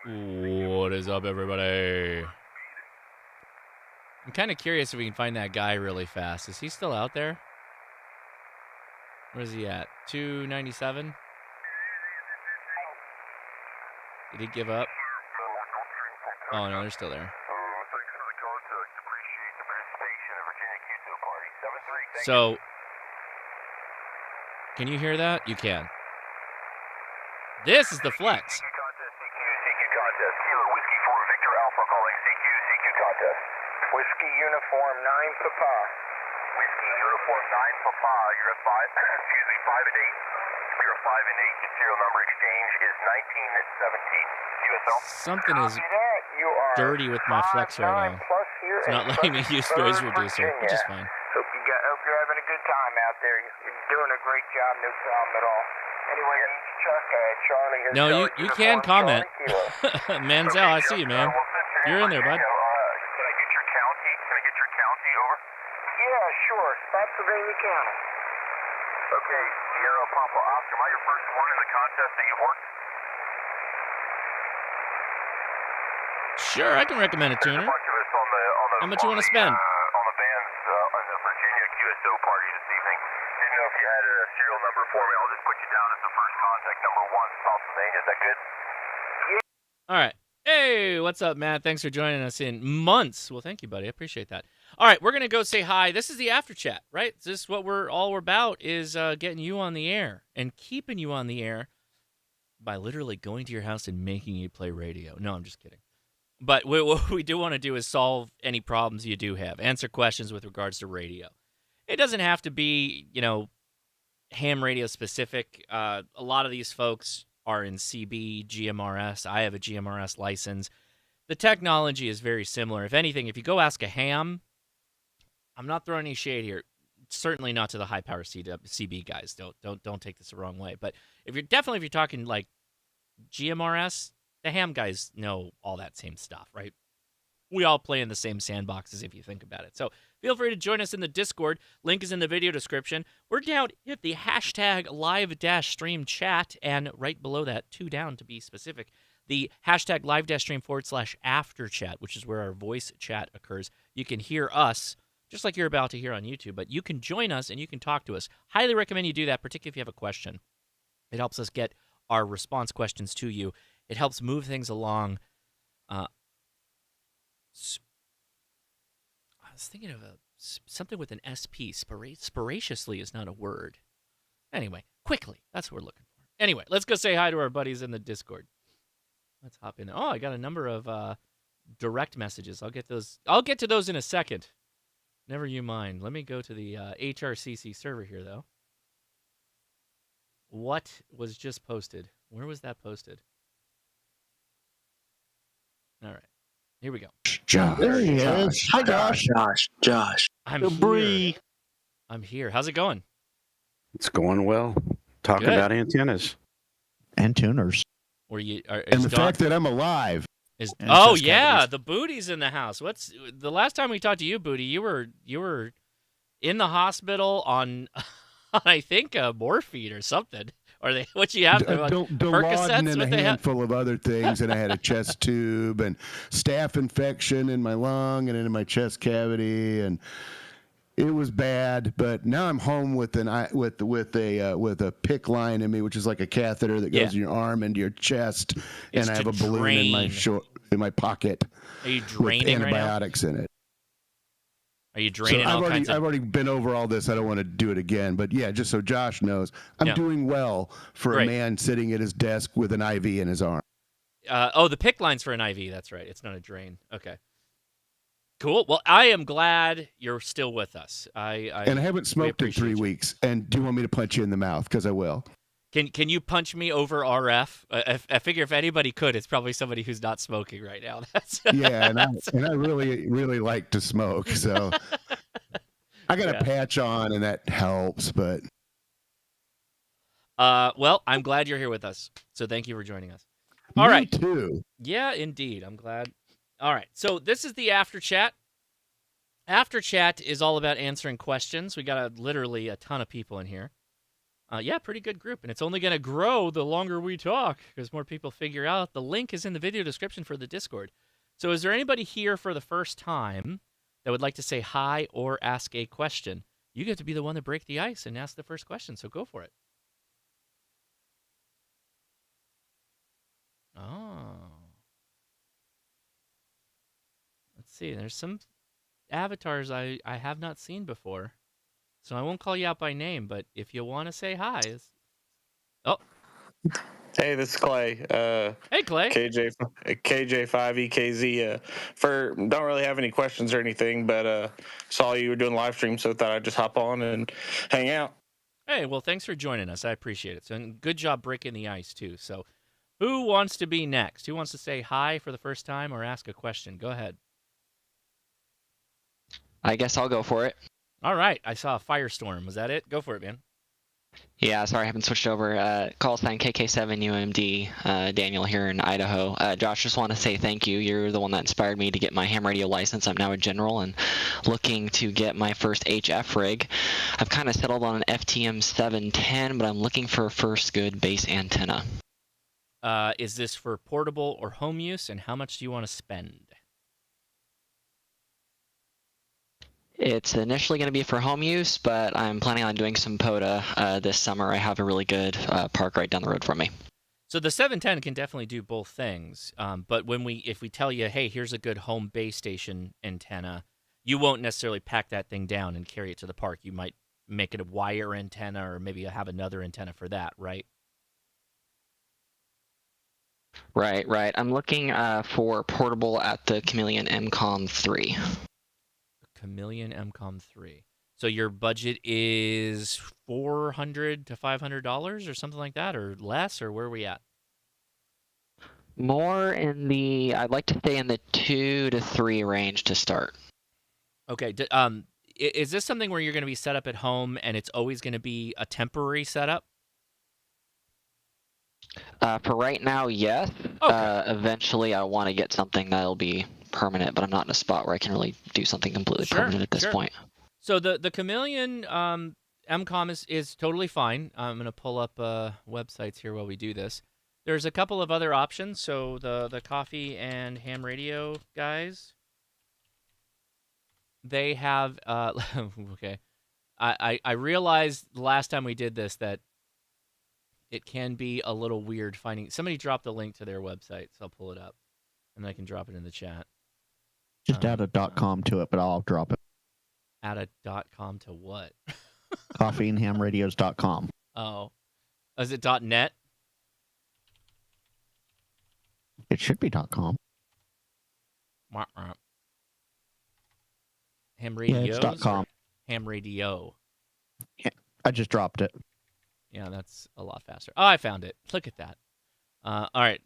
What is up, everybody? I'm kind of curious if we can find that guy really fast. Is he still out there? Where's he at? 297? Did he give up? Oh, no, they're still there. So, can you hear that? You can. This is the flex. CQ contest. Kilo Whiskey 4 Victor Alpha calling CQ contest. Whiskey Uniform 9 Papa. Whiskey Uniform 9 Papa. You're at 5, excuse me, 5 and 8. You're 5 and 8. Your serial number exchange is 1917. QSL. Something is dirty with my flex right now. It's not letting me use noise reducer, which is fine. Hope you're having a good time out there. You're doing a great job, no problem at all. Anyway, Chuck, Charlie has No, you can comment. Manzel, I see you, man. You're in there, bud. Can I get your county? Over? Yeah, sure. Spotsylvania County. Okay, Sierra Papa Oscar. Am I your first one in the contest that you've worked? Sure, I can recommend a tuner. How much you want to spend? On the bands on the Virginia QSO party this evening. Didn't know if you had a serial number for me. I'll just put you down as the first contact, number 1, Spotsylvania. Is that good? All right. Hey, what's up, Matt? Thanks for joining us in months. Well, thank you, buddy. I appreciate that. All right, we're going to go say hi. This is the after chat, right? This is what we're about is getting you on the air and keeping you on the air by literally going to your house and making you play radio. No, I'm just kidding. But what we do want to do is solve any problems you do have, answer questions with regards to radio. It doesn't have to be, ham radio specific. A lot of these folks are in CB, GMRS. I have a GMRS license. The technology is very similar. If anything, if you go ask a ham, I'm not throwing any shade here. Certainly not to the high power CB guys. Don't take this the wrong way. But if you're talking like GMRS, the ham guys know all that same stuff, right? We all play in the same sandboxes if you think about it. So feel free to join us in the Discord. Link is in the video description. We're down, hit the hashtag live-stream chat, and right below that, 2 down to be specific, the hashtag live-stream /after chat, which is where our voice chat occurs. You can hear us, just like you're about to hear on YouTube, but you can join us and you can talk to us. Highly recommend you do that, particularly if you have a question. It helps us get our response questions to you. It helps move things along. I was thinking of something with an SP. Spaciously is not a word. Anyway, quickly. That's what we're looking for. Anyway, let's go say hi to our buddies in the Discord. Let's hop in. Oh, I got a number of direct messages. I'll get to those in a second. Never you mind. Let me go to the HRCC server here, though. What was just posted? Where was that posted? All right. Here we go. Josh. There he is. Hi, Josh. Josh. I'm here. I'm here. How's it going? It's going well. Talking Good. about antennas. And tuners. And the fact that I'm alive. Oh yeah, the Booty's in the house. What's the last time we talked to you, Booty? You were in the hospital on I think morphine or something. Or what you have? Dilaudid and a handful of other things, and I had a chest tube and staph infection in my lung and in my chest cavity, and it was bad. But now I'm home with a PICC line in me, which is like a catheter that goes in your arm into your chest, and I have a balloon in my pocket. Are you draining with antibiotics in it? Are you draining I've already been over all this. I don't want to do it again. But yeah, just so Josh knows, I'm doing well for a man sitting at his desk with an IV in his arm. The PICC line's for an IV. That's right. It's not a drain. Okay. Cool. Well, I am glad you're still with us. And I haven't smoked in 3 weeks. And do you want me to punch you in the mouth? Because I will. Can you punch me over RF? I figure if anybody could, it's probably somebody who's not smoking right now. Yeah, and I really, really like to smoke, so I got a patch on, and that helps. But well, I'm glad you're here with us. So thank you for joining us. All right. Me too. Yeah, indeed. I'm glad. All right. So this is the after chat. After chat is all about answering questions. We got literally a ton of people in here. Yeah, pretty good group. And it's only going to grow the longer we talk because more people figure out. The link is in the video description for the Discord. So is there anybody here for the first time that would like to say hi or ask a question? You get to be the one to break the ice and ask the first question, so go for it. Oh. Let's see. There's some avatars I have not seen before. So I won't call you out by name, but if you want to say hi. Oh. Hey, this is Clay. Hey, Clay. KJ5EKZ. Don't really have any questions or anything, but saw you were doing live stream, so thought I'd just hop on and hang out. Hey, well, thanks for joining us. I appreciate it. So, and good job breaking the ice, too. So, who wants to be next? Who wants to say hi for the first time or ask a question? Go ahead. I guess I'll go for it. All right. I saw a firestorm. Was that it? Go for it, man. Yeah, sorry, I haven't switched over. Call sign KK7UMD, Daniel here in Idaho. Josh, just want to say thank you. You're the one that inspired me to get my ham radio license. I'm now a general and looking to get my first HF rig. I've kind of settled on an FTM 710, but I'm looking for a first good base antenna. Is this for portable or home use, and how much do you want to spend? It's initially going to be for home use, but I'm planning on doing some POTA this summer. I have a really good park right down the road from me. So the 710 can definitely do both things. But if we tell you, hey, here's a good home base station antenna, you won't necessarily pack that thing down and carry it to the park. You might make it a wire antenna, or maybe have another antenna for that, right? Right. I'm looking for portable at the Chameleon MCOM 3. Chameleon MCOM 3. So your budget is $400 to $500 or something like that, or less, or where are we at? More in the, I'd like to stay in the 2 to 3 range to start. Okay. Is this something where you're going to be set up at home and it's always going to be a temporary setup? For right now, yes. Okay. Eventually, I want to get something that'll be permanent, but I'm not in a spot where I can really do something completely permanent at this point. So the Chameleon MCOM is totally fine. I'm going to pull up websites here while we do this. There's a couple of other options. So the Coffee and Ham Radio guys, they have okay. I realized the last time we did this that it can be a little weird finding. Somebody dropped a link to their website, so I'll pull it up and I can drop it in the chat. Just add a .com to it, but I'll drop it. Add a .com to what? Coffeeandhamradios.com. Oh. Is it .net? It should be .com. Ham Radios? Yeah, it's .com. Ham Radio. Yeah, I just dropped it. Yeah, that's a lot faster. Oh, I found it. Look at that. All right.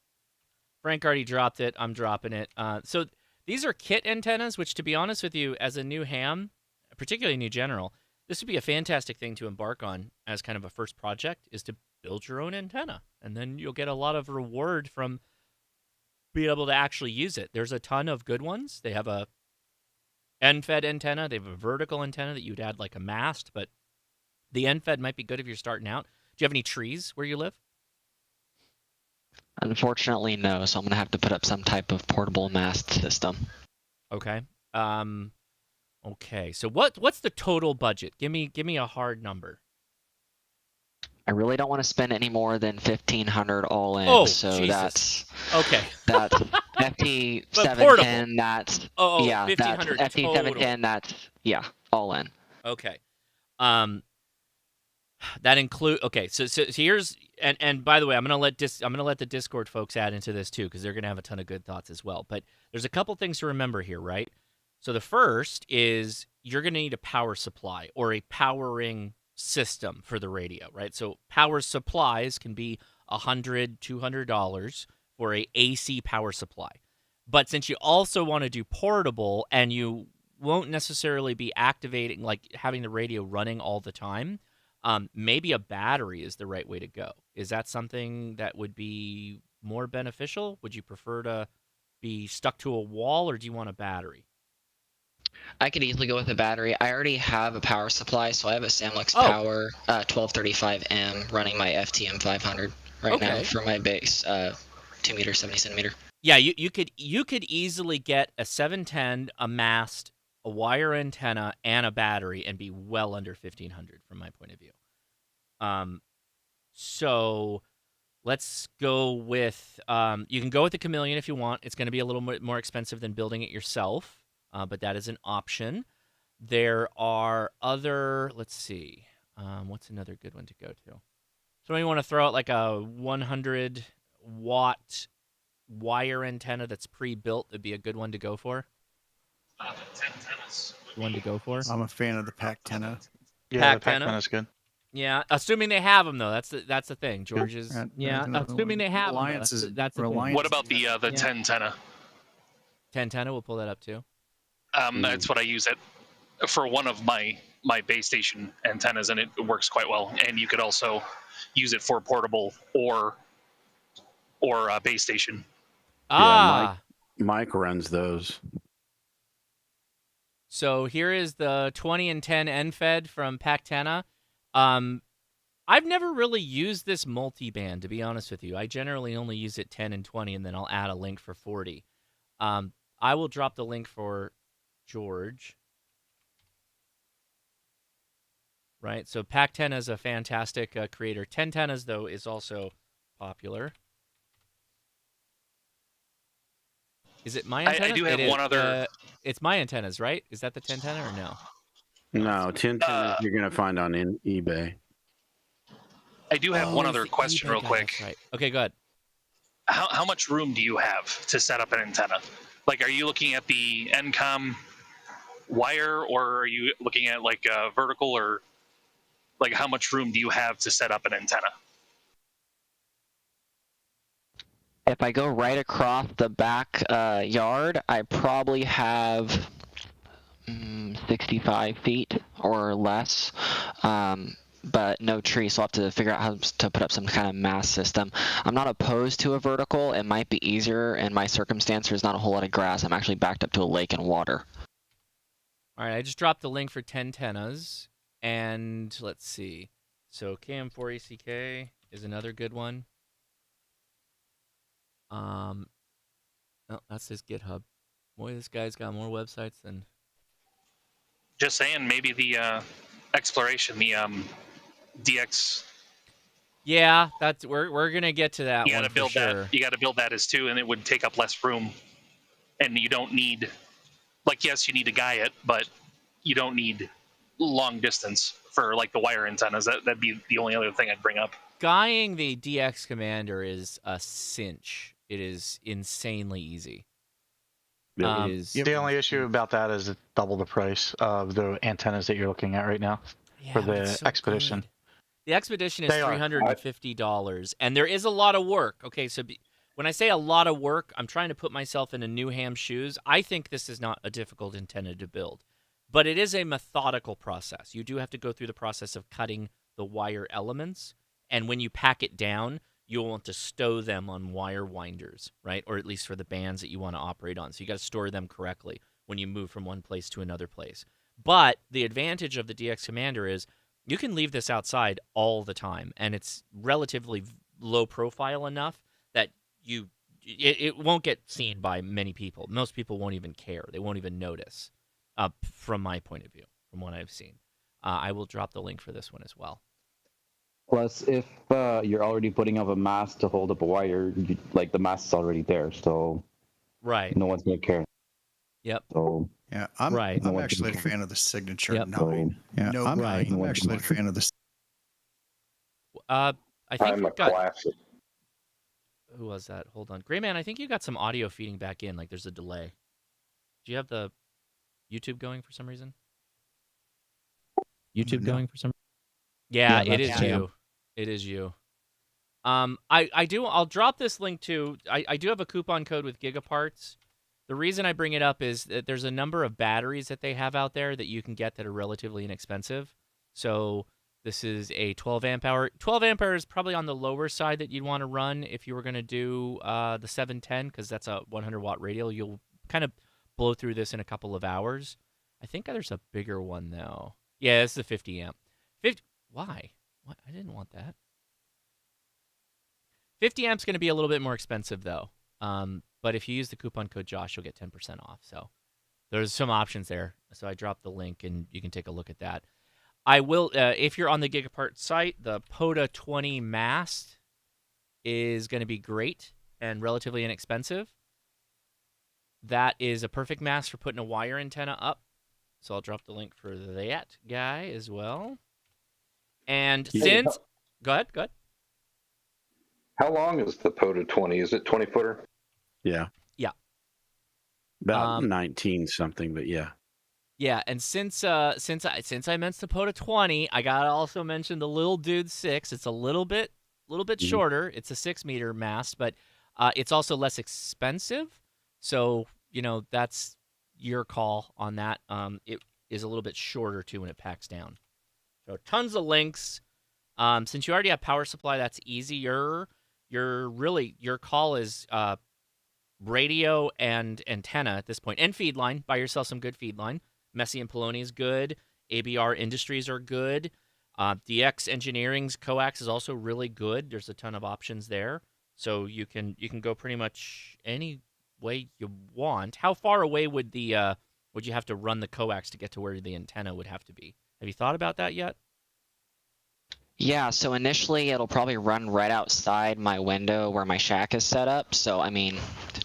Frank already dropped it. I'm dropping it. So these are kit antennas, which, to be honest with you, as a new ham, particularly new general, this would be a fantastic thing to embark on as kind of a first project, is to build your own antenna. And then you'll get a lot of reward from being able to actually use it. There's a ton of good ones. They have a end-fed antenna. They have a vertical antenna that you'd add like a mast, but the end-fed might be good if you're starting out. Do you have any trees where you live? Unfortunately, no. So I'm going to have to put up some type of portable mast system. Okay. Okay. So what's the total budget? Give me a hard number. I really don't want to spend any more than $1,500 all in. Oh, so Jesus. That's okay. That's FT 710. That's yeah. That's FT 710. That's all in. Okay. That include okay. So here's and by the way, I'm gonna let the Discord folks add into this too because they're gonna have a ton of good thoughts as well. But there's a couple things to remember here, right? So the first is you're gonna need a power supply or a powering system for the radio, right? So power supplies can be $100, $200 for a AC power supply. But since you also want to do portable and you won't necessarily be activating, like having the radio running all the time, maybe a battery is the right way to go. Is that something that would be more beneficial? Would you prefer to be stuck to a wall or do you want a battery? I could easily go with a battery. I already have a power supply, so I have a Samlux Oh. Power 1235M running my FTM 500 right now Okay. for my base 2 meter 70 centimeter. Yeah, you could easily get a 710, a mast, a wire antenna, and a battery, and be well under 1,500 from my point of view. So let's go with you can go with the Chameleon if you want. It's going to be a little more expensive than building it yourself, but that is an option. There are other. Let's see. What's another good one to go to? So you want to throw out like a 100-watt wire antenna that's pre-built. That'd be a good one to go for. One to go for. I'm a fan of the Pac-10. Yeah, the Pac-10. Pac-10 is good. Yeah, assuming they have them though. That's the thing. George is assuming they have Reliance them. is That's the thing. Reliance. What about the 1010? 1010, we'll pull that up too. That's what I use it for one of my base station antennas, and it works quite well. And you could also use it for portable or base station. Ah, Yeah, Mike runs those. so here is the 20 and 10 NFED from Pac-10. I've never really used this multi-band, to be honest with you. I generally only use it 10 and 20, and then I'll add a link for 40. I will drop the link for George. Right, so Pac-10 is a fantastic creator. 1010s, though, is also popular. Is it my antennas? I do have one other. It's my antennas, right? Is that the 1010 or no? No, 1010 you're going to find on eBay. I do have one other question real quick. That's right. Okay, go ahead. How much room do you have to set up an antenna? Like, are you looking at the NCOM wire, or are you looking at like vertical, or like how much room do you have to set up an antenna? If I go right across the back yard, I probably have 65 feet or less. But no tree, so I'll have to figure out how to put up some kind of mass system. I'm not opposed to a vertical. It might be easier. In my circumstance, there's not a whole lot of grass. I'm actually backed up to a lake and water. All right, I just dropped the link for 1010s, and let's see. So KM4ACK is another good one. Oh, that's his GitHub. Boy, this guy's got more websites than. Just saying, maybe the exploration, the DX. Yeah, that's we're gonna get to that. You one got to build for sure. that. You got to build that as two, and it would take up less room. And you don't need, like, yes, you need to guy it, but you don't need long distance for like the wire antennas. That'd be the only other thing I'd bring up. Guying the DX Commander is a cinch. It is insanely easy. Yep. It is. The only issue about that is it's double the price of the antennas that you're looking at right now for but the it's so Expedition. good. The Expedition is They are. $350, and there is a lot of work. Okay, so when I say a lot of work, I'm trying to put myself in a new ham's shoes. I think this is not a difficult antenna to build, but it is a methodical process. You do have to go through the process of cutting the wire elements, and when you pack it down, you'll want to stow them on wire winders, right? Or at least for the bands that you want to operate on. So you got to store them correctly when you move from one place to another place. But the advantage of the DX Commander is you can leave this outside all the time, and it's relatively low profile enough that it won't get seen by many people. Most people won't even care. They won't even notice, from my point of view, from what I've seen. I will drop the link for this one as well. Plus, if you're already putting up a mast to hold up a wire, like the mast is already there, so right, no one's gonna care. Yep. So yeah, I'm right. I'm actually a fan of the Signature Yep. 9. Yeah, No, I'm right. actually a fan of the. I think I'm a we've got. classic. Who was that? Hold on, Grayman. I think you got some audio feeding back in. Like there's a delay. Do you have the YouTube going for some reason? YouTube No. going for some. Yeah, Yeah, it is that's you. Jam. It is you. I'll drop this link too. I do have a coupon code with Gigaparts. The reason I bring it up is that there's a number of batteries that they have out there that you can get that are relatively inexpensive. So this is a 12 amp hour. 12 amp hour is probably on the lower side that you'd want to run if you were going to do the 710, because that's a 100 watt radial. You'll kind of blow through this in a couple of hours. I think there's a bigger one though. Yeah, it's the 50 amp. 50. Why? What? I didn't want that. 50 amps going to be a little bit more expensive though. But if you use the coupon code Josh, you'll get 10% off. So there's some options there. So I dropped the link, and you can take a look at that. I will, if you're on the Gigapart site, the POTA 20 mast is going to be great and relatively inexpensive. That is a perfect mast for putting a wire antenna up. So I'll drop the link for that guy as well. And since... Go ahead. How long is the POTA 20? Is it 20-footer? Yeah. Yeah. About 19 something, but yeah. Yeah, and since I mentioned the POTA 20, I gotta also mention the Little Dude 6. It's a little bit shorter. It's a 6-meter mast, but it's also less expensive. So that's your call on that. It is a little bit shorter too when it packs down. So tons of links. Since you already have power supply, that's easy. Your call is radio and antenna at this point, and feed line. Buy yourself some good feed line. Messi and Poloni is good. ABR Industries are good. DX Engineering's coax is also really good. There's a ton of options there, so you can go pretty much any way you want. How far away would you have to run the coax to get to where the antenna would have to be? Have you thought about that yet? Yeah, so initially it'll probably run right outside my window where my shack is set up. So, I mean,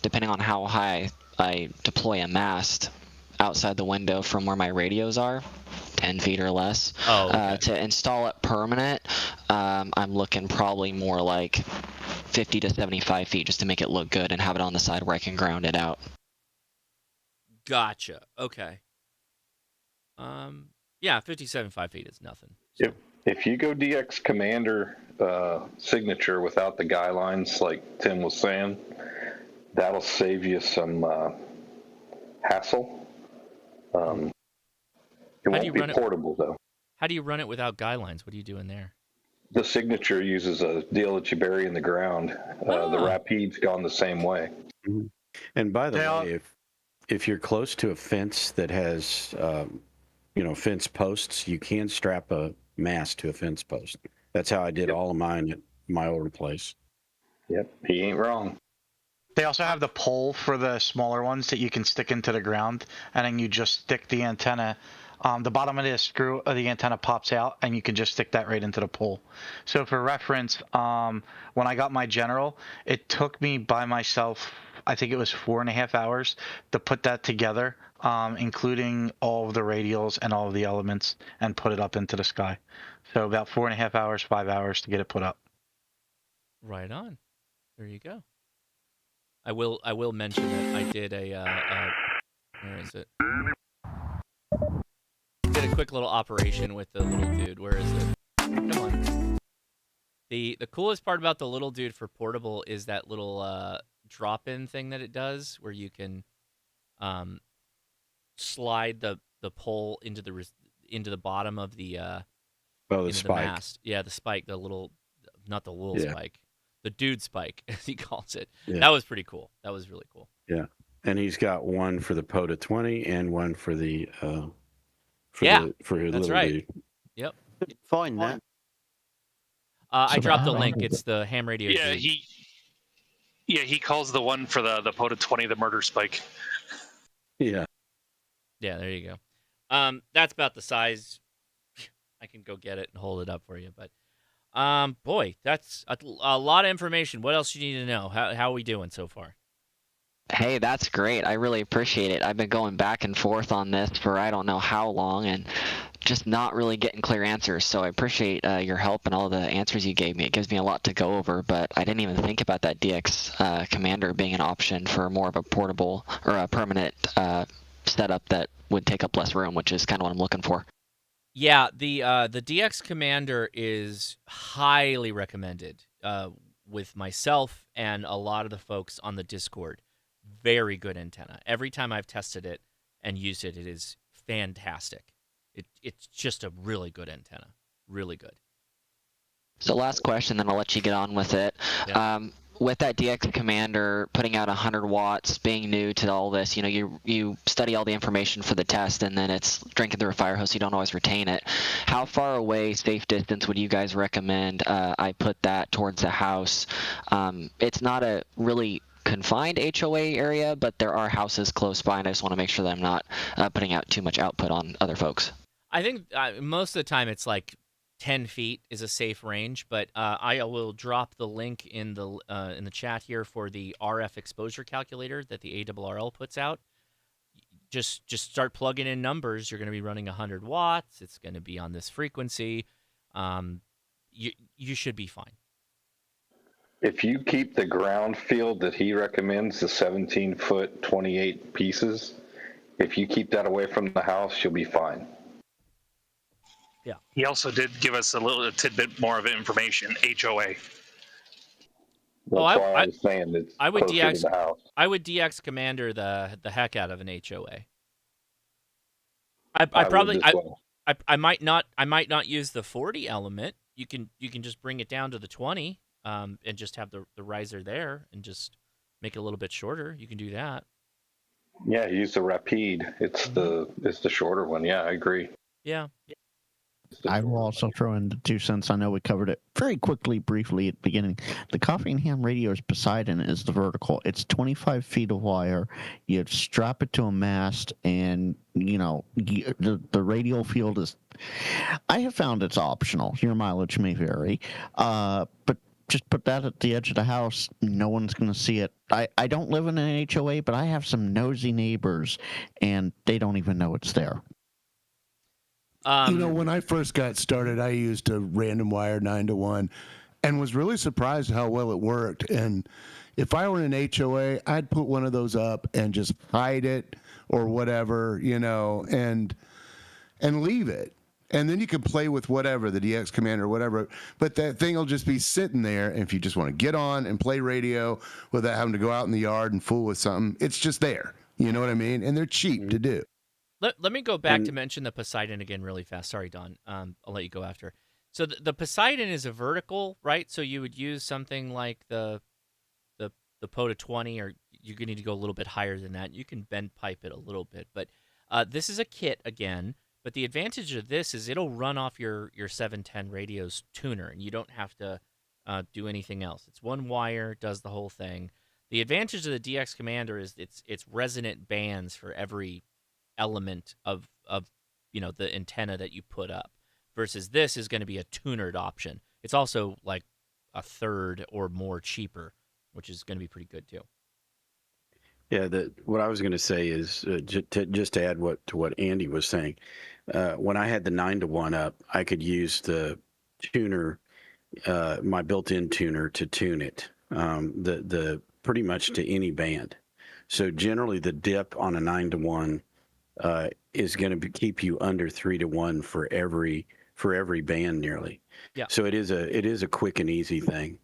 depending on how high I deploy a mast outside the window from where my radios are, 10 feet or less. Oh, okay. To install it permanent, I'm looking probably more like 50 to 75 feet just to make it look good and have it on the side where I can ground it out. Gotcha. Okay. Yeah, 75 feet is nothing. So. If you go DX Commander signature without the guy lines, like Tim was saying, that'll save you some hassle. It won't be portable, though. How do you run it without guy lines? What are you doing there? The signature uses a deal that you bury in the ground. The Rapide's gone the same way. Mm-hmm. And by the way, if you're close to a fence that has, fence posts, you can strap a mast to a fence post. That's how I did all of mine at my older place. Yep, he ain't wrong. They also have the pole for the smaller ones that you can stick into the ground, and then you just stick the antenna. The bottom of the screw of the antenna pops out, and you can just stick that right into the pole. So for reference, when I got my General, it took me by myself, I think it was 4.5 hours to put that together, including all of the radials and all of the elements, and put it up into the sky. So about 4.5 hours, 5 hours to get it put up. Right on. There you go. I will mention that I did where is it? Did a quick little operation with the Little Dude. Where is it? Come on. The coolest part about the Little Dude for portable is that little drop-in thing that it does, where you can slide the pole into the bottom of the spike. The mast. Yeah, the spike, not the little spike, the dude spike as he calls it. Yeah. That was pretty cool. That was really cool. Yeah, and he's got one for the POTA 20 and one for the for his that's Little right. Dude. Yep. Find that. I dropped the link. It's the ham radio. Yeah, he calls the one for the POTA 20 the murder spike. Yeah. Yeah, there you go. That's about the size. I can go get it and hold it up for you, but boy, that's a lot of information. What else you need to know? How are we doing so far? Hey, that's great. I really appreciate it. I've been going back and forth on this for I don't know how long and just not really getting clear answers. So I appreciate your help and all the answers you gave me. It gives me a lot to go over, but I didn't even think about that DX Commander being an option for more of a portable or a permanent setup that would take up less room, which is kind of what I'm looking for. Yeah, the DX Commander is highly recommended with myself and a lot of the folks on the Discord. Very good antenna. Every time I've tested it and used it, it is fantastic. It's just a really good antenna. Really good. So last question, then I'll let you get on with it. Yeah. with that DX commander putting out 100 watts, being new to all this, you know, you study all the information for the test, and then it's drinking through a fire hose. You don't always retain it. How far away, safe distance, would you guys recommend I put that towards the house? It's not a really confined HOA area, but there are houses close by, and I just want to make sure that I'm not putting out too much output on other folks. I think most of the time it's like 10 feet is a safe range, but I will drop the link in the chat here for the RF exposure calculator that the ARRL puts out. Just start plugging in numbers. You're going to be running 100 watts. It's going to be on this frequency. You should be fine. If you keep the ground field that he recommends, the 17-foot, 28 pieces, if you keep that away from the house, you'll be fine. Yeah. He also did give us a tidbit more of information. HOA. That's why I was saying it's I would closer to the house. I would DX commander the heck out of an HOA. I might not use the 40 element. You can just bring it down to the 20 and just have the riser there and just make it a little bit shorter. You can do that. Yeah, use the Rapide. It's the shorter one. Yeah, I agree. Yeah. I will also throw in the 2 cents. I know we covered it very quickly, briefly at the beginning. The Coffee and Ham radio's Poseidon is the vertical. It's 25 feet of wire. You strap it to a mast, and the radial field is. I have found it's optional. Your mileage may vary, but just put that at the edge of the house. No one's going to see it. I don't live in an HOA, but I have some nosy neighbors, and they don't even know it's there. When I first got started, I used a random wire 9-to-1 and was really surprised how well it worked. And if I were in an HOA, I'd put one of those up and just hide it or whatever, and leave it. And then you can play with whatever, the DX Commander or whatever. But that thing will just be sitting there. And if you just want to get on and play radio without having to go out in the yard and fool with something, it's just there. You know what I mean? And they're cheap to do. Let me go back to mention the Poseidon again really fast. Sorry, Don. I'll let you go after. So the Poseidon is a vertical, right? So you would use something like the POTA 20, or you're going to need to go a little bit higher than that. You can bend pipe it a little bit. But this is a kit again. But the advantage of this is it'll run off your 710 radio's tuner, and you don't have to do anything else. It's one wire, does the whole thing. The advantage of the DX Commander is it's resonant bands for every element of the antenna that you put up, versus this is going to be a tunered option. It's also like a third or more cheaper, which is going to be pretty good too. Yeah, what I was going to say is just to add to what Andy was saying. When I had the 9-to-1 up, I could use the tuner, my built-in tuner, to tune it, the pretty much to any band. So generally, the dip on a 9-to-1 is going to keep you under 3-to-1 for every band nearly. Yeah. So it is a quick and easy thing.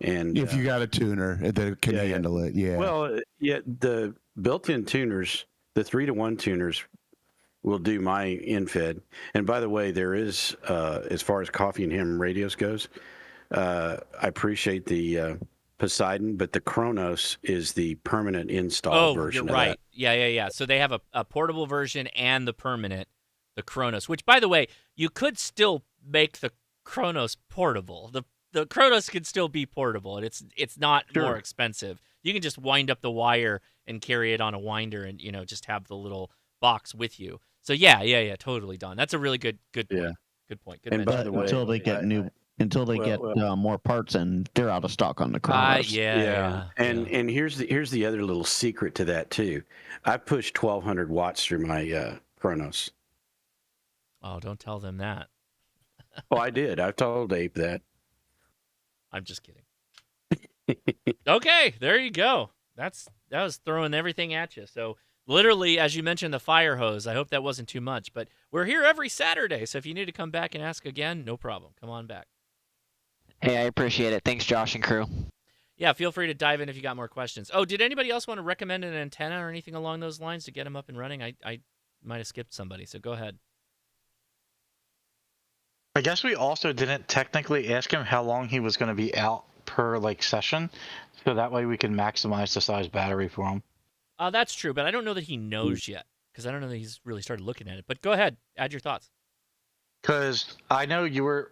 And if you got a tuner that can handle it, yeah. Well, yeah, the built-in tuners, the 3-to-1 tuners, will do my infed. And by the way, there is, as far as Coffee and Ham radios goes, I appreciate the Poseidon, but the Kronos is the permanent install version. Oh, you're right. Yeah. So they have a portable version and the permanent, the Kronos, which, by the way, you could still make the Kronos portable. The Kronos can still be portable, and it's not more expensive. You can just wind up the wire and carry it on a winder, and just have the little box with you. So yeah, totally, Don. That's a really good point. Yeah. Good point. Good and mention. by the way, until they get more parts, and they're out of stock on the Kronos. Yeah. And here's the other little secret to that too. I pushed 1,200 watts through my Kronos. Oh, don't tell them that. Oh, I did. I told Abe that. I'm just kidding. Okay, there you go. That was throwing everything at you. So literally, as you mentioned, the fire hose. I hope that wasn't too much, but we're here every Saturday. So if you need to come back and ask again, no problem. Come on back. Hey, I appreciate it. Thanks, Josh and crew. Yeah, feel free to dive in if you got more questions. Oh, did anybody else want to recommend an antenna or anything along those lines to get them up and running? I might have skipped somebody, so go ahead. I guess we also didn't technically ask him how long he was going to be out per like session, so that way we can maximize the size battery for them. That's true, but I don't know that he knows yet because I don't know that he's really started looking at it. But go ahead, add your thoughts. Because I know you were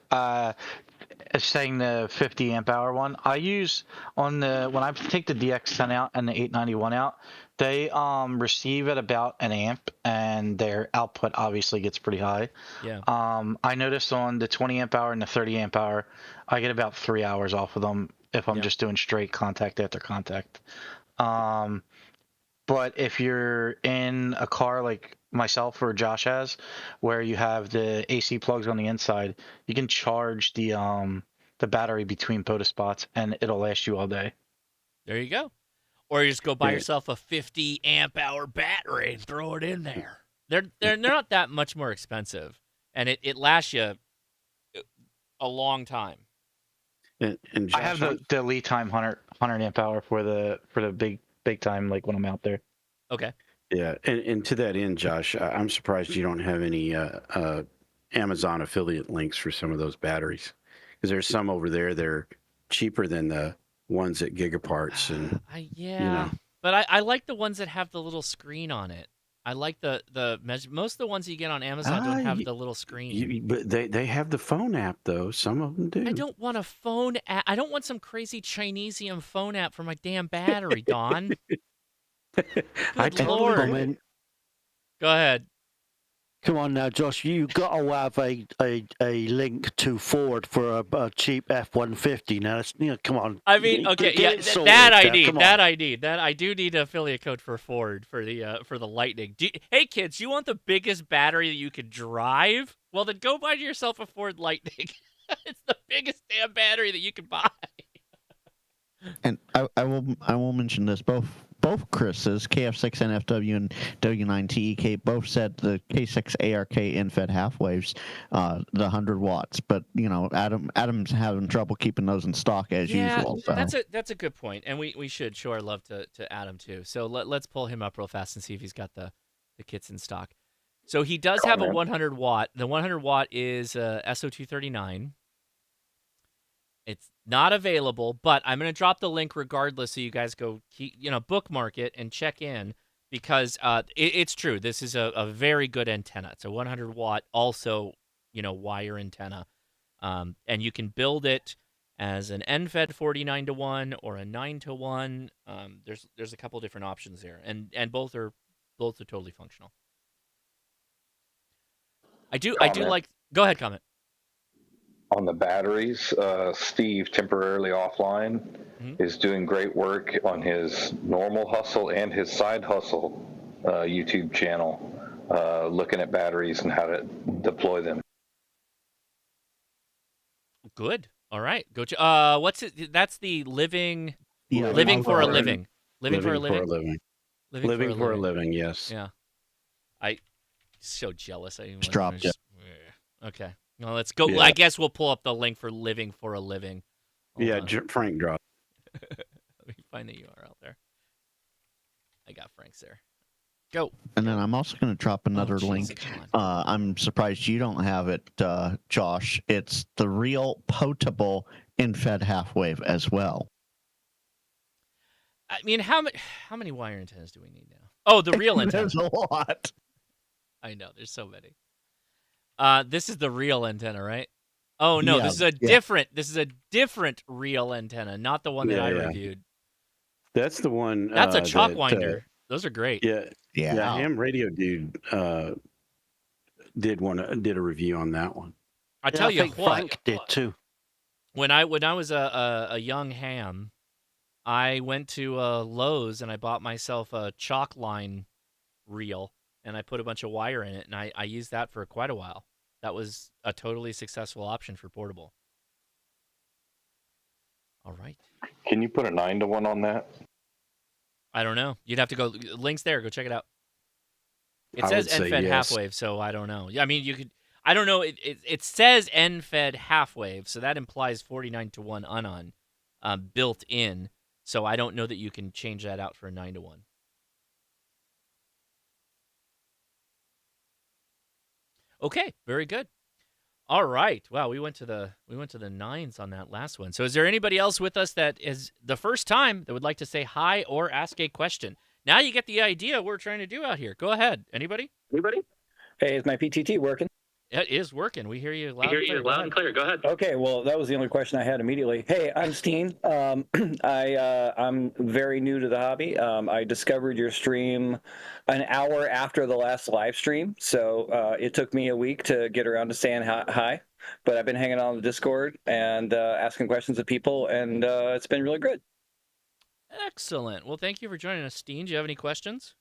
saying the 50 amp hour one. I use on the when I take the DX10 out and the 891 out, they receive at about an amp, and their output obviously gets pretty high. Yeah. I noticed on the 20 amp hour and the 30 amp hour, I get about 3 hours off of them if I'm just doing straight contact after contact. But if you're in a car like myself or Josh has, where you have the AC plugs on the inside, you can charge the battery between POTUS spots, and it'll last you all day. There you go. Or you just go buy yourself a 50 amp hour battery and throw it in there. They're not that much more expensive, and it lasts you a long time. And Josh, I have the lead time 100 amp hour for the big time, like when I'm out there. Okay. Yeah, and to that end, Josh, I'm surprised you don't have any Amazon affiliate links for some of those batteries, because there's some over there that are cheaper than the ones at Gigaparts, and But I like the ones that have the little screen on it. I like most of the ones you get on Amazon don't have the little screen. But they have the phone app though. Some of them do. I don't want a phone app. I don't want some crazy Chinesium phone app for my damn battery, Don. Good Lord. Go ahead. Come on now, Josh. You got to have a link to Ford for a cheap F-150. Now, come on. I mean, okay, that I need. That I do need an affiliate code for Ford for the Lightning. Hey kids, you want the biggest battery that you could drive? Well, then go buy yourself a Ford Lightning. It's the biggest damn battery that you can buy. And I will mention this. Both Chris's, KF6 NFW and W9TEK, both said the K6 ARK infed half waves, the 100 watts. But Adam's having trouble keeping those in stock as usual. So. That's a good point, and we should show our love to Adam too. So let's pull him up real fast and see if he's got the kits in stock. So he does have a 100 watt. The 100 watt is SO239. It's not available, but I'm going to drop the link regardless, so you guys go bookmark it and check in, because it's true. This is a very good antenna. It's a 100 watt, also wire antenna, and you can build it as an NFED 49-1 or a 9-1. There's a couple different options there, and both are totally functional. I do like. Go ahead, comment. On the batteries, Steve, temporarily offline, is doing great work on his normal hustle and his side hustle YouTube channel, looking at batteries and how to deploy them. Good. All right. Go. What's it? That's the living for a living. Living for a living. Yes. Yeah. I'm so jealous. I even dropped it. Okay. Well, let's go. Yeah. I guess we'll pull up the link for Living for a Living. Hold on. Frank dropped. Let me find the URL there. I got Frank's there. Go. And then I'm also going to drop another link. I'm surprised you don't have it, Josh. It's the real potable infed half wave as well. I mean, how many wire antennas do we need now? Oh, the real antenna. There's a lot. I know. There's so many. This is the real antenna, right? Oh no, this is a different real antenna, not the one that I reviewed. That's the one. That's a chalk winder. Those are great. Yeah. Ham Radio Dude did a review on that one. I tell you what, Frank did too. When I was a young ham, I went to Lowe's and I bought myself a chalk line reel, and I put a bunch of wire in it, and I used that for quite a while. That was a totally successful option for portable. All right. Can you put a 9-1 on that? I don't know. You'd have to go. Links there. Go check it out. It says NFED half wave, so I don't know. I mean, you could. I don't know. It says NFED half wave, so that implies 49-1 unon built in. So I don't know that you can change that out for a 9-1. Okay, very good. All right. Wow, we went to the nines on that last one. So is there anybody else with us that is the first time that would like to say hi or ask a question? Now you get the idea what we're trying to do out here. Go ahead. Anybody? Hey, is my PTT working? It is working. We hear you We loud hear and clear. you loud and clear. Go ahead. Okay, well, that was the only question I had immediately. Hey, I'm Steen. I'm very new to the hobby. I discovered your stream an hour after the last live stream, so it took me a week to get around to saying hi. But I've been hanging out on the Discord and asking questions of people, and it's been really good. Excellent. Well, thank you for joining us, Steen. Do you have any questions?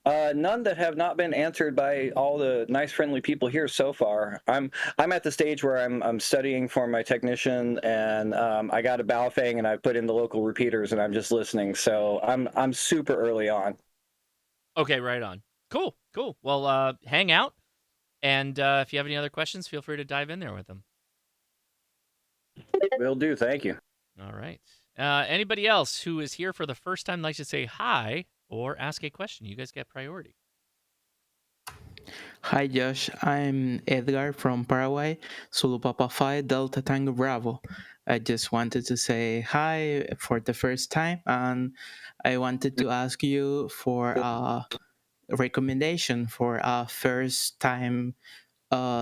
None that have not been answered by all the nice, friendly people here so far. I'm at the stage where I'm studying for my technician, and I got a Baofeng, and I put in the local repeaters, and I'm just listening. So I'm super early on. Okay, right on. Cool. Well, hang out, and if you have any other questions, feel free to dive in there with them. Will do. Thank you. All right. Anybody else who is here for the first time likes to say hi or ask a question? You guys get priority. Hi Josh, I'm Edgar from Paraguay, Zulu Papa 5 Delta Tango Bravo. I just wanted to say hi for the first time, and I wanted to ask you for a recommendation for a first time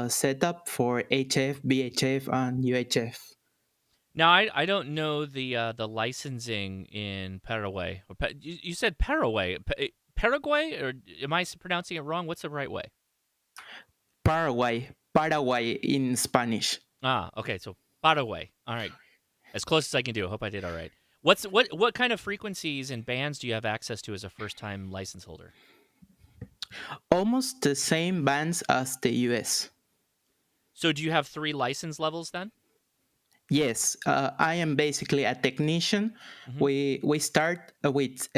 setup for HF, VHF, and UHF. Now, I don't know the licensing in Paraguay. You said Paraguay. Paraguay, or am I pronouncing it wrong? What's the right way? Paraguay in Spanish. Okay, so Paraguay. All right, as close as I can do. I hope I did all right. What kind of frequencies and bands do you have access to as a first-time license holder? Almost the same bands as the US. So do you have 3 license levels then? Yes, I am basically a technician. Mm-hmm. We start with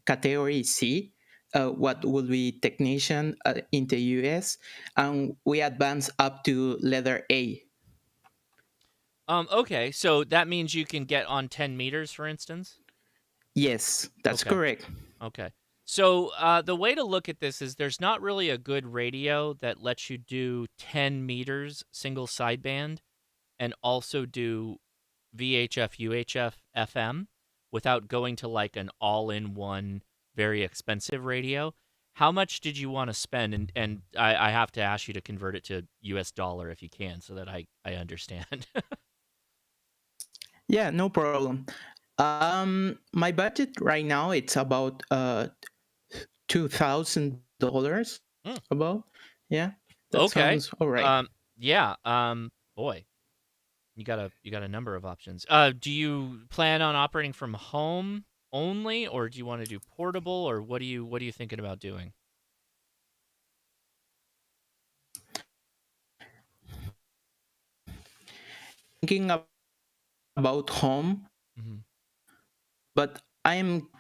category C, what would be technician in the US, and we advance up to letter A. Okay, so that means you can get on 10 meters, for instance? Yes, that's correct. Okay. So the way to look at this is there's not really a good radio that lets you do 10 meters single sideband and also do VHF, UHF, FM without going to like an all-in-one very expensive radio. How much did you want to spend? And I have to ask you to convert it to US dollar if you can so that I understand. Yeah, no problem. My budget right now, it's about $2,000. About, yeah. That sounds all right. Yeah. Boy, you got a number of options. Do you plan on operating from home only, or do you want to do portable, or what are you thinking about doing? Thinking about home, but I'm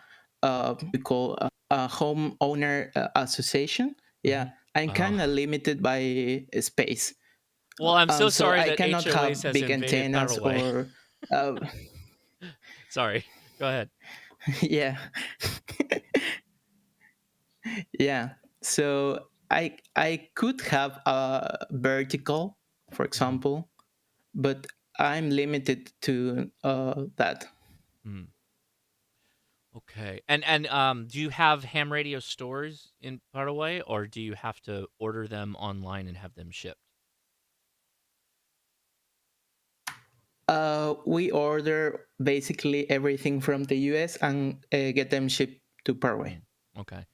we call a homeowner association. Yeah, I'm kind of limited by space. Well, I'm so sorry I that cannot HOAs have big antennas Paraguay. or. Sorry, go ahead. Yeah. Yeah. So I could have a vertical, for example, but I'm limited to that. Okay. And do you have ham radio stores in Paraguay, or do you have to order them online and have them shipped? We order basically everything from the US and get them shipped to Paraguay. Okay.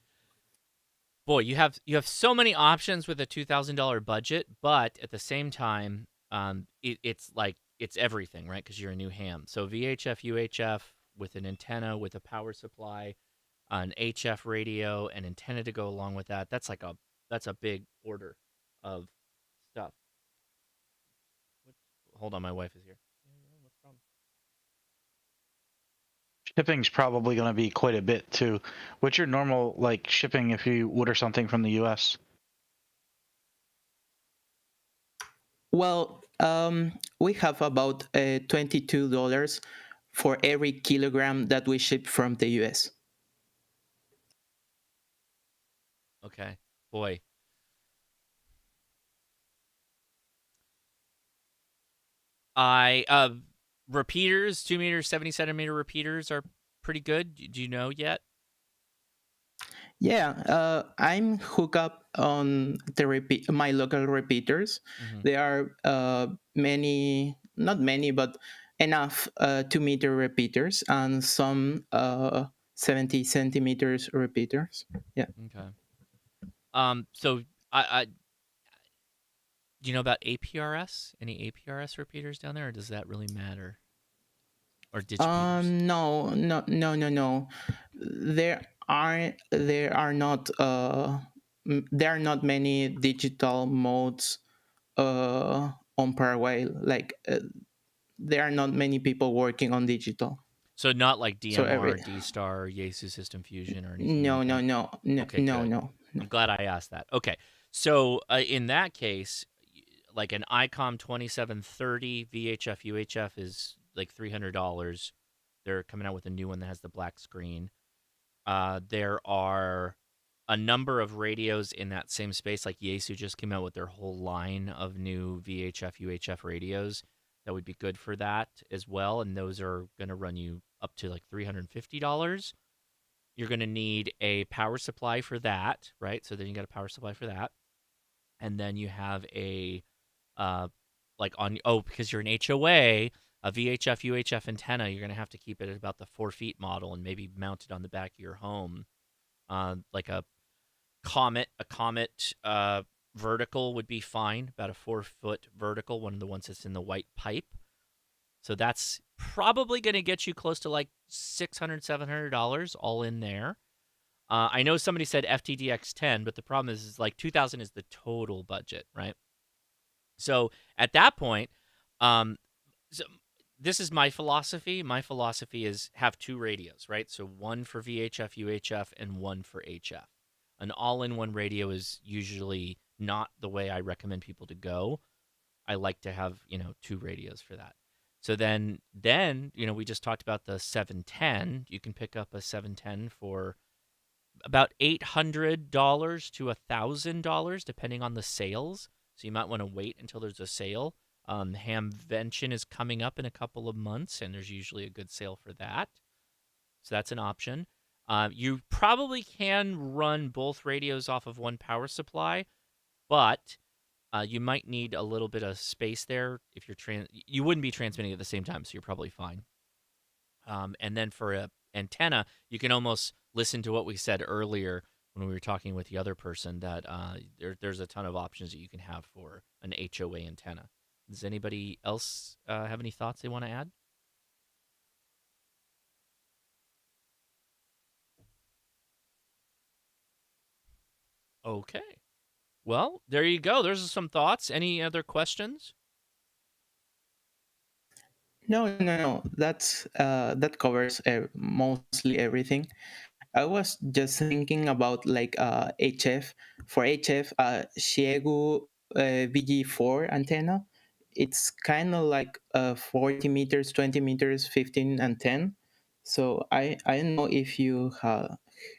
Boy, you have so many options with a $2,000 budget, but at the same time, it's like it's everything, right? Because you're a new ham. So VHF, UHF with an antenna, with a power supply, an HF radio, an antenna to go along with that. That's a big order of stuff. Hold on, my wife is here. Shipping's probably going to be quite a bit too. What's your normal like shipping if you order something from the US? Well, we have about $22 for every kilogram that we ship from the US. Okay, boy. Repeaters, 2 meter, 70 centimeter repeaters are pretty good. Do you know yet? Yeah, I'm hooked up on my local repeaters. Mm-hmm. There are not many, but enough 2 meter repeaters and some 70 centimeters repeaters. Yeah. Okay. So I do you know about APRS? Any APRS repeaters down there, or does that really matter? Or ditch repeaters? No. There are not there are not many digital modes on Paraguay. Like there are not many people working on digital. So not like So DMR, D-Star, Yaesu System Fusion, or anything no, like no, that? no, no, Okay, no, good. no, no. I'm glad I asked that. Okay. So in that case, like an ICOM 2730 VHF UHF is like $300. They're coming out with a new one that has the black screen. There are a number of radios in that same space. Like Yaesu just came out with their whole line of new VHF UHF radios that would be good for that as well. And those are going to run you up to like $350. You're going to need a power supply for that, right? So then you got a power supply for that. And then you have a, because you're an HOA, a VHF UHF antenna, you're going to have to keep it at about the 4 feet model and maybe mount it on the back of your home. Like a comet vertical would be fine, about a 4-foot vertical, one of the ones that's in the white pipe. So that's probably going to get you close to like $600, $700 all in there. I know somebody said FTDX10, but the problem is like $2,000 is the total budget, right? So at that point, so this is my philosophy. My philosophy is have 2 radios, right? So one for VHF, UHF, and one for HF. An all-in-one radio is usually not the way I recommend people to go. I like to have 2 radios for that. So then we just talked about the 710. You can pick up a 710 for about $800 to $1,000, depending on the sales. So you might want to wait until there's a sale. Hamvention is coming up in a couple of months, and there's usually a good sale for that. So that's an option. You probably can run both radios off of one power supply, but you might need a little bit of space there. If you wouldn't be transmitting at the same time, so you're probably fine. And then for an antenna, you can almost listen to what we said earlier when we were talking with the other person, that there's a ton of options that you can have for an HOA antenna. Does anybody else have any thoughts they want to add? Okay. Well, there you go. There's some thoughts. Any other questions? No. That covers mostly everything. I was just thinking about like HF. For HF, Xiegu VG4 antenna. It's kind of like 40 meters, 20 meters, 15 and 10. So I don't know if you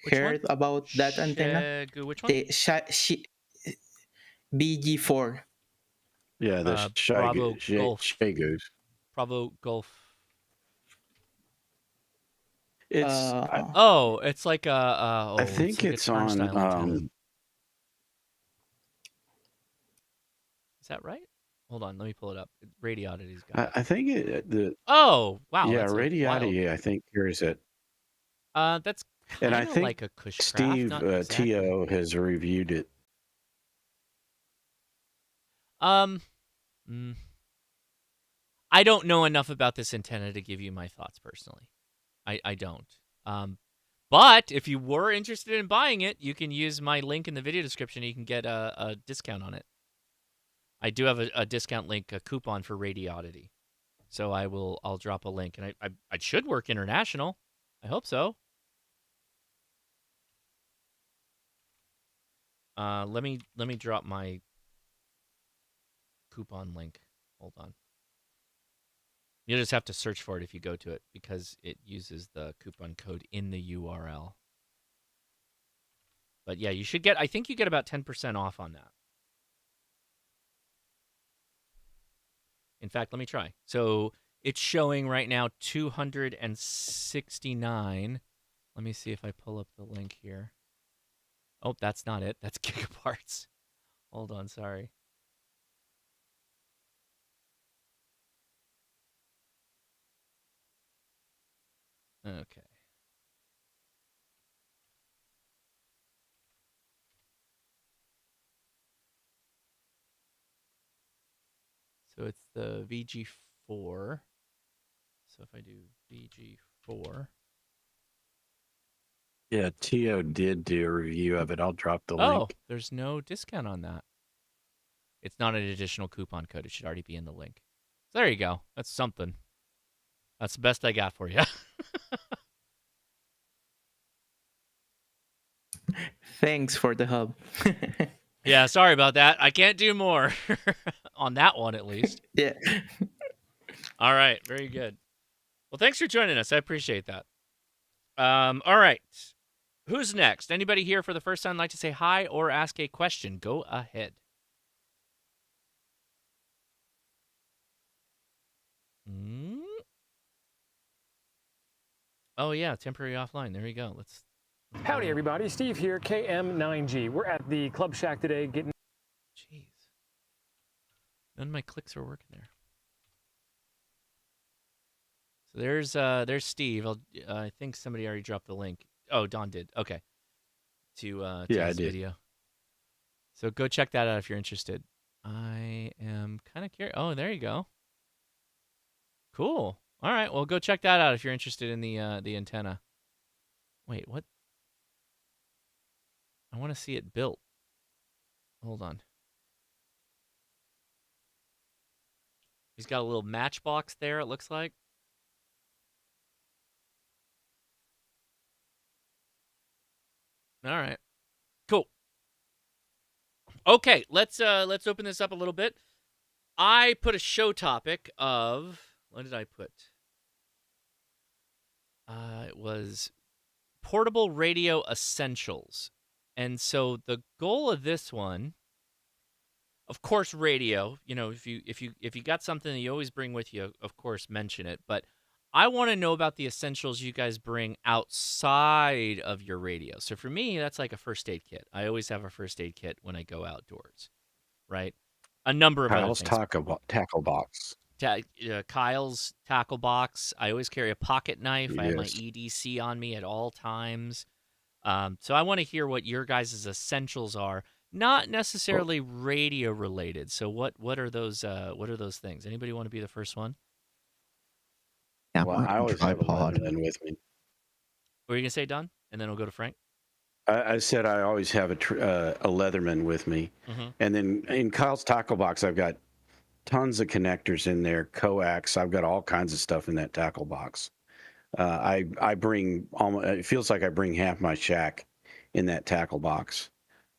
heard about that antenna. Which one? The BG4. Yeah, the Bravo Golf. Shagoos. Bravo Golf. It's it's like a I think like it's a turnstile antenna. Is that right? Hold on, let me pull it up. Radiodity's got it. I think Oh, wow. Yeah, Radiodity, I think carries it. That's and I kind of think like a Cushcraft. Steve not exactly. T.O. has reviewed it. I don't know enough about this antenna to give you my thoughts personally. I don't. But if you were interested in buying it, you can use my link in the video description. You can get a discount on it. I do have a discount link, a coupon for Radiodity. So I'll drop a link, and I should work international. I hope so. Let me drop my coupon link. Hold on. You'll just have to search for it if you go to it, because it uses the coupon code in the URL. But yeah, I think you get about 10% off on that. In fact, let me try. So it's showing right now 269. Let me see if I pull up the link here. Oh, that's not it. That's gigaparts. Hold on, sorry. Okay. So it's the VG4. So if I do VG4. Yeah, Tio did do a review of it. I'll drop the Oh, link. there's no discount on that. It's not an additional coupon code. It should already be in the link. So there you go. That's something. That's the best I got for you. Thanks for the hub. Yeah, sorry about that. I can't do more on that one, at least. Yeah. All right, very good. Well, thanks for joining us. I appreciate that. All right. Who's next? Anybody here for the first time like to say hi or ask a question? Go ahead. Oh, yeah, temporary offline. There you go. Let's Howdy, everybody. Steve here, KM9G. We're at the Club Shack today getting... Jeez. None of my clicks are working there. So there's Steve. I think somebody already dropped the link. Oh, Don did. Okay. To his video. So go check that out if you're interested. I am kind of curious. Oh, there you go. Cool. All right. Well, go check that out if you're interested in the antenna. Wait, what? I want to see it built. Hold on. He's got a little matchbox there, it looks like. All right. Cool. Okay, let's open this up a little bit. I put a show topic of, what did I put? It was portable radio essentials. And so the goal of this one, of course, radio, you know, if you got something that you always bring with you, of course, mention it, but I want to know about the essentials you guys bring outside of your radio. So for me, that's like a first aid kit. I always have a first aid kit when I go outdoors, right? A number of Kyle's other things. tackle box. Kyle's tackle box. I always carry a pocket knife. Yes. I have my EDC on me at all times. So I want to hear what your guys' essentials are, not necessarily radio related. So what are those things? Anybody want to be the first one? Yeah, well, I always have a Leatherman with me. What are you gonna say, Don? And then we'll go to Frank. I said I always have a Leatherman with me, and then in Kyle's tackle box, I've got tons of connectors in there, coax. I've got all kinds of stuff in that tackle box. I bring almost. It feels like I bring half my shack in that tackle box.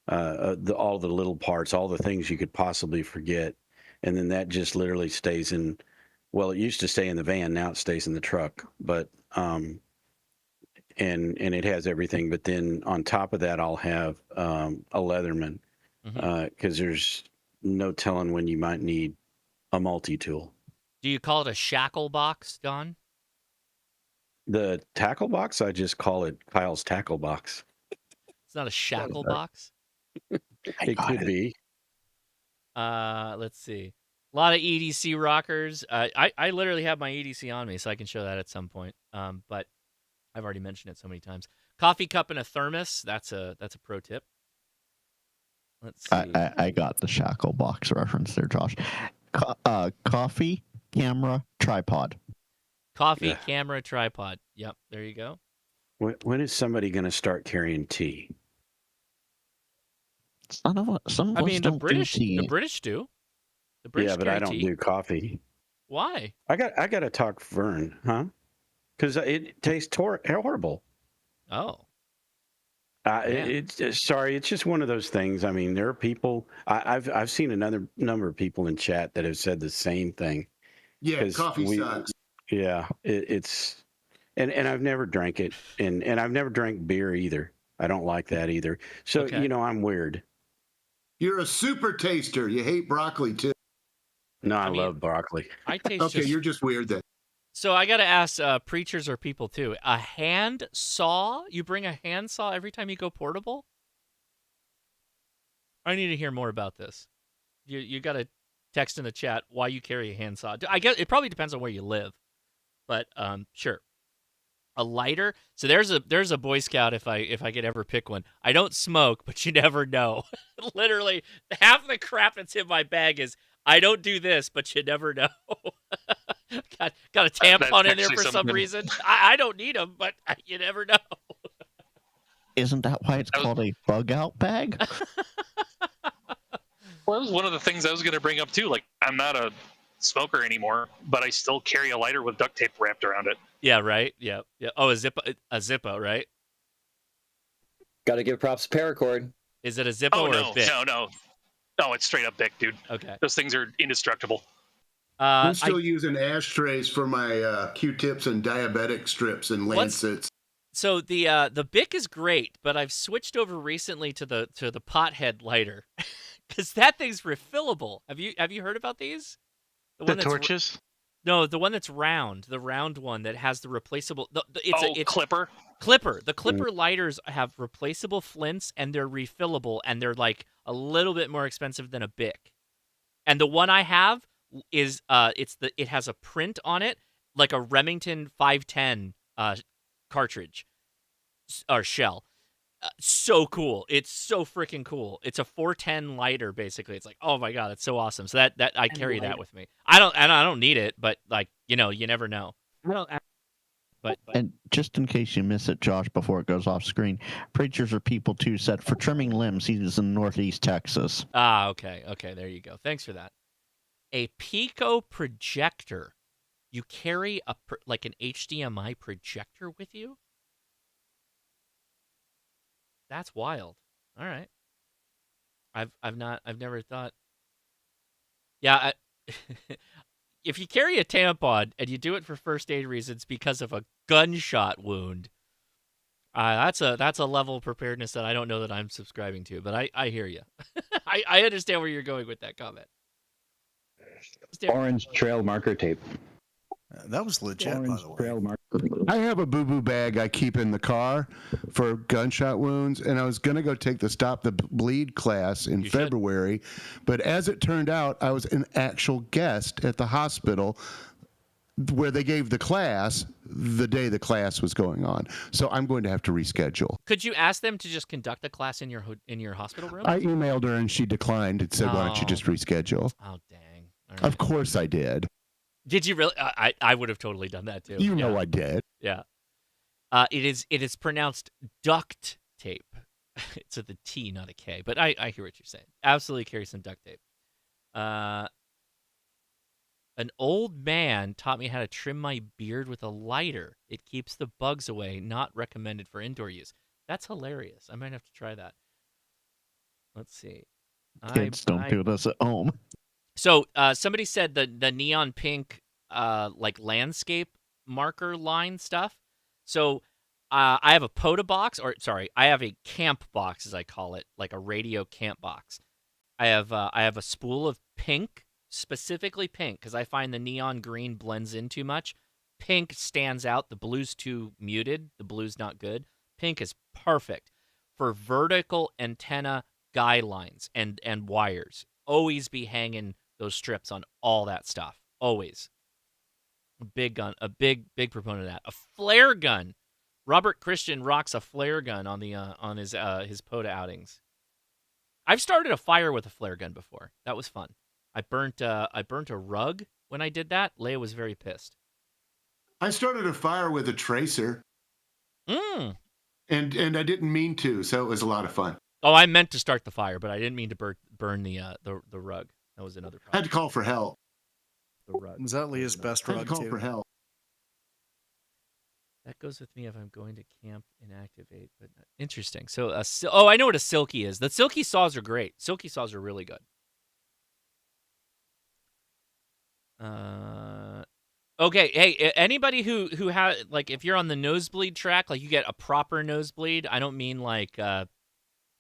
All the little parts, all the things you could possibly forget, and then that just literally stays in. Well, it used to stay in the van. Now it stays in the truck. But and it has everything. But then on top of that, I'll have a Leatherman because there's no telling when you might need a multi-tool. Do you call it a shackle box, Don? The tackle box, I just call it Kyle's tackle box. It's not a shackle box? It could be. Let's see. A lot of EDC rockers. I literally have my EDC on me, so I can show that at some point. But I've already mentioned it so many times. Coffee cup and a thermos. That's a pro tip. Let's see. I got the shackle box reference there, Josh. Coffee, camera, tripod. Coffee, camera, tripod. Yep, there you go. When is somebody going to start carrying tea? Some of us the British do. The British but I don't tea. do coffee. Why? I got to talk Vern, huh? Because it tastes horrible. Oh. It's just one of those things. I mean, there are people. I've seen another number of people in chat that have said the same thing. Yeah, coffee sucks. Yeah, it's and I've never drank it, and I've never drank beer either. I don't like that either. So I'm weird. You're a super taster. You hate broccoli too. No, I love broccoli. I taste Okay, you're just weird then. So I got to ask preachers or people too. A hand saw? You bring a hand saw every time you go portable? I need to hear more about this. You got to text in the chat why you carry a hand saw. I guess it probably depends on where you live, but sure. A lighter. So there's a Boy Scout if I could ever pick one. I don't smoke, but you never know. Literally, half the crap that's in my bag is I don't do this, but you never know. got a tampon in there for some reason. I don't need them, but you never know. Isn't that why it's called a bug out bag? Well, that was one of the things I was going to bring up too. Like, I'm not a smoker anymore, but I still carry a lighter with duct tape wrapped around it. Yeah, right. Yeah. Oh, a Zippo, right? Got to give props to Paracord. Is it a Zippo or a Bic? No, it's straight up Bic, dude. Okay. Those things are indestructible. I'm still using ashtrays for my Q-tips and diabetic strips and lancets. So the Bic is great, but I've switched over recently to the pothead lighter because that thing's refillable. Have you heard about these? The torches? No, the one that's round, the round one that has the replaceable. It's Clipper. Clipper. The Clipper lighters have replaceable flints and they're refillable and they're like a little bit more expensive than a Bic. And the one I have is it has a print on it like a Remington 510 cartridge or shell. So cool. It's so freaking cool. It's a 410 lighter basically. It's like, oh my god, that's so awesome. So that I carry that with me. I don't need it, but like, you never know. But and just in case you miss it, Josh, before it goes off screen, preachers are people too said for trimming limbs. He's in Northeast Texas. Okay, there you go. Thanks for that. A Pico projector. You carry like an HDMI projector with you? That's wild. All right. I've never thought. Yeah, if you carry a tampon and you do it for first aid reasons because of a gunshot wound, that's a level of preparedness that I don't know that I'm subscribing to. But I hear you. I understand where you're going with that comment. Orange trail marker tape. That was legit, by the way. I have a boo-boo bag I keep in the car for gunshot wounds, and I was going to go take the Stop the Bleed class in February, but as it turned out, I was an actual guest at the hospital where they gave the class the day the class was going on. So I'm going to have to reschedule. Could you ask them to just conduct a class in your hospital room? I emailed her, and she declined and said, why don't you just reschedule? Oh, dang. Right. Of course I did. Did you really? I would have totally done that too. You know I did. Yeah. It is pronounced duct tape. It's with a T, not a K. But I hear what you're saying. Absolutely carry some duct tape. An old man taught me how to trim my beard with a lighter. It keeps the bugs away. Not recommended for indoor use. That's hilarious. I might have to try that. Let's see. Kids don't do this at home. So somebody said the neon pink like landscape marker line stuff. So I have a POTA box, I have a camp box as I call it, like a radio camp box. I have a spool of pink, specifically pink, because I find the neon green blends in too much. Pink stands out. The blue's too muted. The blue's not good. Pink is perfect for vertical antenna guy lines and wires. Always be hanging those strips on all that stuff. Always. A big proponent of that. A flare gun. Robert Christian rocks a flare gun on the on his POTA outings. I've started a fire with a flare gun before. That was fun. I burnt a rug when I did that. Leia was very pissed. I started a fire with a tracer. And I didn't mean to, so it was a lot of fun. Oh, I meant to start the fire, but I didn't mean to burn the rug. That was another problem. I had to call for help. The rug. Was that Leah's best I rug, had to call too? for help. That goes with me if I'm going to camp and activate. But interesting. So, I know what a silky is. The silky saws are great. Silky saws are really good. Okay. Hey, anybody who has, like, if you're on the nosebleed track, like you get a proper nosebleed. I don't mean like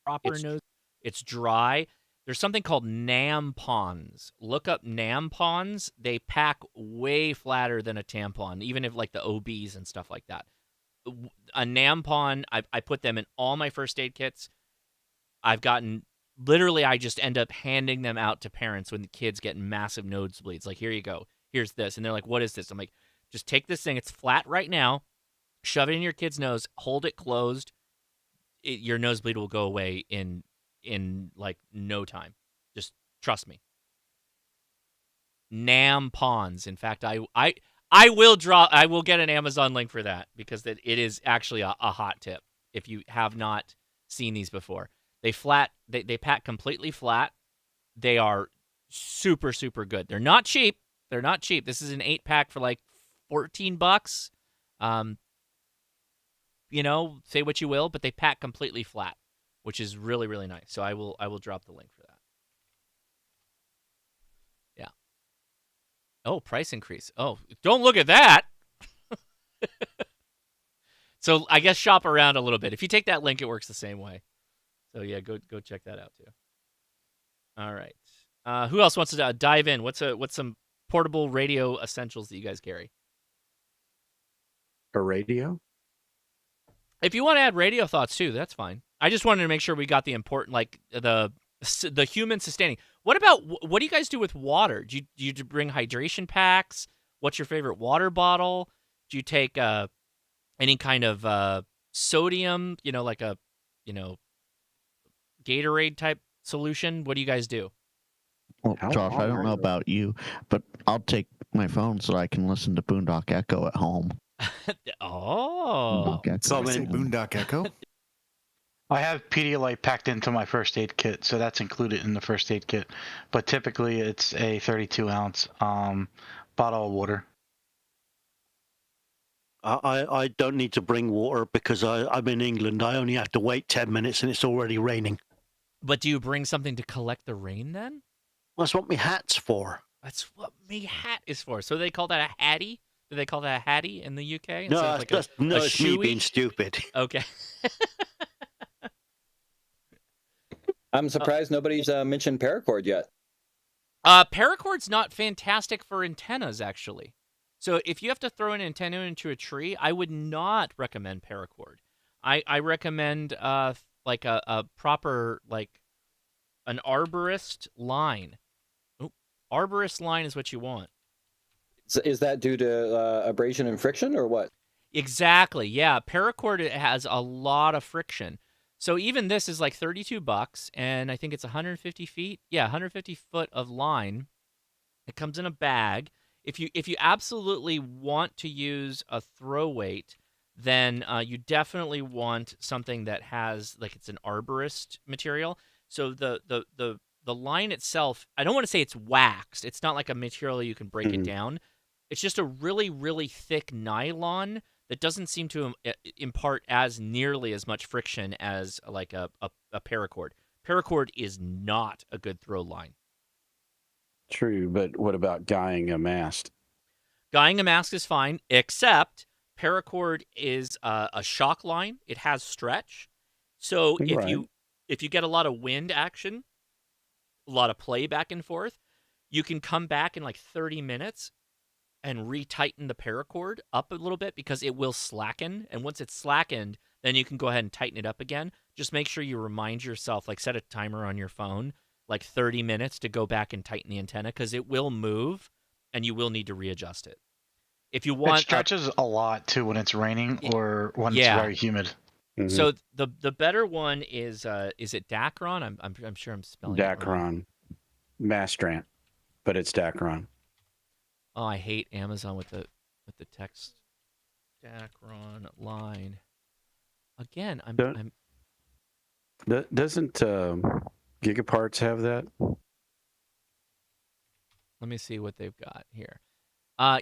proper nose. It's dry. There's something called nampons. Look up nampons. They pack way flatter than a tampon, even if like the OBs and stuff like that. A nampon, I put them in all my first aid kits. I've gotten, literally, I just end up handing them out to parents when the kids get massive nosebleeds. Like, here you go. Here's this. And they're like, what is this? I'm like, just take this thing. It's flat right now. Shove it in your kid's nose. Hold it closed. Your nosebleed will go away in like no time. Just trust me. Nampons. In fact, I will get an Amazon link for that because it is actually a hot tip if you have not seen these before. They pack completely flat. They are super, super good. They're not cheap. This is an 8-pack for like $14. Say what you will, but they pack completely flat, which is really, really nice. So I will drop the link for that. Yeah. Oh, price increase. Oh, don't look at that. So I guess shop around a little bit. If you take that link, it works the same way. So yeah, go check that out too. All right. Who else wants to dive in? What's some portable radio essentials that you guys carry? A radio? If you want to add radio thoughts too, that's fine. I just wanted to make sure we got the important, like the human sustaining. What do you guys do with water? Do you bring hydration packs? What's your favorite water bottle? Do you take any kind of sodium? Like a Gatorade type solution. What do you guys do? Well, Josh, I don't know about you, but I'll take my phone so I can listen to Boondock Echo at home. Oh, Boondock Echo. I have Pedialyte packed into my first aid kit, so that's included in the first aid kit. But typically, it's a 32-ounce bottle of water. I don't need to bring water because I'm in England. I only have to wait 10 minutes and it's already raining. But do you bring something to collect the rain then? That's what my hat's for. That's what me hat is for. So they call that a hattie? Do they call that a hattie in the UK? No, it's me being stupid. Okay. I'm surprised nobody's mentioned paracord yet. Paracord's not fantastic for antennas, actually. So if you have to throw an antenna into a tree, I would not recommend paracord. I recommend like a proper, like an arborist line. Oop. Arborist line is what you want. Is that due to abrasion and friction or what? Exactly. Yeah. Paracord has a lot of friction. So even this is like $32, and I think it's 150 feet. Yeah, 150 foot of line. It comes in a bag. If you absolutely want to use a throw weight, then you definitely want something that has, like, it's an arborist material. So the line itself, I don't want to say it's waxed. It's not like a material you can break it down. It's just a really, really thick nylon that doesn't seem to impart as nearly as much friction as like a paracord. Paracord is not a good throw line. True, but what about guying a mast? Guying a mast is fine, except paracord is a shock line. It has stretch. So if you get a lot of wind action, a lot of play back and forth, you can come back in like 30 minutes and retighten the paracord up a little bit because it will slacken. And once it's slackened, then you can go ahead and tighten it up again. Just make sure you remind yourself, like set a timer on your phone, like 30 minutes to go back and tighten the antenna because it will move and you will need to readjust it. If you want, it stretches a lot too when it's raining or when it's very humid. So the better one is it Dacron? I'm sure I'm spelling it wrong. Mastrant, but it's Dacron. Oh, I hate Amazon with the text. Dacron line. Again, Doesn't Gigaparts have that? Let me see what they've got here.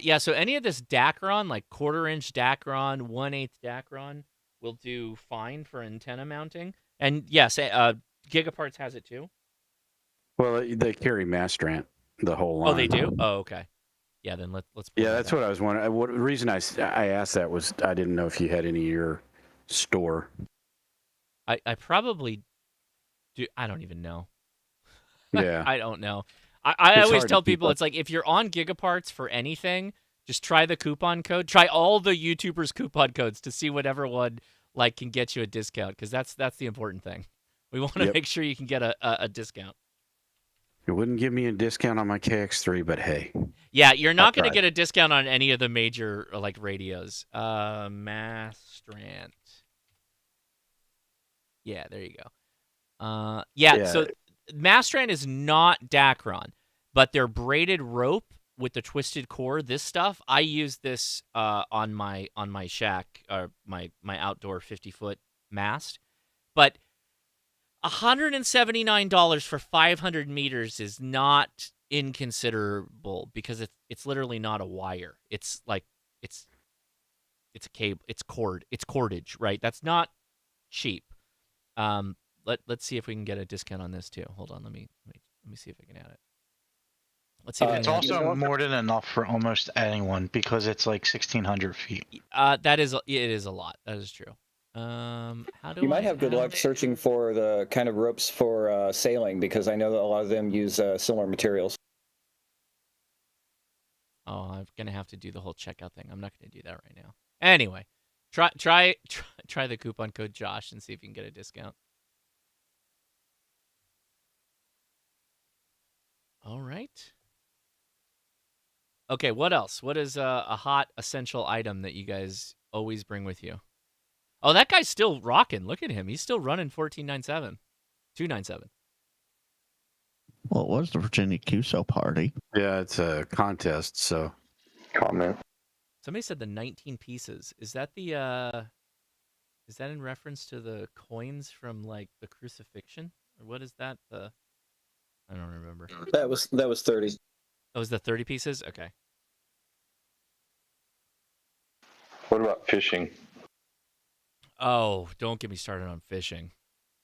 Yeah, so any of this Dacron, like 1/4-inch Dacron, 1/8 Dacron, will do fine for antenna mounting. And yes, Gigaparts has it too. Well, they carry Mastrant, the whole line. Oh, they do? Oh, okay. Yeah, then let's. Yeah, that's what I was wondering. What the reason I asked that was I didn't know if you had any in your store. I probably do. I don't even know. Yeah. I don't know. I It's always hard to tell keep people up. it's like if you're on Gigaparts for anything, just try the coupon code. Try all the YouTubers' coupon codes to see whatever one like can get you a discount, because that's the important thing. We want to Yep. make sure you can get a discount. It wouldn't give me a discount on my KX3, but hey. Yeah, you're not going to tried. get a discount on any of the major like radios. Mastrant. Yeah, there you go. Yeah, so Mastrant is not Dacron, but they're braided rope with the twisted core. This stuff, I use this on my shack, or my outdoor 50-foot mast. But $179 for 500 meters is not inconsiderable, because it's literally not a wire. It's like it's a cable. It's cordage, right? That's not cheap. Let's see if we can get a discount on this too. Hold on, let me see if I can add it. Let's see if It's also more than enough for almost anyone, because it's like 1,600 feet. It is a lot. That is true. How do you might have good luck searching for the kind of ropes for sailing, because I know that a lot of them use similar materials. Oh, I'm gonna have to do the whole checkout thing. I'm not gonna do that right now. Anyway, try the coupon code Josh and see if you can get a discount. All right. Okay, what else? What is a hot essential item that you guys always bring with you? Oh, that guy's still rocking. Look at him. He's still running 1497. 297. Well, it was the Virginia QSO party. Yeah, it's a contest, so. Comment. Somebody said the 19 pieces. Is that the is that in reference to the coins from like the crucifixion? Or what is that? I don't remember. That was 30. That was the 30 pieces? Okay. What about fishing? Oh, don't get me started on fishing.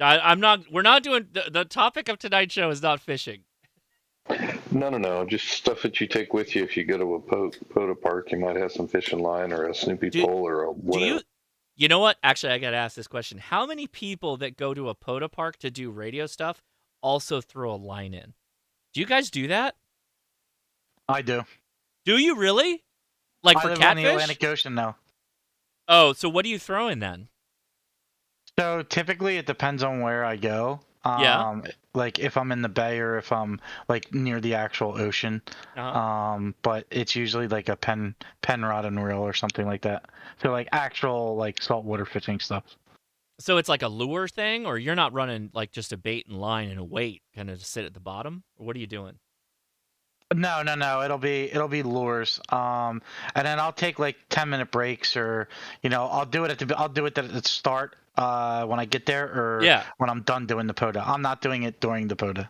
I'm not. We're not doing the topic of tonight's show is not fishing. No. Just stuff that you take with you if you go to a POTA park. You might have some fishing line or a Snoopy pole or a whatever. You know what? Actually, I got to ask this question. How many people that go to a POTA park to do radio stuff also throw a line in? Do you guys do that? I do. Do you really? Like for live catfish? on the Atlantic Ocean now. Oh, so what are you throwing then? So typically it depends on where I go. Yeah. Like if I'm in the bay or if I'm like near the actual ocean. But it's usually like a pen rod and reel or something like that. So like actual like saltwater fishing stuff. So it's like a lure thing, or you're not running like just a bait and line and a weight kind of to sit at the bottom? Or what are you doing? No. It'll be lures. And then I'll take like 10-minute breaks, or I'll do it at the start when I get there, or when I'm done doing the POTA. I'm not doing it during the POTA.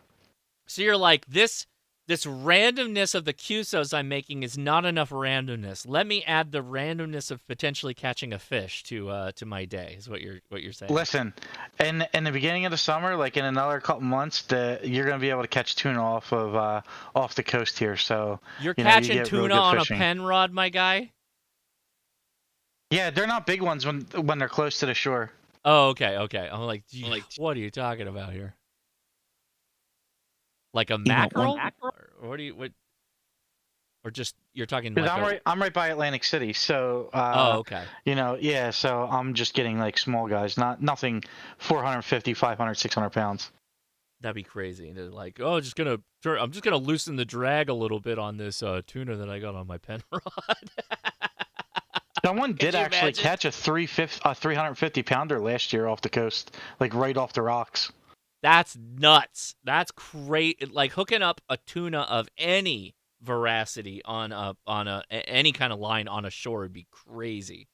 So you're like, this randomness of the QSOs I'm making is not enough randomness. Let me add the randomness of potentially catching a fish to my day. Is what you're saying? Listen, in the beginning of the summer, like in another couple months, you're gonna be able to catch tuna off the coast here. So you're catching tuna on a pen rod, my guy. Yeah, they're not big ones when they're close to the shore. Oh, okay. I'm like, what are you talking about here? Like a mackerel? Or what do you or just you're talking like I'm right by Atlantic City, so oh, okay. So I'm just getting like small guys, nothing 450, 500, 600 pounds. That'd be crazy. They're like, I'm just gonna loosen the drag a little bit on this tuna that I got on my pen rod. Someone did actually catch a 350 pounder last year off the coast, like right off the rocks. That's nuts. That's great. Like hooking up a tuna of any veracity on any kind of line on a shore would be crazy.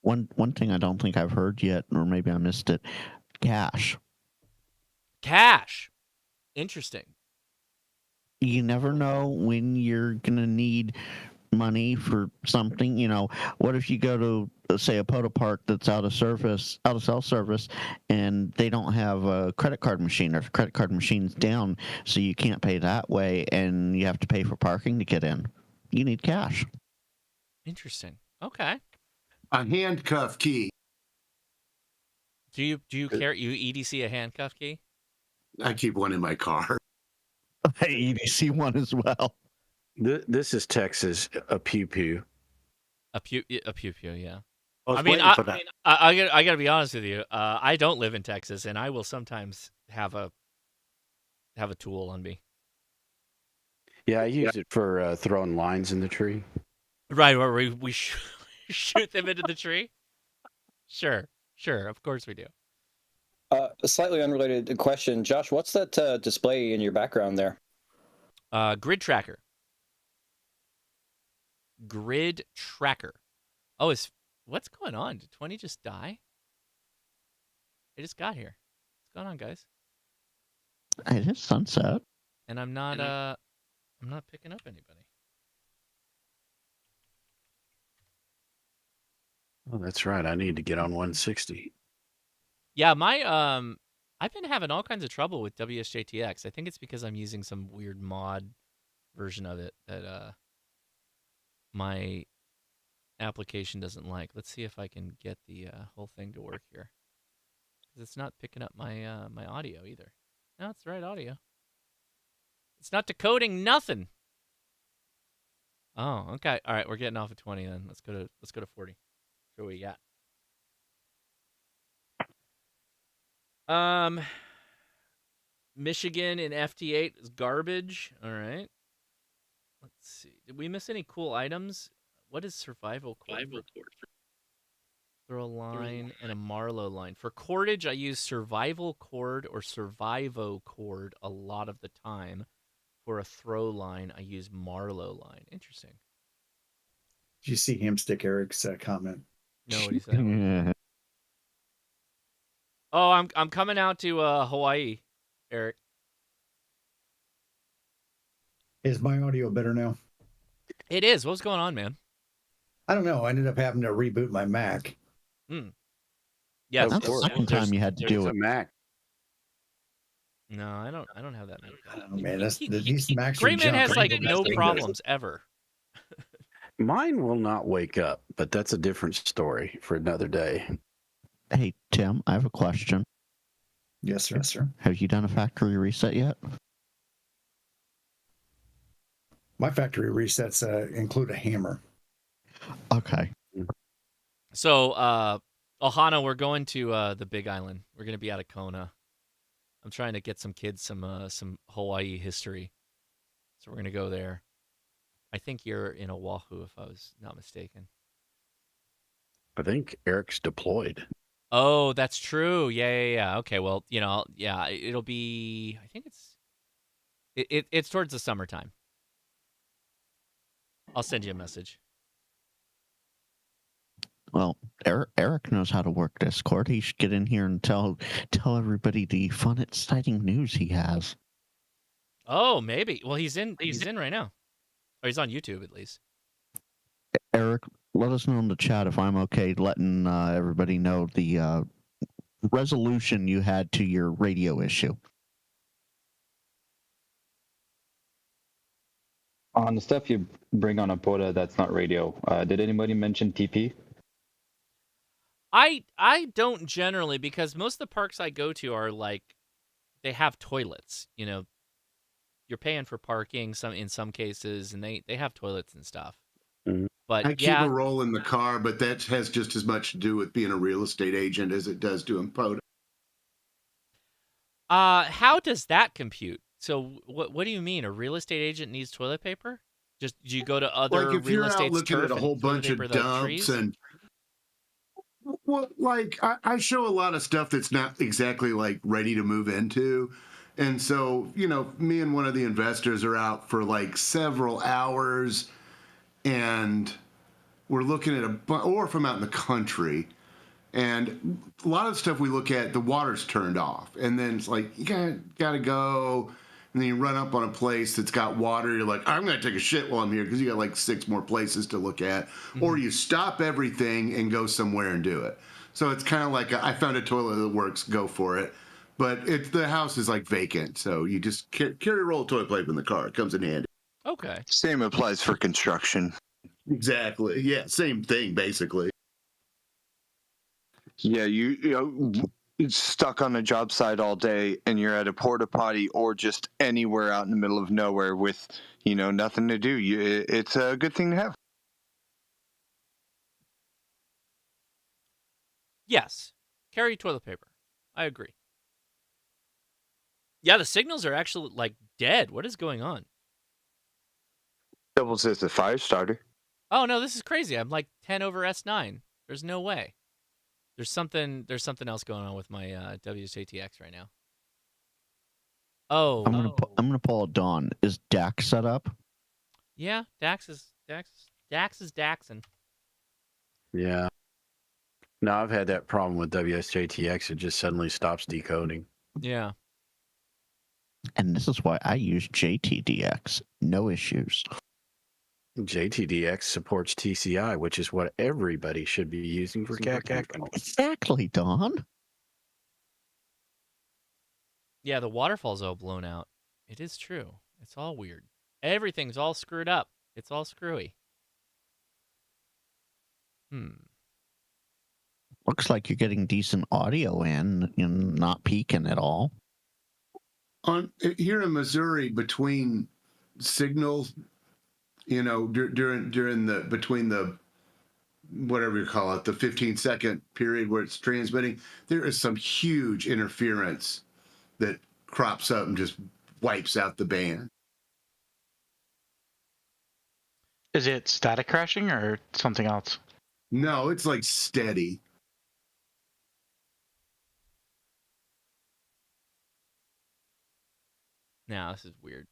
One thing I don't think I've heard yet, or maybe I missed it. Cash. Interesting. You never know when you're gonna need money for something. What if you go to say a POTA park that's out of cell service, and they don't have a credit card machine, or if the credit card machine's down, so you can't pay that way, and you have to pay for parking to get in. You need cash. Interesting. Okay. A handcuff key. Do you carry EDC a handcuff key? I keep one in my car. Hey, EDC one as well. This is Texas, a pew pew. A pew pew, yeah. I gotta be honest with you. I don't live in Texas, and I will sometimes have a tool on me. Yeah, I use it for throwing lines in the tree. Right, where we shoot them into the tree. Sure, of course we do. A slightly unrelated question, Josh. What's that display in your background there? Grid tracker. Grid tracker. Oh, what's going on? Did 20 just die? It just got here. What's going on, guys? It is sunset. And I'm not picking up anybody. Oh, that's right. I need to get on 160. Yeah, I've been having all kinds of trouble with WSJTX. I think it's because I'm using some weird mod version of it that my application doesn't like. Let's see if I can get the whole thing to work here. Because it's not picking up my my audio either. No, it's the right audio. It's not decoding nothing. Oh, okay. All right, we're getting off at 20 then. Let's go to 40. See what we got. Michigan in FT8 is garbage. All right. Let's see. Did we miss any cool items? What is survival cord? Throw a line and a Marlow line. For cordage, I use survival cord or survivo cord a lot of the time. For a throw line, I use Marlow line. Interesting. Did you see Hamstick Eric's comment? No, what do you say? Oh, I'm coming out to Hawaii, Eric. Is my audio better now? It is. What's going on, man? I don't know. I ended up having to reboot my Mac. Yeah, that's the second time you had to do it. Mac. No, I don't have that. Oh, man, these Macs. Gray Man has like no problems ever. Mine will not wake up, but that's a different story for another day. Hey, Tim, I have a question. Yes, sir. Yes, sir. Have you done a factory reset yet? My factory resets include a hammer. Okay. So, Ohana, we're going to the Big Island. We're going to be out of Kona. I'm trying to get some kids some Hawaii history. So we're going to go there. I think you're in Oahu, if I was not mistaken. I think Eric's deployed. Oh, that's true. Yeah. Okay, well, yeah, it'll be. I think it's towards the summertime. I'll send you a message. Well, Eric knows how to work Discord. He should get in here and tell everybody the fun, exciting news he has. Oh, maybe. Well, he's in right now. Or he's on YouTube at least. Eric, let us know in the chat if I'm okay letting everybody know the resolution you had to your radio issue. On the stuff you bring on a POTA that's not radio, did anybody mention TP? I don't generally, because most of the parks I go to are like, they have toilets. You're paying for parking in some cases, and they have toilets and stuff. Mm-hmm. But I keep a roll in the car, but that has just as much to do with being a real estate agent as it does doing POTA. How does that compute? So what do you mean? A real estate agent needs toilet paper? Just do you go to other like if real you're estate out looking at a whole bunch of dumps and like I show a lot of stuff that's not exactly like ready to move into. And so, me and one of the investors are out for like several hours, and we're looking at or if I'm out in the country, and a lot of the stuff we look at, the water's turned off, and then it's like, you gotta go, and then you run up on a place that's got water, you're like, I'm gonna take a shit while I'm here, because you got like 6 more places to look at, or you stop everything and go somewhere and do it. So it's kind of like, I found a toilet that works, go for it. But the house is like vacant, so you just carry a roll of toilet paper in the car. It comes in handy. Okay. Same applies for construction. Exactly. Yeah, same thing basically. Yeah, stuck on a job site all day and you're at a porta potty or just anywhere out in the middle of nowhere with, nothing to do, it's a good thing to have. Yes. Carry toilet paper. I agree. Yeah, the signals are actually like dead. What is going on? Doubles as a fire starter. Oh no, this is crazy. I'm like 10 over S9. There's no way. There's something else going on with my WSATX right now. Oh. I'm gonna pull a Dawn. Is Dax set up? Yeah, Dax is Daxing. Yeah. No, I've had that problem with WSJTX. It just suddenly stops decoding. Yeah. And this is why I use JTDX. No issues. JTDX supports TCI, which is what everybody should be using for CAC. Exactly, Don. Yeah, the waterfall's all blown out. It is true. It's all weird. Everything's all screwed up. It's all screwy. Looks like you're getting decent audio in and not peaking at all. Here in Missouri, between signals, between the whatever you call it, the 15-second period where it's transmitting, there is some huge interference that crops up and just wipes out the band. Is it static crashing or something else? No, it's like steady. Now this is weird.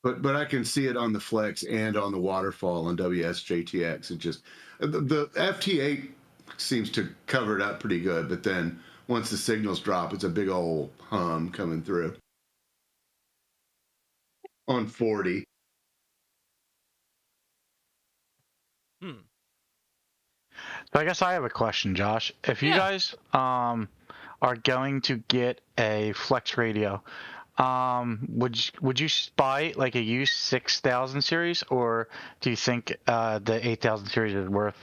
But I can see it on the Flex and on the waterfall on WSJTX. It just the FT8 seems to cover it up pretty good, but then once the signals drop, it's a big old hum coming through. On 40. So I guess I have a question, Josh. If you guys are going to get a Flex radio, would you buy like a used 6000 series, or do you think the 8000 series is worth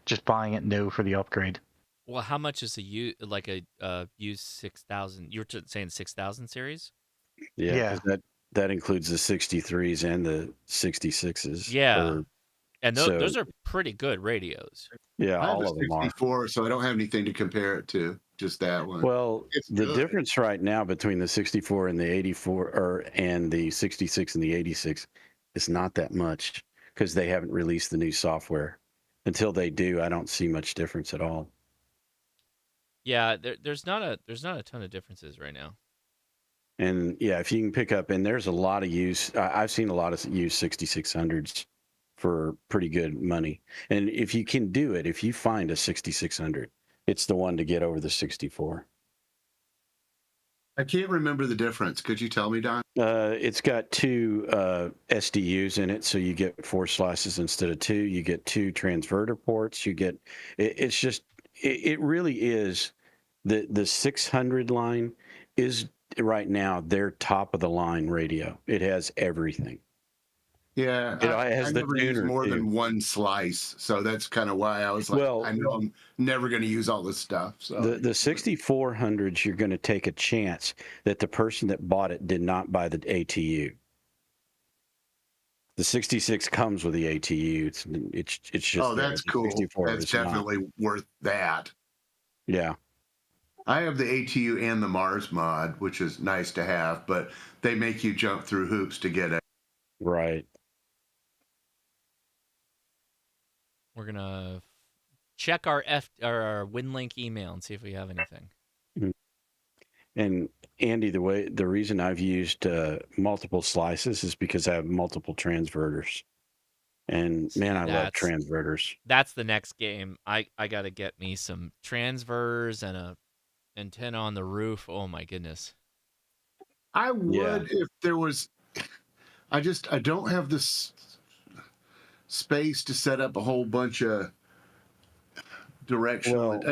just buying it new for the upgrade? Well, how much is a used 6000? You were saying 6000 series? Yeah, because that includes the 63s and the 66s. Yeah, and those are pretty good radios. Yeah, all of them are. 64, so I don't have anything to compare it to. Just that one. Well, the difference right now between the 64 and the 84, and the 66 and the 86, is not that much because they haven't released the new software. Until they do, I don't see much difference at all. Yeah, there's not a ton of differences right now. And yeah, if you can pick up, and there's a lot of use. I've seen a lot of used 6600s for pretty good money. And if you can do it, if you find a 6600, it's the one to get over the 64. I can't remember the difference. Could you tell me, Don? It's got two SDUs in it, so you get 4 slices instead of 2. You get 2 transverter ports. You get it really is the 600 line is right now their top of the line radio. It has everything. Yeah, it has I the never use tuner more too. than one slice, so that's kind of why I was like, I know I'm never going to use all this stuff. So the 6400s, you're going to take a chance that the person that bought it did not buy the ATU. The 66 comes with the ATU. It's just oh, that's cool. That's definitely worth that. Yeah. I have the ATU and the Mars mod, which is nice to have, but they make you jump through hoops to get it. Right. We're gonna check our WinLink email and see if we have anything. And Andy, the reason I've used multiple slices is because I have multiple transverters. And man, I love transverters. That's the next game. I got to get me some transverters and a antenna on the roof. Oh my goodness. I would if there was. I don't have this space to set up a whole bunch of directional.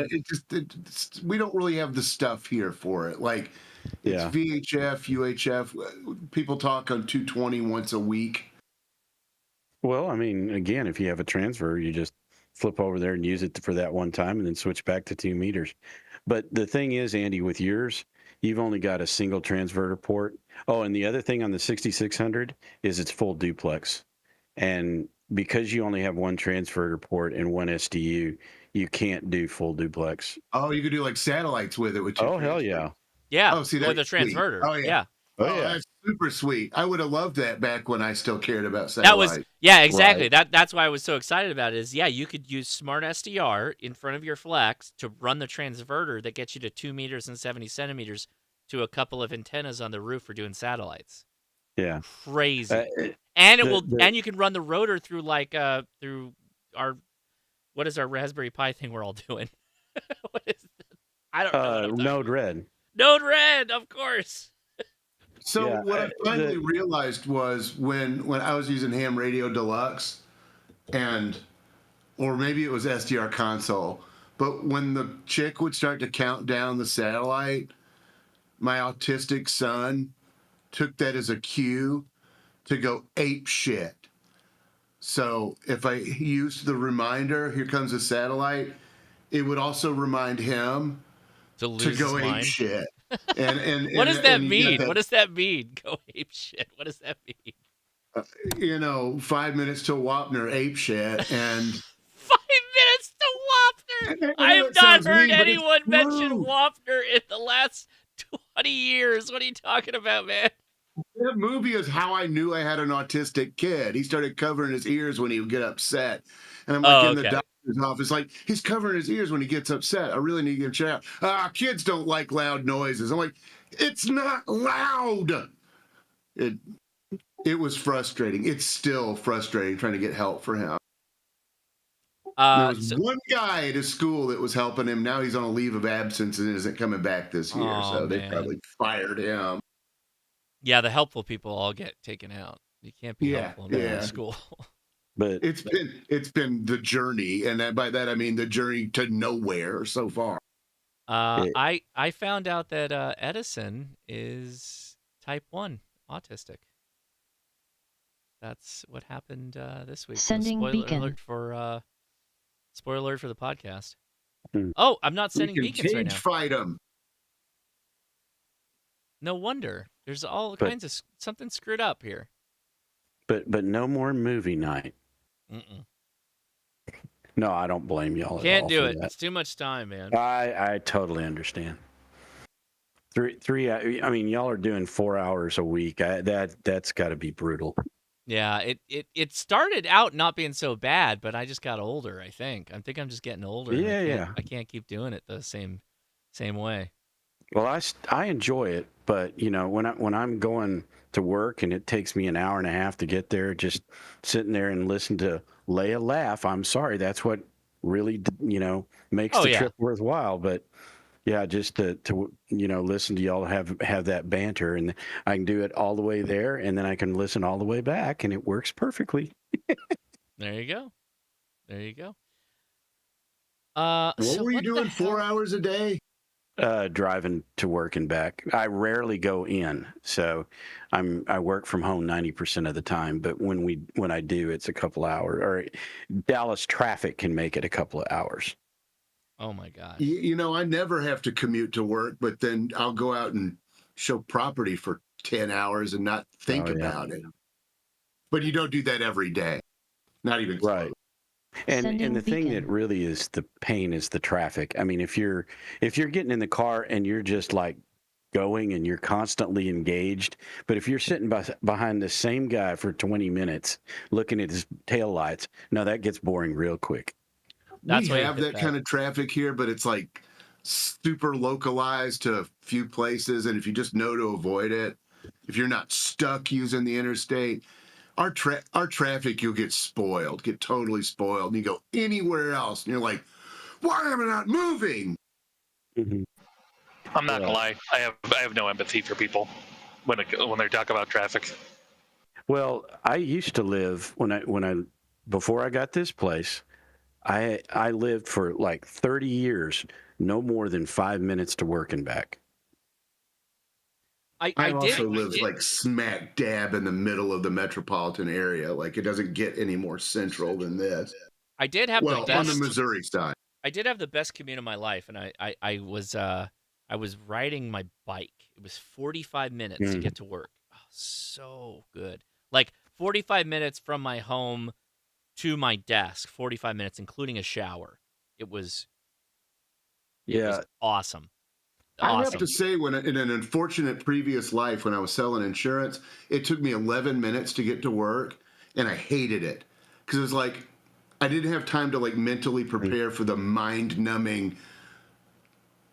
We don't really have the stuff here for it. Like it's VHF, UHF. People talk on 220 once a week. Well, I mean, again, if you have a transfer, you just flip over there and use it for that one time and then switch back to 2 meters. But the thing is, Andy, with yours, you've only got a single transverter port. Oh, and the other thing on the 6600 is it's full duplex. And because you only have one transverter port and one SDU, you can't do full duplex. Oh, you could do like satellites with it. Oh, hell yeah. Yeah. Oh, see, with that's a transverter. Sweet. Oh, yeah. Oh, yeah. That's super sweet. I would have loved that back when I still cared about satellites. That was, yeah, exactly. Right. That's why I was so excited about it is, yeah, you could use smart SDR in front of your flex to run the transverter that gets you to 2 meters and 70 centimeters to a couple of antennas on the roof for doing satellites. Yeah. Crazy. And and you can run the rotor through through what is our Raspberry Pi thing we're all doing? What is that? I don't know. Node-RED. Node-RED, of course. So what I finally realized was when I was using Ham Radio Deluxe, or maybe it was SDR console, but when the chick would start to count down the satellite, my autistic son took that as a cue to go ape shit. So if I used the reminder, here comes a satellite, it would also remind him to go ape shit. And what does that mean? What does that mean? Go ape shit. What does that mean? 5 minutes to Wapner ape shit and 5 minutes to Wapner. I have not heard anyone mention Wapner in the last 20 years. What are you talking about, man? That movie is how I knew I had an autistic kid. He started covering his ears when he would get upset. And I'm like in the doctor's office, like, he's covering his ears when he gets upset. I really need to give him a shout. Kids don't like loud noises. I'm like, it's not loud. It was frustrating. It's still frustrating trying to get help for him. There was one guy at his school that was helping him. Now he's on a leave of absence and isn't coming back this year. So they probably fired him. Yeah, the helpful people all get taken out. You can't be helpful in school. But it's been the journey, and by that I mean the journey to nowhere so far. I found out that Edison is type 1 autistic. That's what happened this week. Sending beacon. Spoiler alert for the podcast. Oh, I'm not sending beacons right now. Fight him. No wonder. There's all kinds of something screwed up here. But no more movie night. Mm-mm. No, I don't blame y'all. Can't do it. It's too much time, man. I totally understand. Three. I mean, y'all are doing 4 hours a week. That's got to be brutal. Yeah, it started out not being so bad, but I just got older. I think I'm just getting older. Yeah, I can't keep doing it the same way. Well, I enjoy it, but when I'm going to work and it takes me an hour and a half to get there, just sitting there and listen to Leia laugh. I'm sorry, that's what really makes the trip worthwhile. But yeah, just to listen to y'all have that banter, and I can do it all the way there, and then I can listen all the way back, and it works perfectly. There you go. What were you doing 4 hours a day? Driving to work and back. I rarely go in, so I work from home 90% of the time. But when I do, it's a couple hours. Or Dallas traffic can make it a couple of hours. Oh my gosh! I never have to commute to work, but then I'll go out and show property for 10 hours and not think about it. But you don't do that every day, not even close. Right. And the thing that really is the pain is the traffic. I mean, if you're getting in the car and you're just like going and you're constantly engaged, but if you're sitting behind the same guy for 20 minutes looking at his taillights, no, that gets boring real quick. We have that kind of traffic here, but it's like super localized to a few places, and if you just know to avoid it, if you're not stuck using the interstate. Our traffic, you'll get totally spoiled, and you go anywhere else, and you're like, why am I not moving? Mm-hmm. I'm not gonna lie, I have no empathy for people when they talk about traffic. Well, I used to live before I got this place, I lived for like 30 years, no more than 5 minutes to work and back. I also live like smack dab in the middle of the metropolitan area. Like, it doesn't get any more central than this. I did have the best on the Missouri side. I did have the best commute of my life, and I was riding my bike. It was 45 minutes to get to work. Oh, so good. Like 45 minutes from my home to my desk, 45 minutes, including a shower. It was awesome. I have to say, in an unfortunate previous life, when I was selling insurance, it took me 11 minutes to get to work, and I hated it because it was like I didn't have time to like mentally prepare for the mind-numbing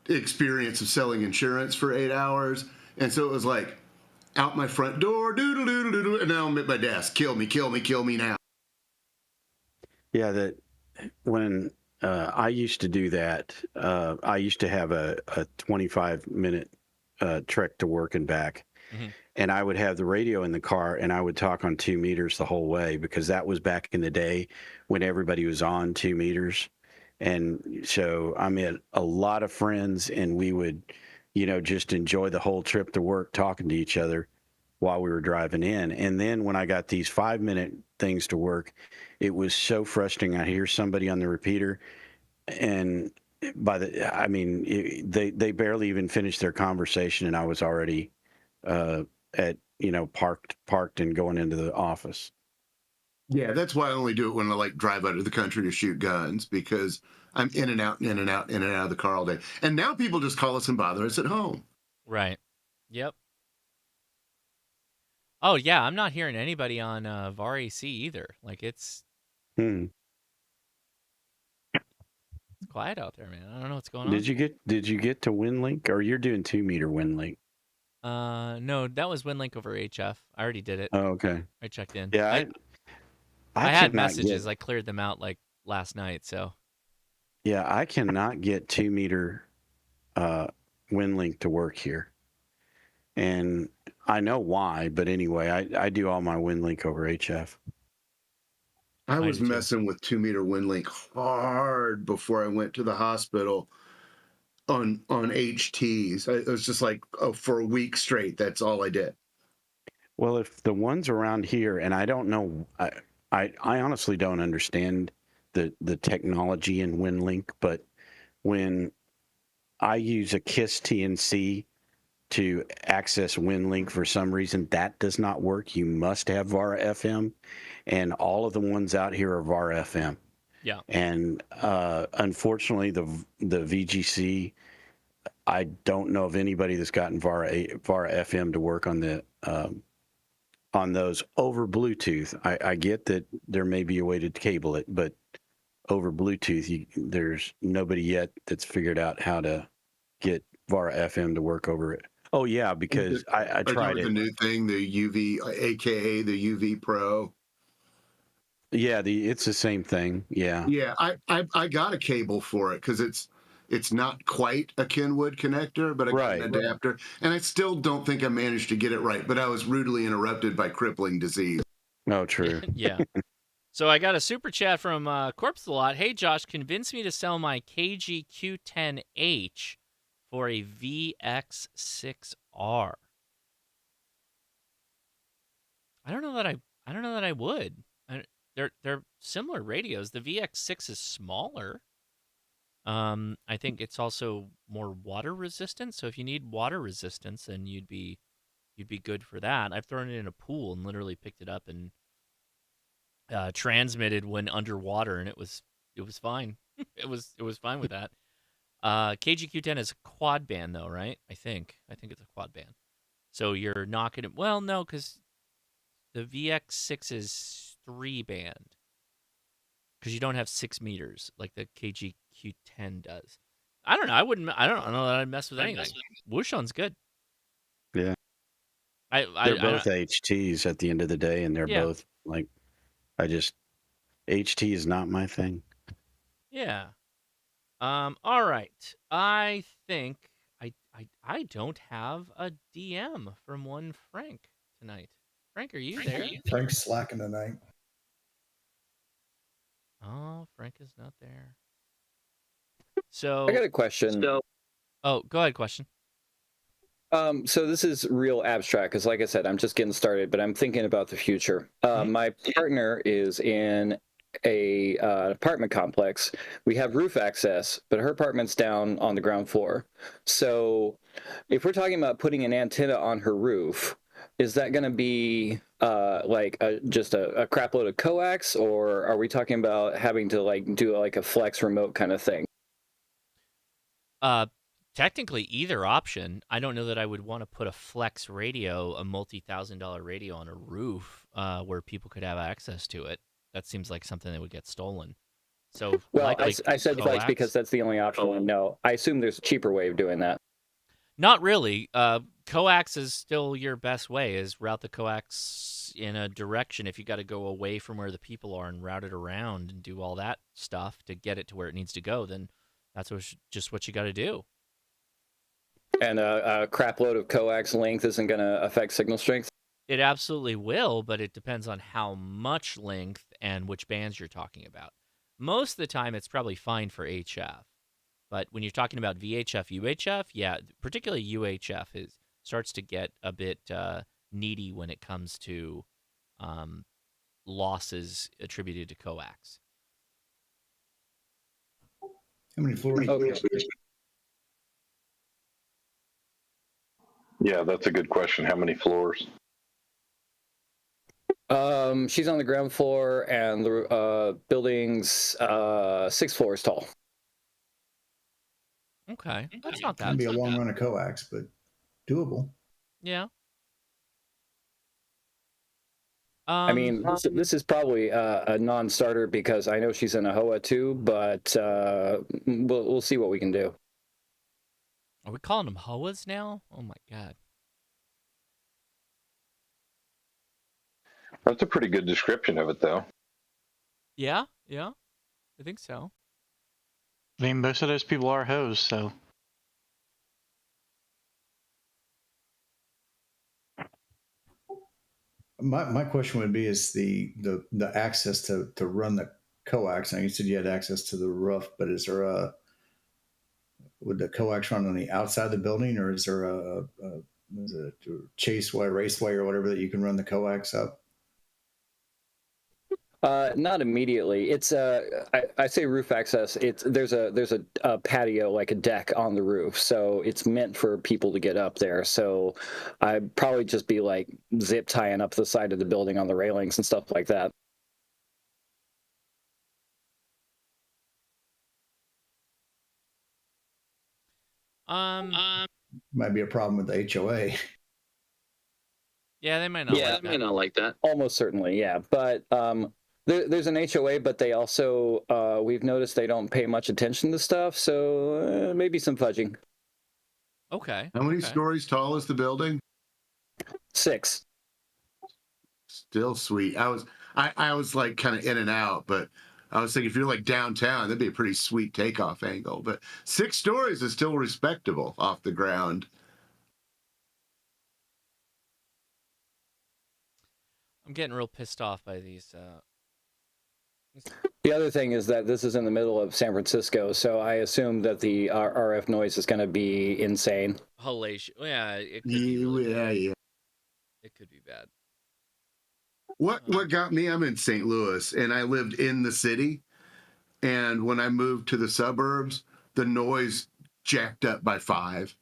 experience of selling insurance for 8 hours, and so it was like out my front door, doodle doodle doodle, and now I'm at my desk. Kill me, kill me, kill me now. Yeah, that when I used to do that, I used to have a 25-minute trek to work and back. Mm-hmm. And I would have the radio in the car and I would talk on 2 meters the whole way, because that was back in the day when everybody was on 2 meters. And so I met a lot of friends, and we would, just enjoy the whole trip to work talking to each other while we were driving in. And then when I got these 5-minute things to work, it was so frustrating. I hear somebody on the repeater, and they barely even finished their conversation, and I was already parked and going into the office. Yeah, that's why I only do it when I like drive out of the country to shoot guns, because I'm in and out, in and out, in and out of the car all day. And now people just call us and bother us at home. Right. Yep. Oh yeah, I'm not hearing anybody on VAR AC either. Like it's quiet out there, man. I don't know what's going on. Did you get to WinLink, or you're doing 2 meter WinLink? No, that was WinLink over HF. I already did it. Oh, okay. I checked in. Yeah, I had messages. I cleared them out like last night. So. Yeah, I cannot get 2 meter WinLink to work here, and I know why. But anyway, I do all my WinLink over HF. I was messing with 2 meter WinLink hard before I went to the hospital on HTs. It was just like, for a week straight, that's all I did. Well, if the ones around here, and I don't know, I honestly don't understand the technology in WinLink, but when I use a KISS TNC to access WinLink, for some reason that does not work. You must have VAR FM, and all of the ones out here are VAR FM. Yeah. And unfortunately, the VGC, I don't know of anybody that's gotten VAR FM to work on the on those over Bluetooth. I get that there may be a way to cable it, but over Bluetooth, there's nobody yet that's figured out how to get VAR FM to work over it. Oh yeah, because I tried it. The new thing, the UV, aka the UV Pro. Yeah, it's the same thing. Yeah. Yeah, I got a cable for it because it's not quite a Kenwood connector, but I got an adapter, and I still don't think I managed to get it right. But I was rudely interrupted by crippling disease. Oh, true. Yeah. So I got a super chat from Corpse the Lot. Hey Josh, convince me to sell my KGQ10H for a VX6R. I don't know that I would. They're similar radios. The VX6 is smaller. I think it's also more water resistant. So if you need water resistance, then you'd be good for that. I've thrown it in a pool and literally picked it up and transmitted when underwater, and it was fine. it was fine with that. KGQ10 is a quad band though, right? I think it's a quad band. So you're not gonna, well, no, because the VX6 is 3 band. Because you don't have 6 meters like the KGQ10 does. I don't know. I don't know that I'd mess with anything. Woushon's good. Yeah. They're both HTs at the end of the day, and they're both like, HT is not my thing. Yeah. All right. I think I don't have a DM from one Frank tonight. Frank, are you there? Frank's slacking tonight. Oh, Frank is not there. So I got a question. go ahead. Question. So this is real abstract because, like I said, I'm just getting started, but I'm thinking about the future. My partner is in a apartment complex. We have roof access, but her apartment's down on the ground floor. So if we're talking about putting an antenna on her roof, is that going to be like just a crap load of coax, or are we talking about having to like do like a flex remote kind of thing? Technically, either option. I don't know that I would want to put a flex radio, a multi-$1,000 radio on a roof where people could have access to it. That seems like something that would get stolen. So, well, likely I said flex because that's the only option. No, I assume there's a cheaper way of doing that. Not really. Coax is still your best way, is route the coax in a direction. If you got to go away from where the people are and route it around and do all that stuff to get it to where it needs to go, then that's just what you got to do. And a crap load of coax length isn't going to affect signal strength? It absolutely will, but it depends on how much length and which bands you're talking about. Most of the time, it's probably fine for HF. But when you're talking about VHF, UHF, yeah, particularly UHF starts to get a bit needy when it comes to losses attributed to coax. How many floors? Yeah, that's a good question. How many floors? She's on the ground floor, and the building's 6 floors tall. Okay, that's not It'd be a long run of coax, but doable. Yeah. I mean, this is probably a non-starter because I know she's in a HOA too, but we'll see what we can do. Are we calling them HOAs now? Oh my god. That's a pretty good description of it, though. Yeah, I think so. I mean, most of those people are hoes, so. My question would be: is the access to run the coax? Now you said you had access to the roof, but is there would the coax run on the outside of the building, or is there a chaseway, raceway, or whatever that you can run the coax up? Not immediately. It's I say roof access. There's a patio, like a deck on the roof, so it's meant for people to get up there. So I'd probably just be like zip tying up the side of the building on the railings and stuff like that. Might be a problem with the HOA. Yeah, they might not. Yeah, they might not like that. Almost certainly, yeah. But there's an HOA, but they also we've noticed they don't pay much attention to stuff, so maybe some fudging. Okay. How many stories tall is the building? 6. Still sweet. I was like kind of in and out, but I was thinking if you're like downtown, that'd be a pretty sweet takeoff angle. But 6 stories is still respectable off the ground. I'm getting real pissed off by these. The other thing is that this is in the middle of San Francisco, so I assume that the RF noise is going to be insane. Halation. Yeah, it could be really yeah. It could be bad. What got me? I'm in St. Louis, and I lived in the city. And when I moved to the suburbs, the noise jacked up by 5.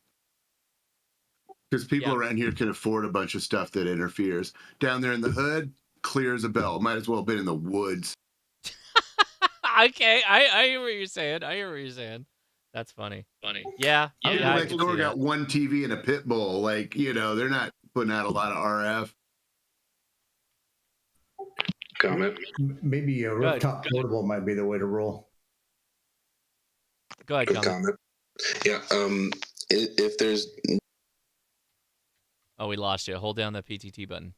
Because people around here can afford a bunch of stuff that interferes. Down there in the hood, clear as a bell. Might as well have been in the woods. Okay, I hear what you're saying. That's funny. Yeah. Next door got one TV and a pit bull. Like, they're not putting out a lot of RF. Comment. Maybe a rooftop portable might be the way to roll. Go ahead, comment. Yeah. If there's. Oh, we lost you. Hold down the PTT button.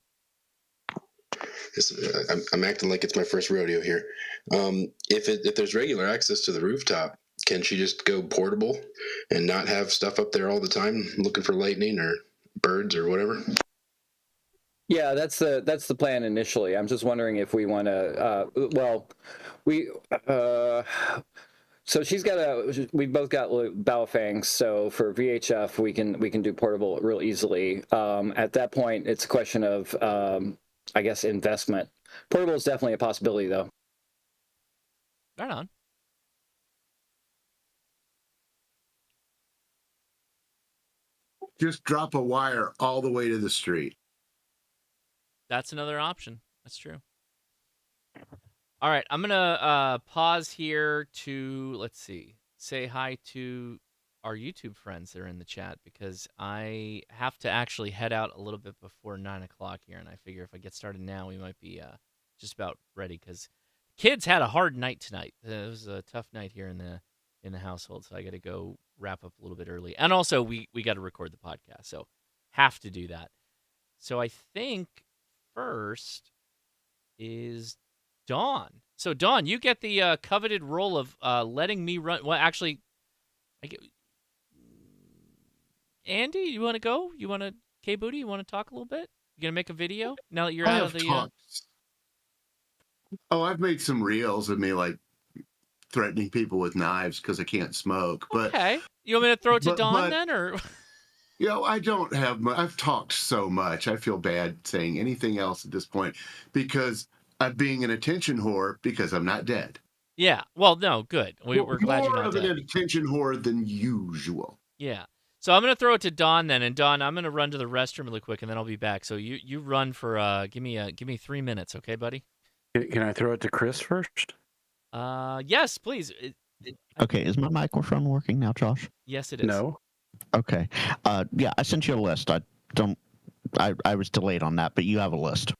I'm acting like it's my first rodeo here. If there's regular access to the rooftop, can she just go portable and not have stuff up there all the time looking for lightning or birds or whatever? Yeah, that's the plan initially. I'm just wondering if we want to. So we both got Baofangs. So for VHF, we can do portable real easily. At that point, it's a question of I guess investment. Portable is definitely a possibility, though. Right on. Just drop a wire all the way to the street. That's another option. That's true. All right, I'm gonna pause here to let's see, say hi to our YouTube friends that are in the chat because I have to actually head out a little bit before 9 o'clock here, and I figure if I get started now, we might be just about ready because kids had a hard night tonight. It was a tough night here in the household, so I got to go wrap up a little bit early, and also we got to record the podcast, so have to do that. So I think first is Dawn. So Dawn, you get the coveted role of letting me run. Well, actually, I get Andy. You want to go? You want to K Booty? You want to talk a little bit? You gonna make a video now that you're out of the? Oh, I've made some reels of me like threatening people with knives because I can't smoke. But okay, you want me to throw it to Dawn then, or? You know, I don't have much. I've talked so much. I feel bad saying anything else at this point because I'm being an attention whore because I'm not dead. Yeah. Well, no, good. We're glad you're not more of dead. an attention whore than usual. Yeah. So I'm gonna throw it to Dawn then, and Dawn, I'm gonna run to the restroom really quick, and then I'll be back. So you run for give me 3 minutes, okay, buddy? Can I throw it to Chris first? Yes, please. Okay, is my microphone working now, Josh? Yes, it is. No. Okay. Yeah, I sent you a list. I was delayed on that, but you have a list.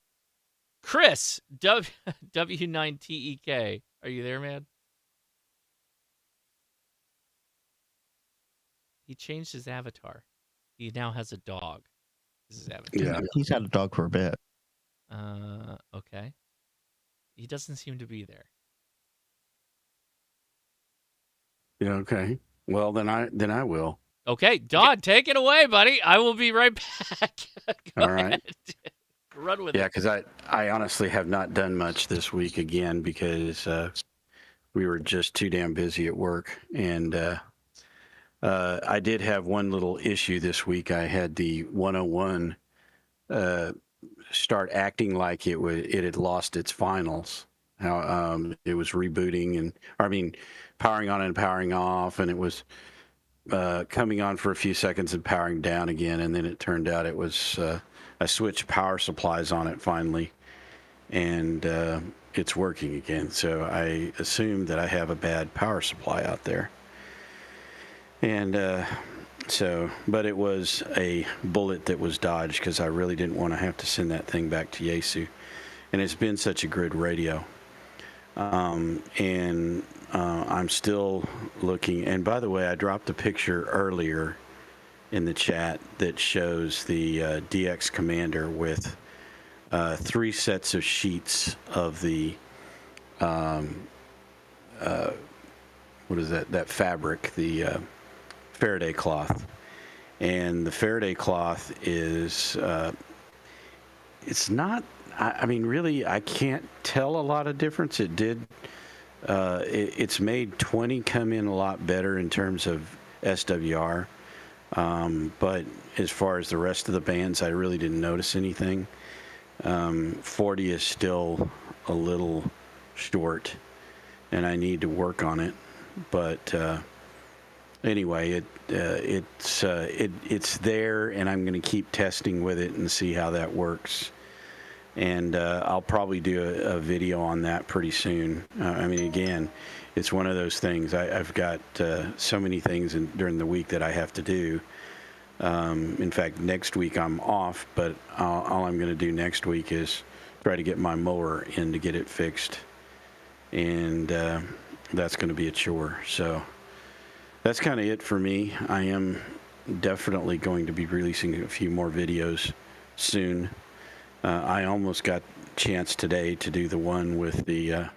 Chris, W9TEK. Are you there, man? He changed his avatar. He now has a dog. This is avatar. Yeah. He's had a dog for a bit. Okay. He doesn't seem to be there. Yeah, okay. Well, then I will. Okay, Dawn, take it away, buddy. I will be right back. All right. Ahead. Run with it. Yeah, because I honestly have not done much this week again because we were just too damn busy at work. And I did have one little issue this week. I had the 101 start acting like it had lost its finals. How it was rebooting and powering on and powering off, and it was coming on for a few seconds and powering down again, and then it turned out it was I switched power supplies on it finally, and it's working again. So I assumed that I have a bad power supply out there, and but it was a bullet that was dodged because I really didn't want to have to send that thing back to Yaesu, and it's been such a good radio. I'm still looking. And by the way, I dropped a picture earlier in the chat that shows the DX Commander with 3 sets of sheets of the what is that? That fabric, the Faraday cloth. And the Faraday cloth is it's not. Really, I can't tell a lot of difference. It did. It's made 20 come in a lot better in terms of SWR. But as far as the rest of the bands, I really didn't notice anything. 40 is still a little short, and I need to work on it. But anyway, it's there, and I'm going to keep testing with it and see how that works. And I'll probably do a video on that pretty soon. Again, it's one of those things. I've got so many things during the week that I have to do. In fact, next week I'm off, but all I'm going to do next week is try to get my mower in to get it fixed. And that's going to be a chore. So that's kind of it for me. I am definitely going to be releasing a few more videos soon. I almost got a chance today to do the one with the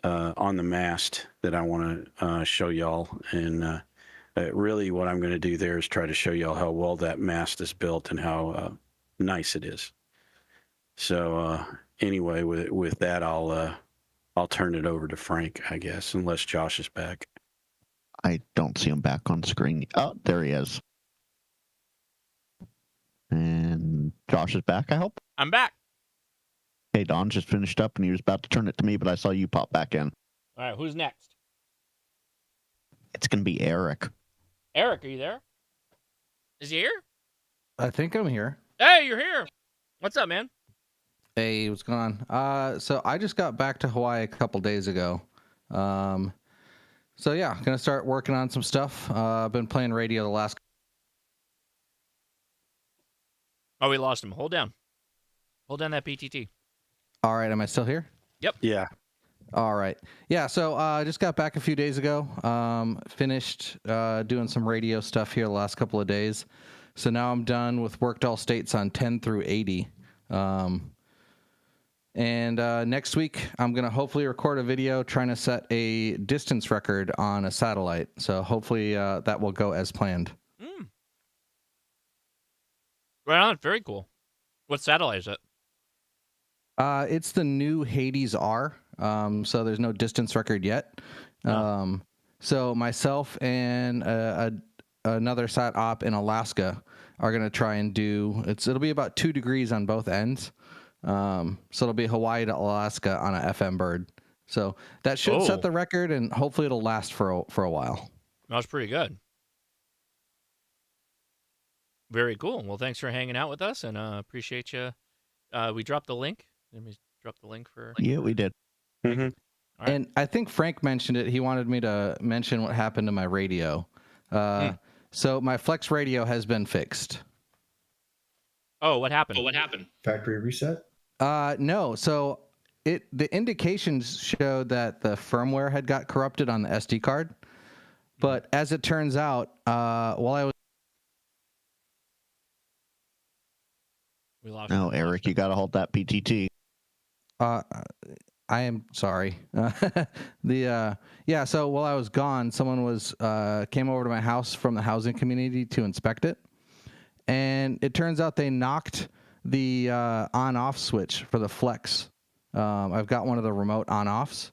on the mast that I want to show y'all. And really what I'm going to do there is try to show y'all how well that mast is built and how nice it is. So anyway, with that, I'll turn it over to Frank, I guess, unless Josh is back. I don't see him back on screen. Oh, there he is. And Josh is back, I hope? I'm back. Hey, Don just finished up, and he was about to turn it to me, but I saw you pop back in. All right, who's next? It's going to be Eric. Eric, are you there? Is he here? I think I'm here. Hey, you're here. What's up, man? Hey, what's going on? So I just got back to Hawaii a couple days ago. So yeah, gonna start working on some stuff. I've been playing radio the last. Oh, we lost him. Hold down that PTT. All right, am I still here? Yep. Yeah. All right. Yeah, so I just got back a few days ago. Finished doing some radio stuff here the last couple of days. So now I'm done with worked all states on 10 through 80. And next week, I'm going to hopefully record a video trying to set a distance record on a satellite. So hopefully that will go as planned. Right on. Very cool. What satellite is it? It's the new Hades R. So there's no distance record yet. So myself and another sat op in Alaska are going to try and it'll be about 2 degrees on both ends. So it'll be Hawaii to Alaska on a FM bird. So that should set the record, and hopefully it'll last for a while. That was pretty good. Very cool. Well, thanks for hanging out with us, and appreciate you. We dropped the link. Let me drop the link for. Yeah, we did. Mm-hmm. Right. And I think Frank mentioned it. He wanted me to mention what happened to my radio. So my Flex radio has been fixed. Oh, what happened? Factory reset? No. So the indications showed that the firmware had got corrupted on the SD card. But as it turns out, while I was No, Eric, you got to hold that PTT. I am sorry. So while I was gone, someone came over to my house from the housing community to inspect it. And it turns out they knocked the on-off switch for the Flex. I've got one of the remote on-offs,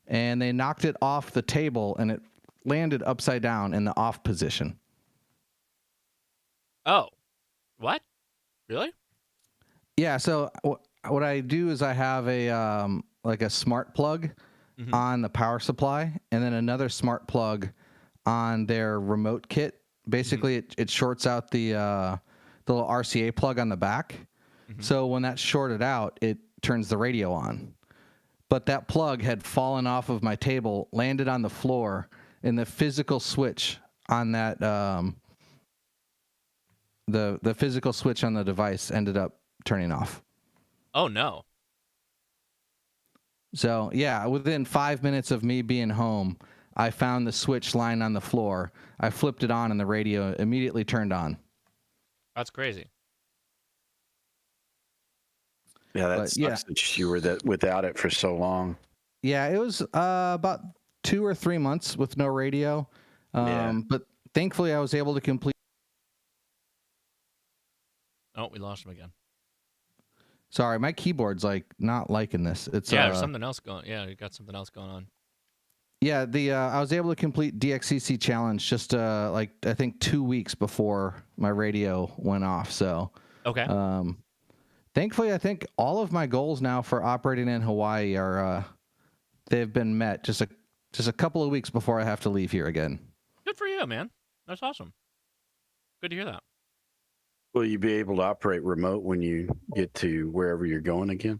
and they knocked it off the table, and it landed upside down in the off position. Oh, what? Really? Yeah. So what I do is I have a smart plug on the power supply, and then another smart plug on their remote kit. Basically, it shorts out the little RCA plug on the back. So when that's shorted out, it turns the radio on. But that plug had fallen off of my table, landed on the floor, and the physical switch on that the physical switch on the device ended up turning off. Oh no. So yeah, within 5 minutes of me being home, I found the switch lying on the floor. I flipped it on, and the radio immediately turned on. That's crazy. Yeah, that sucks that you were without it for so long. Yeah, it was about 2 or 3 months with no radio. But thankfully, I was able to complete. Oh, we lost him again. Sorry, my keyboard's not liking this. It's there's something else going. Yeah, you got something else going on. Yeah, I was able to complete DXCC challenge just I think 2 weeks before my radio went off. So okay. Thankfully, I think all of my goals now for operating in Hawaii are they've been met. Just a couple of weeks before I have to leave here again. Good for you, man. That's awesome. Good to hear that. Will you be able to operate remote when you get to wherever you're going again?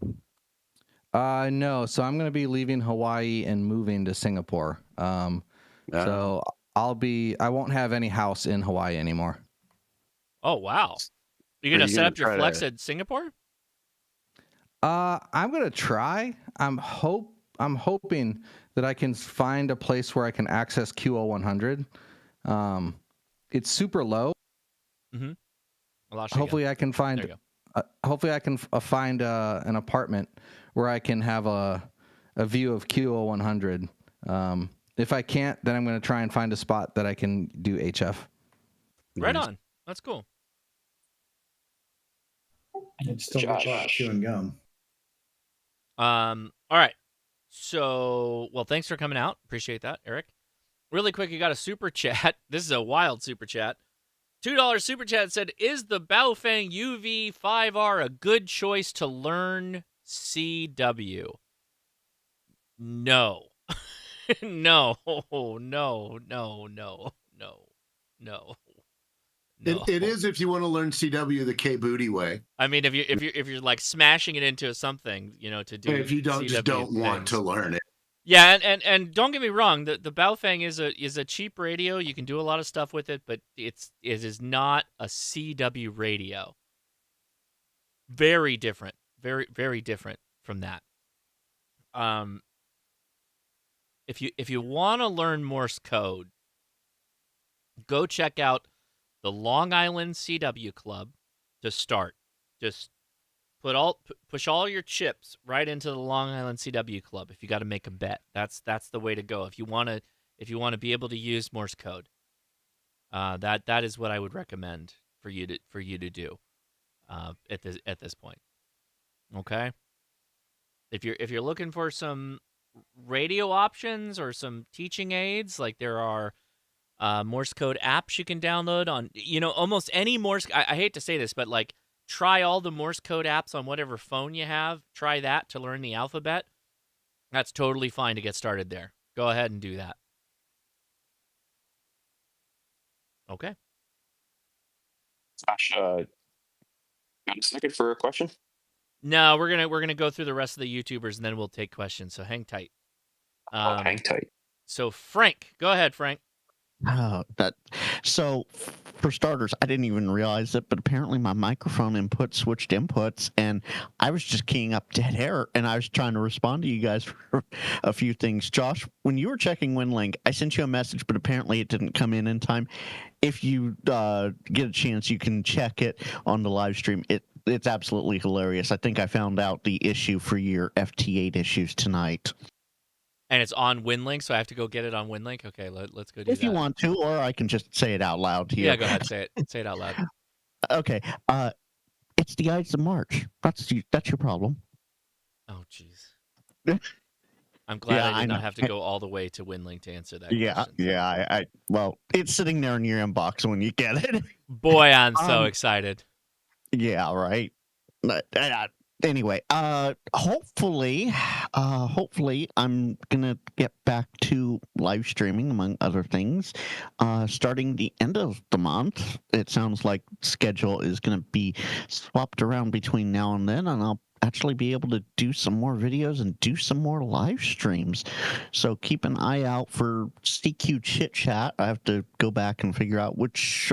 No. So I'm going to be leaving Hawaii and moving to Singapore. So I won't have any house in Hawaii anymore. Oh, wow. You're going to set up your Flex at Singapore? I'm going to try. I'm hoping that I can find a place where I can access QO100. It's super low. Mm-hmm. Hopefully I can find. Hopefully I can find an apartment where I can have a view of QO100. If I can't, then I'm going to try and find a spot that I can do HF. Right on. That's cool. It's still chewing gum. All right. So, thanks for coming out. Appreciate that, Eric. Really quick, you got a super chat. This is a wild super chat. $2 super chat said, is the Baofeng UV5R a good choice to learn CW? No. No, no, no, no, no, no. It is if you want to learn CW the K Booty way. I mean, if you're like smashing it into something, to do. If you don't CW don't want things. to learn it. Yeah, and don't get me wrong, the Baofeng is a cheap radio. You can do a lot of stuff with it, but it is not a CW radio. Very different, very very different from that. If you want to learn Morse code, go check out the Long Island CW Club to start. Just push all your chips right into the Long Island CW Club. If you got to make a bet, that's the way to go. If you want to be able to use Morse code, that is what I would recommend for you to do at this point. Okay. If you're looking for some radio options or some teaching aids, like there are Morse code apps you can download on, almost any Morse. I hate to say this, but like try all the Morse code apps on whatever phone you have. Try that to learn the alphabet. That's totally fine to get started there. Go ahead and do that. Okay. Josh, got a second for a question? No, we're gonna go through the rest of the YouTubers and then we'll take questions. So hang tight. Hang tight. So Frank, go ahead, Frank. So for starters, I didn't even realize it, but apparently my microphone input switched inputs, and I was just keying up dead air, and I was trying to respond to you guys for a few things. Josh, when you were checking WinLink, I sent you a message, but apparently it didn't come in time. If you get a chance, you can check it on the live stream. It's absolutely hilarious. I think I found out the issue for your FT8 issues tonight. And it's on WinLink, so I have to go get it on WinLink? Okay, let's go do that. If you want to, or I can just say it out loud here. Yeah, go ahead, say it. Say it out loud. Okay. It's the Ides of March. That's your problem. Oh, jeez. I'm glad I did not have to go all the way to WinLink to answer that question. Yeah. Well, it's sitting there in your inbox when you get it. Boy, I'm so excited. Yeah, right. Anyway, hopefully I'm gonna get back to live streaming, among other things, starting the end of the month. It sounds like schedule is gonna be swapped around between now and then, and I'll actually be able to do some more videos and do some more live streams. So keep an eye out for CQ Chit Chat. I have to go back and figure out which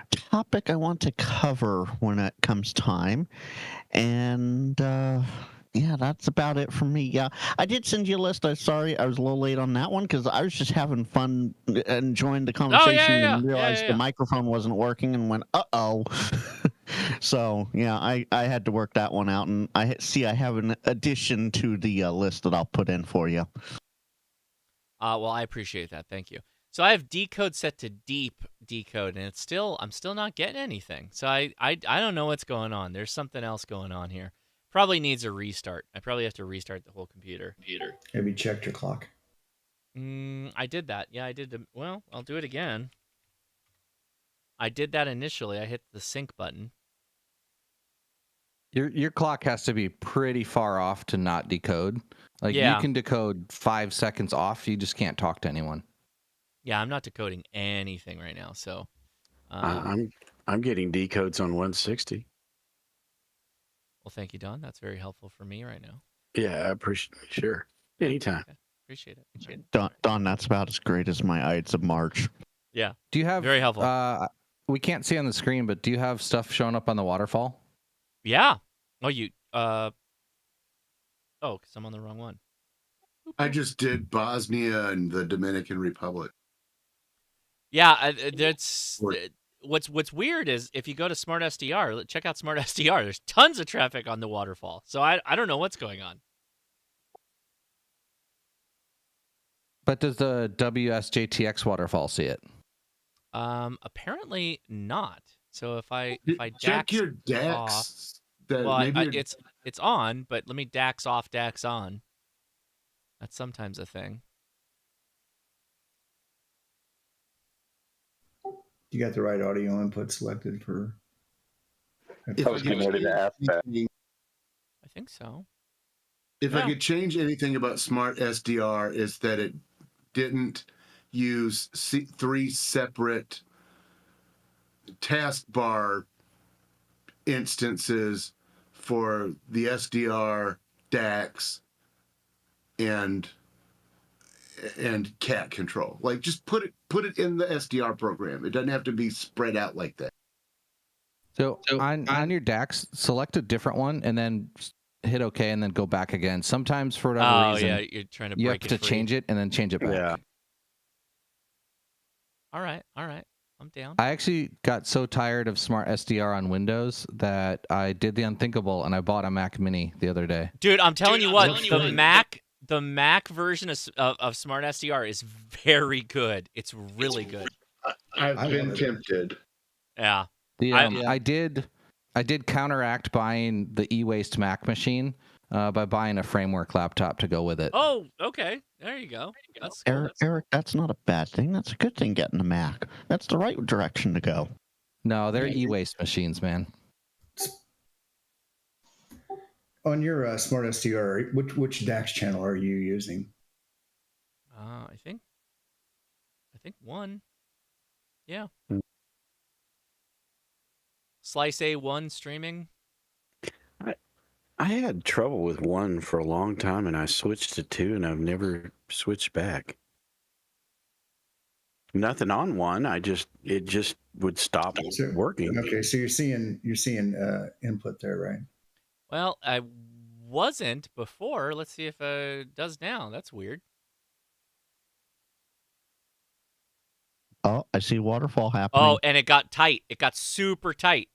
topic I want to cover when it comes time. And yeah, that's about it for me. Yeah, I did send you a list. I'm sorry I was a little late on that one because I was just having fun, enjoying the conversation, and realized the microphone wasn't working and went, uh-oh. So, yeah, I had to work that one out, and I have an addition to the list that I'll put in for you. Well, I appreciate that. Thank you. So I have decode set to deep decode, and I'm still not getting anything. So I don't know what's going on. There's something else going on here. Probably needs a restart. I probably have to restart the whole computer. Have you checked your clock? I did that. Yeah, I did. Well, I'll do it again. I did that initially. I hit the sync button. Your clock has to be pretty far off to not decode. Like you can decode 5 seconds off. You just can't talk to anyone. Yeah, I'm not decoding anything right now. So I'm getting decodes on 160. Well, thank you, Don. That's very helpful for me right now. Yeah, I appreciate. Sure, anytime. Okay. Appreciate it. Don, that's about as great as my Ides of March. Yeah. Do you have very helpful? We can't see on the screen, but do you have stuff showing up on the waterfall? Yeah. Oh, because I'm on the wrong one. I just did Bosnia and the Dominican Republic. Yeah, that's what's weird is if you go to Smart SDR, check out Smart SDR. There's tons of traffic on the waterfall. So I don't know what's going on. But does the WSJTX waterfall see it? Apparently not. So if I check DAX your DAX. off, well, it's on, but let me DAX off, DAX on. That's sometimes a thing. You got the right audio input selected for. I was getting ready to ask that. I think so. If I could change anything about Smart SDR, is that it didn't use 3 separate taskbar instances for the SDR, DAX, and cat control. Like, just put it in the SDR program. It doesn't have to be spread out like that. So on your DAX, select a different one and then hit OK and then go back again. Sometimes for whatever reason, yeah, you're trying to you break have it to free. change it and then change it back. Yeah. All right, I'm down. I actually got so tired of Smart SDR on Windows that I did the unthinkable and I bought a Mac Mini the other day. Dude, I'm telling you what, the Mac version of Smart SDR is very good. It's really good. I've been tempted. Yeah. I did counteract buying the e-waste Mac machine by buying a framework laptop to go with it. Oh, okay. There you go. That's cool. Eric, that's not a bad thing. That's a good thing getting a Mac. That's the right direction to go. No, they're e-waste machines, man. On your Smart SDR, which DAX channel are you using? I think 1. Yeah. Slice A1 streaming. I had trouble with 1 for a long time, and I switched to 2, and I've never switched back. Nothing on 1. It just would stop working. Okay, so you're seeing input there, right? Well, I wasn't before. Let's see if it does now. That's weird. Oh, I see waterfall happening. Oh, and it got tight. It got super tight.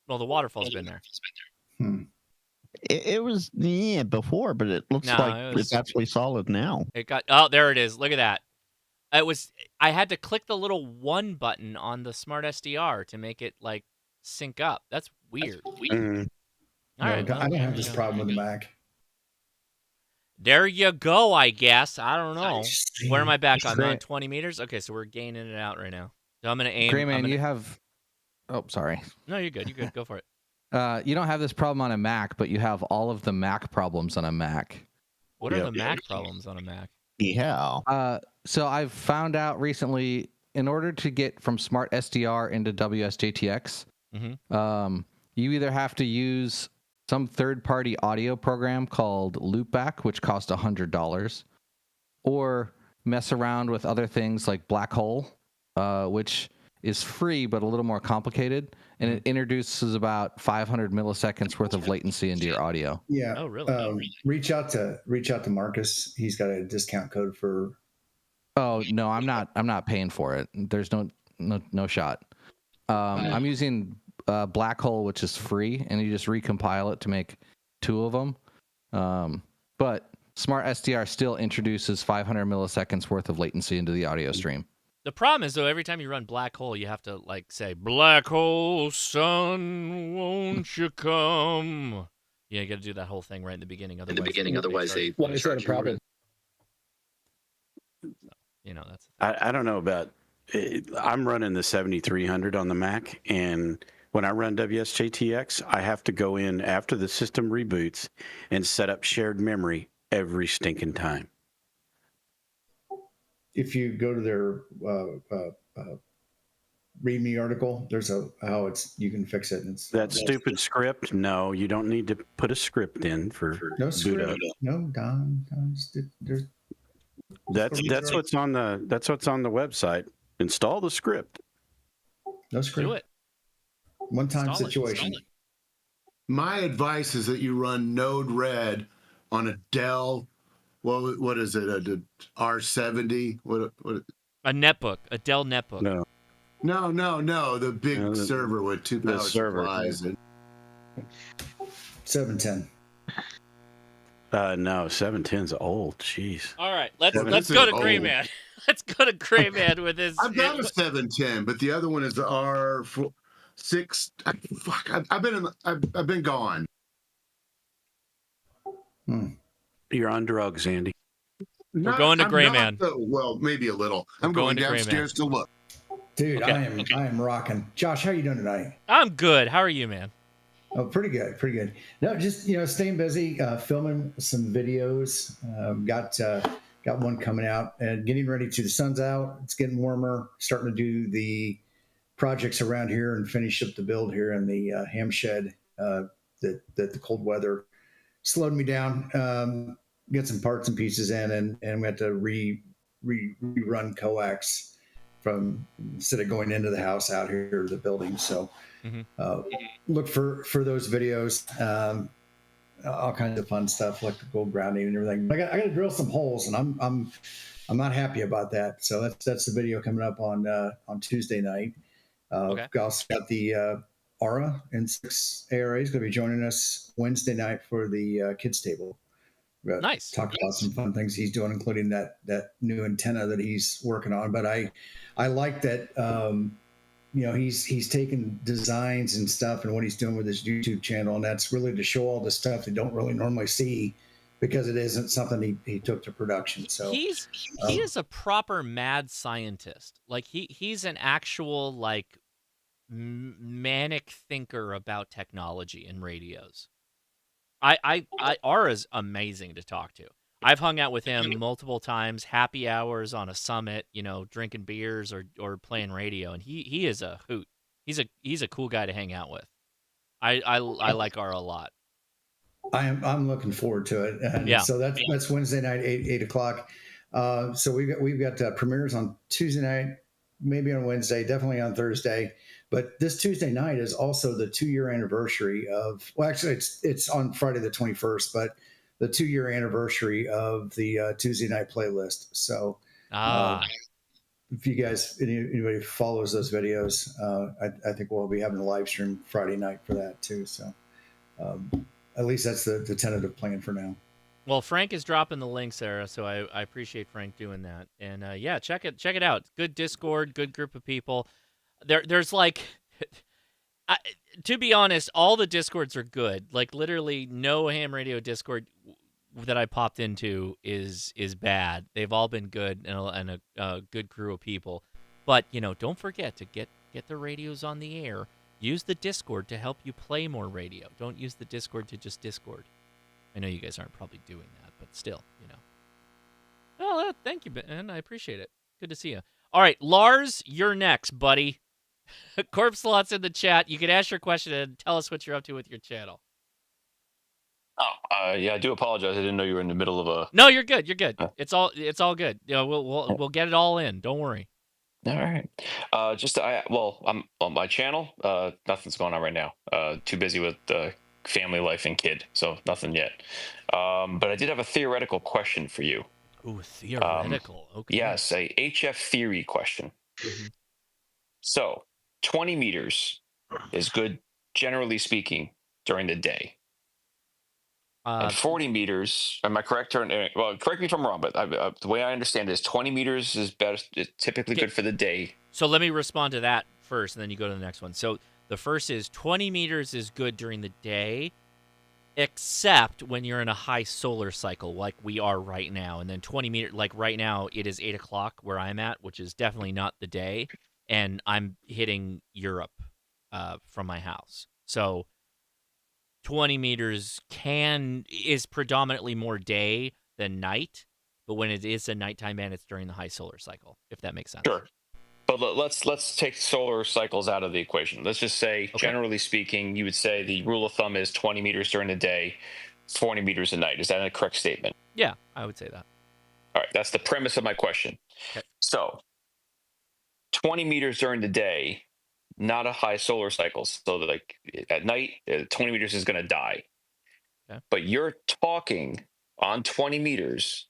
Well, the waterfall's been there. It was before, but it looks like it's actually solid now. It got there it is. Look at that. I had to click the little 1 button on the Smart SDR to make it like sync up. That's weird. All right. I don't have this problem with the Mac. There you go, I guess. I don't know. Where am I back on? Great. 20 meters? Okay, so we're gaining it out right now. So I'm going to aim. Gray Man, you have... Oh, sorry. No, you're good. You're good. Go for it. You don't have this problem on a Mac, but you have all of the Mac problems on a Mac. What are the Mac problems on a Mac? Yeah. So I've found out recently, in order to get from Smart SDR into WSJTX, you either have to use some third-party audio program called Loopback, which costs $100, or mess around with other things like Black Hole, which is free but a little more complicated, and it introduces about 500 milliseconds worth of latency into your audio. Yeah. Oh, really? Reach out to Marcus. He's got a discount code for. Oh no, I'm not paying for it. There's no shot. I'm using Black Hole, which is free, and you just recompile it to make 2 of them. But Smart SDR still introduces 500 milliseconds worth of latency into the audio stream. The problem is, though, every time you run Black Hole, you have to, like, say, Black Hole, sun, won't you come? Yeah, you got to do that whole thing right in the beginning. Otherwise, they Why is that a problem? You know, that's... I don't know about... I'm running the 7300 on the Mac, and when I run WSJTX, I have to go in after the system reboots and set up shared memory every stinking time. If you go to their README article, there's how you can fix it. And it's that stupid script. No, you don't need to put a script in for no boot script. up. No, Don. That's what's on the website. Install the script. No script. Do it. One-time situation. My advice is that you run Node-RED on a Dell. What is it? A R70? What? A netbook, a Dell netbook. No. The big server with 2 power supplies. 710. No, 710's old. Jeez. All right, let's go to Gray Man. Let's go to Gray Man with his. I've got a 710, but the other one is the R6. I've been gone. You're on drugs, Andy. We're going to Gray Man. Well, maybe a little. I'm going downstairs to look. Dude, Okay. I am rocking. Josh, how you doing tonight? I'm good. How are you, man? Oh, pretty good. No, just staying busy, filming some videos. Got got one coming out and getting ready to. The sun's out. It's getting warmer. Starting to do the projects around here and finish up the build here in the ham shed. That the cold weather slowed me down. Get some parts and pieces in, and we had to rerun coax from instead of going into the house out here to the building. So look for those videos. All kinds of fun stuff, electrical grounding and everything. I got to drill some holes, and I'm not happy about that. So that's the video coming up on Tuesday night. Okay. We also got the Aura and 6 ARA is going to be joining us Wednesday night for the kids table. Nice. Talk about some fun things he's doing, including that new antenna that he's working on. But I like that. He's taking designs and stuff and what he's doing with his YouTube channel, and that's really to show all the stuff they don't really normally see because it isn't something he took to production. So he is a proper mad scientist. Like he's an actual like manic thinker about technology and radios. Aura's amazing to talk to. I've hung out with him multiple times, happy hours on a summit, drinking beers or playing radio, and he is a hoot. He's a cool guy to hang out with. I like Aura a lot. I'm looking forward to it. And so that's Wednesday night, 8 o'clock. So we've got premieres on Tuesday night, maybe on Wednesday, definitely on Thursday. But this Tuesday night is also the 2-year anniversary of. Well, actually, it's on Friday the 21st, but the 2-year anniversary of the Tuesday night playlist. So, if you guys anybody follows those videos, I think we'll be having a live stream Friday night for that too. So. At least that's the tentative plan for now. Well, Frank is dropping the links there, so I appreciate Frank doing that. And check it out. Good Discord, good group of people. There's like, to be honest, all the Discords are good. Like literally, no ham radio Discord that I popped into is bad. They've all been good and a good crew of people. But don't forget to get the radios on the air. Use the Discord to help you play more radio. Don't use the Discord to just Discord. I know you guys aren't probably doing that, but still, Well, thank you, Ben. I appreciate it. Good to see you. All right, Lars, you're next, buddy. Corpse Slot's in the chat. You can ask your question and tell us what you're up to with your channel. I do apologize. I didn't know you were in the middle of a. No, you're good. You're good. It's all good. We'll get it all in. Don't worry. All right. I'm on my channel. Nothing's going on right now. Too busy with family life and kid, so nothing yet. But I did have a theoretical question for you. Ooh, theoretical. Okay. Yes, a HF theory question. Mm-hmm. So, 20 meters is good, generally speaking, during the day. And 40 meters, am I correct? Well, correct me if I'm wrong, but the way I understand it is 20 meters is typically good for the day. So let me respond to that first, and then you go to the next one. So the first is 20 meters is good during the day, except when you're in a high solar cycle like we are right now. And then 20 meters, like right now, it is 8 o'clock where I'm at, which is definitely not the day. And I'm hitting Europe from my house. So 20 meters is predominantly more day than night, but when it is a nighttime band, it's during the high solar cycle, if that makes sense. Sure. But let's take solar cycles out of the equation. Let's just say, generally speaking, you would say the rule of thumb is 20 meters during the day, 40 meters at night. Is that a correct statement? Yeah, I would say that. All right, that's the premise of my question. Okay. So 20 meters during the day, not a high solar cycle. So like at night, 20 meters is going to die. Okay. But you're talking on 20 meters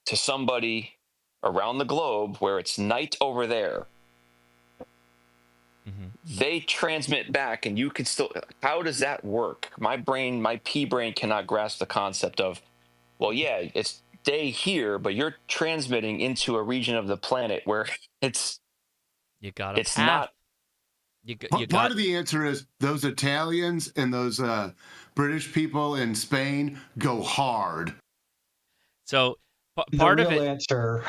to somebody around the globe where it's night over there. Mm-hmm. They transmit back and you can still, how does that work? My pea brain cannot grasp the concept of, well, yeah, it's day here, but you're transmitting into a region of the planet where it's not. Part of the answer is those Italians and those British people in Spain go hard. So part of it. Answer.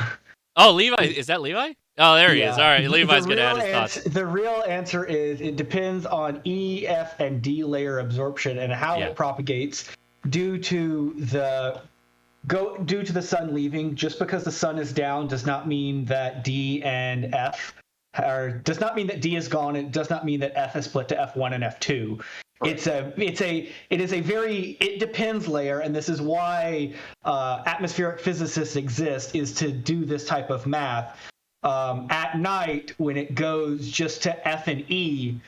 Oh, Levi, is that Levi? Oh, there he is. All right, Levi's gonna add his thoughts. The real answer is it depends on E, F, and D layer absorption and how it propagates due to the due to the sun leaving, just because the sun is down does not mean that D and F, or does not mean that D is gone. It does not mean that F is split to F1 and F2. Right. It is a very it depends layer, and this is why atmospheric physicists exist, is to do this type of math. At night, when it goes just to F and E,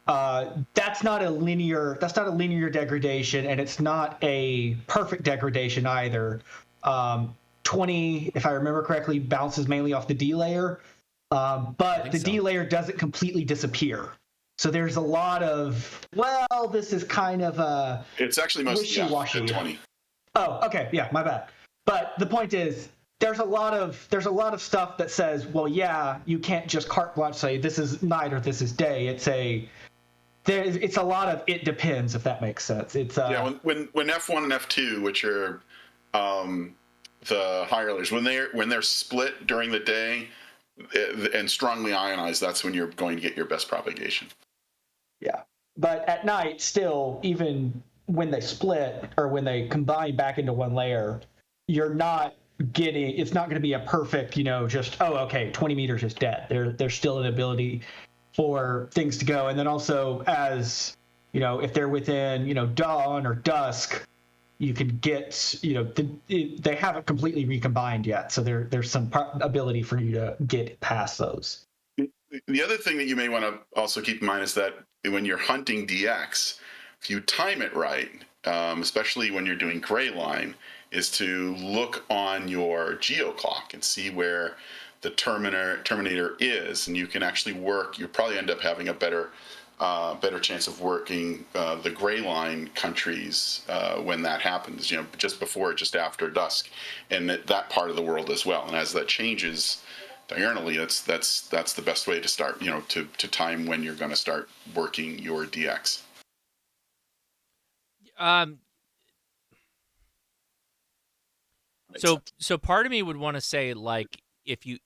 that's not a linear degradation, and it's not a perfect degradation either. 20, if I remember correctly, bounces mainly off the D layer, but the D layer doesn't completely disappear. So there's a lot of, well, this is kind of a it's actually mostly wishy-washy. 20. Oh, okay, yeah, my bad. But the point is, there's a lot of stuff that says, well, yeah, you can't just carte blanche say this is night or this is day. It's a lot of it depends, if that makes sense. It's when F1 and F2, which are the higher layers, when they're split during the day and strongly ionized, that's when you're going to get your best propagation. Yeah, but at night, still, even when they split or when they combine back into one layer, you're not getting. It's not going to be a perfect, just 20 meters is dead. There's still an ability for things to go, and then also as if they're within dawn or dusk, you can get they haven't completely recombined yet, so there's some ability for you to get past those. The other thing that you may want to also keep in mind is that when you're hunting DX, if you time it right, especially when you're doing gray line, is to look on your geoclock and see where the terminator is, and you can actually work. You probably end up having a better chance of working the gray line countries when that happens. Just before, just after dusk, and that part of the world as well. And as that changes diurnally, that's the best way to start. To time when you're going to start working your DX. So part of me would want to say, like, if you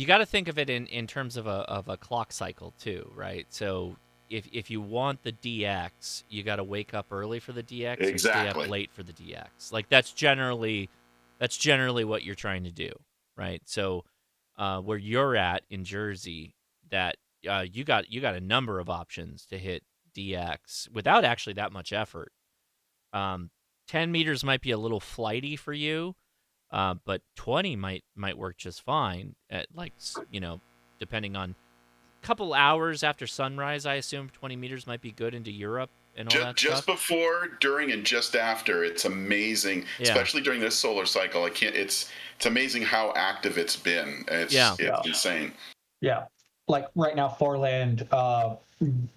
got to think of it in terms of a clock cycle too, right? So if you want the DX, you got to wake up early for the DX, exactly, or stay up late for the DX. Like that's generally what you're trying to do, right? So where you're at in Jersey, that you got a number of options to hit DX without actually that much effort. 10 meters might be a little flighty for you, but 20 might work just fine at, like, depending on a couple hours after sunrise. I assume 20 meters might be good into Europe and all that just stuff. Before, during, and just after. It's amazing, especially during this solar cycle. It's amazing how active it's been. It's insane. Yeah, like right now, Forland,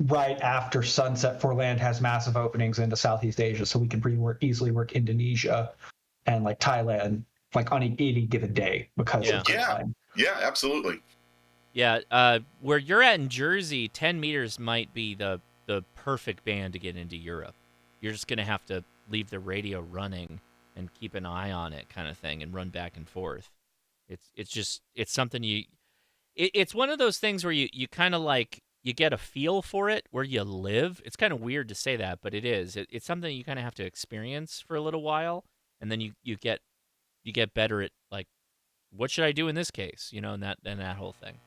right after sunset, Forland has massive openings into Southeast Asia, so we can easily work Indonesia and like Thailand, like on any given day because of time. Yeah, absolutely. Yeah, where you're at in Jersey, 10 meters might be the perfect band to get into Europe. You're just gonna have to leave the radio running and keep an eye on it, kind of thing, and run back and forth. It's something it's one of those things where you kind of like, you get a feel for it where you live. It's kind of weird to say that, but it is. It's something you kind of have to experience for a little while, and then you get better at, like, what should I do in this case, and that whole thing.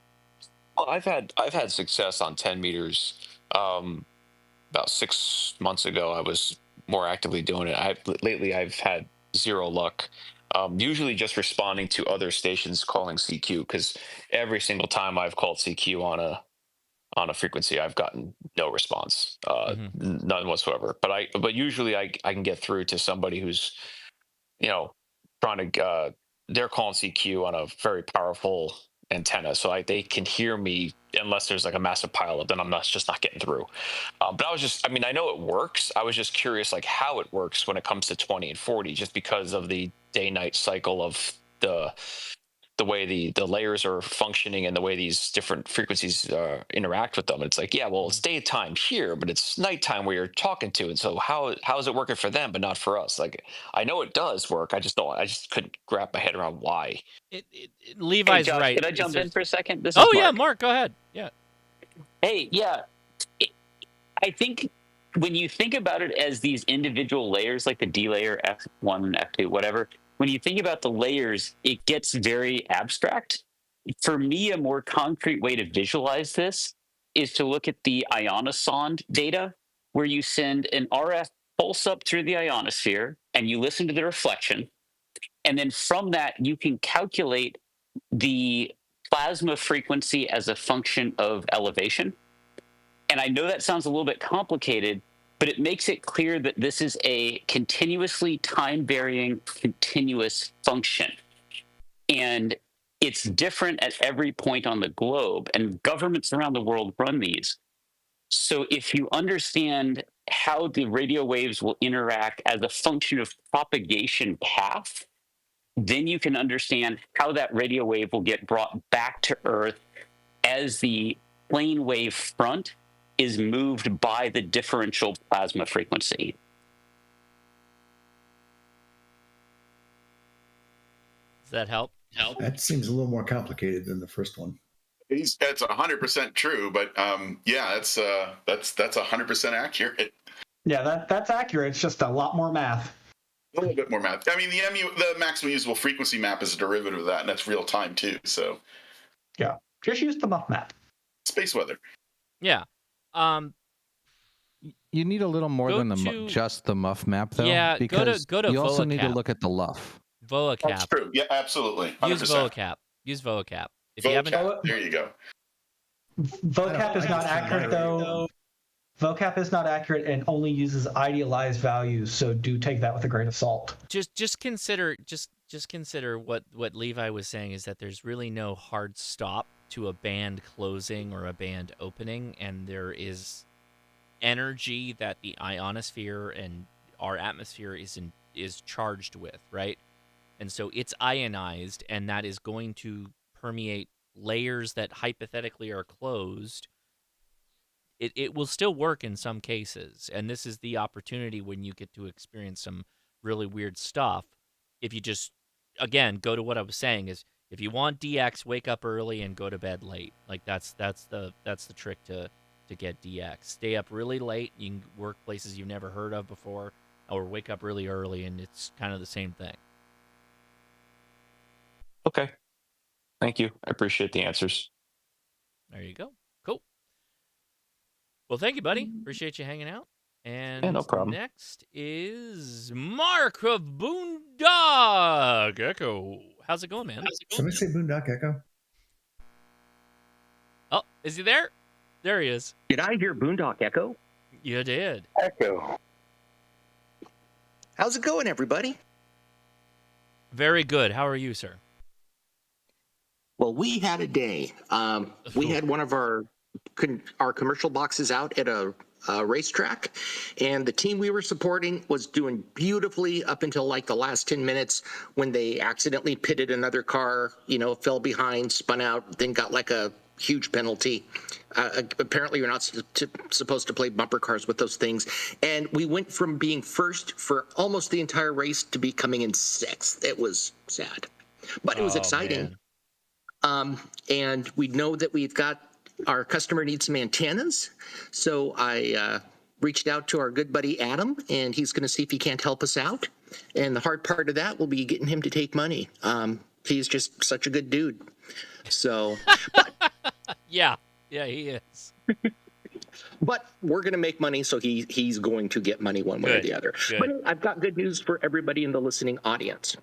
Well, I've had success on 10 meters. About 6 months ago, I was more actively doing it. Lately I've had zero luck. Usually just responding to other stations calling CQ, because every single time I've called CQ on a frequency, I've gotten no response, none whatsoever. But usually I can get through to somebody who's trying to they're calling CQ on a very powerful antenna, so they can hear me unless there's like a massive pileup. Then I'm just not getting through. But I know it works. I was just curious, like, how it works when it comes to 20 and 40, just because of the day-night cycle of the way the layers are functioning and the way these different frequencies interact with them. It's like, it's daytime here, but it's nighttime where you're talking to. And so how is it working for them but not for us? Like, I know it does work. I just couldn't wrap my head around why. Levi's Josh, right. Could I jump in for a second? This is Mark. Yeah, Mark, go ahead. Yeah. Hey, yeah. I think when you think about it as these individual layers, like the D layer, F1, F2, whatever, when you think about the layers, it gets very abstract. For me, a more concrete way to visualize this is to look at the ionosonde data, where you send an RF pulse up through the ionosphere and you listen to the reflection. And then from that, you can calculate the plasma frequency as a function of elevation. And I know that sounds a little bit complicated, but it makes it clear that this is a continuously time-varying, continuous function. And it's different at every point on the globe, and governments around the world run these. So if you understand how the radio waves will interact as a function of propagation path, then you can understand how that radio wave will get brought back to Earth as the plane wave front is moved by the differential plasma frequency. Does that help? That seems a little more complicated than the first one. It's 100% true, but yeah, that's 100% accurate. Yeah, that's accurate. It's just a lot more math. A little bit more math. I mean, the maximum usable frequency map is a derivative of that, and that's real time too. So yeah, just use the muff map. Space weather. Yeah. You need a little more than just the muff map, though. Yeah, because go to you also VOACAP. need to look at the luff. VOACAP. That's true. Yeah, absolutely. 100%. Use VOACAP. Use VOACAP. If VOACAP. you haven't, There you go. VOACAP is not accurate though. VOACAP is not accurate and only uses idealized values, so do take that with a grain of salt. Just consider what Levi was saying is that there's really no hard stop to a band closing or a band opening, and there is energy that the ionosphere and our atmosphere is charged with, right? And so it's ionized, and that is going to permeate layers that hypothetically are closed. It will still work in some cases, and this is the opportunity when you get to experience some really weird stuff. If you just, again, go to what I was saying is, if you want DX, wake up early and go to bed late. Like that's the trick to get DX. Stay up really late. You can work places you've never heard of before, or wake up really early, and it's kind of the same thing. Okay. Thank you. I appreciate the answers. There you go. Cool. Well, thank you, buddy. Appreciate you hanging out. And yeah, no problem. Next is Mark of Boondock Echo. How's it going, man? Somebody say Boondock Echo? Oh, is he there? There he is. Did I hear Boondock Echo? You did. Echo. How's it going, everybody? Very good. How are you, sir? Well, we had a day. We had one of our commercial boxes out at a racetrack, and the team we were supporting was doing beautifully up until like the last 10 minutes when they accidentally pitted another car, fell behind, spun out, then got like a huge penalty. Apparently you're not supposed to play bumper cars with those things. And we went from being first for almost the entire race to be coming in sixth. It was sad, but it was exciting. And we know that our customer needs some antennas. So I reached out to our good buddy Adam, and he's going to see if he can't help us out. And the hard part of that will be getting him to take money. He's just such a good dude. So, yeah, he is. But we're going to make money, so he's going to get money one way or the other. Good. But I've got good news for everybody in the listening audience.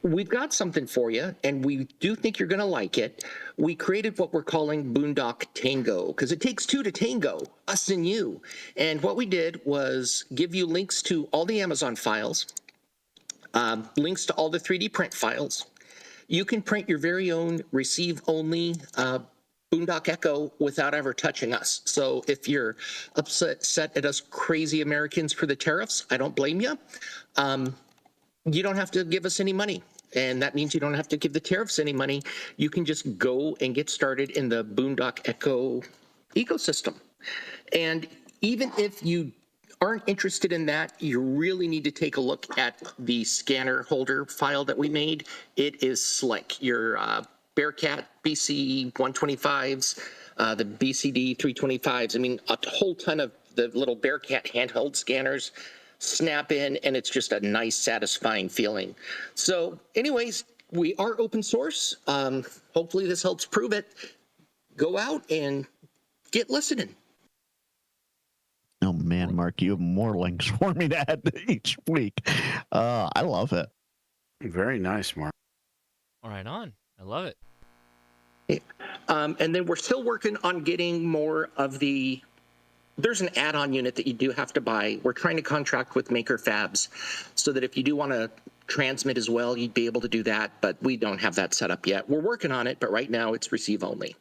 We've got something for you, and we do think you're going to like it. We created what we're calling Boondock Tango, because it takes two to tango, us and you. And what we did was give you links to all the Amazon files, links to all the 3D print files. You can print your very own receive-only Boondock Echo without ever touching us. So if you're upset at us crazy Americans for the tariffs, I don't blame you. You don't have to give us any money. And that means you don't have to give the tariffs any money. You can just go and get started in the Boondock Echo ecosystem. And even if you aren't interested in that, you really need to take a look at the scanner holder file that we made. It is slick. Your Bearcat BC 125s, the BCD 325s. I mean, a whole ton of the little Bearcat handheld scanners snap in, and it's just a nice, satisfying feeling. So, anyways, we are open source. Hopefully, this helps prove it. Go out and get listening. Oh man, Mark, you have more links for me to add each week. I love it. Very nice, Mark. All right, on. I love it. And then we're still working on getting more of the. There's an add-on unit that you do have to buy. We're trying to contract with Maker Fabs so that if you do want to transmit as well, you'd be able to do that, but we don't have that set up yet. We're working on it, but right now it's receive only.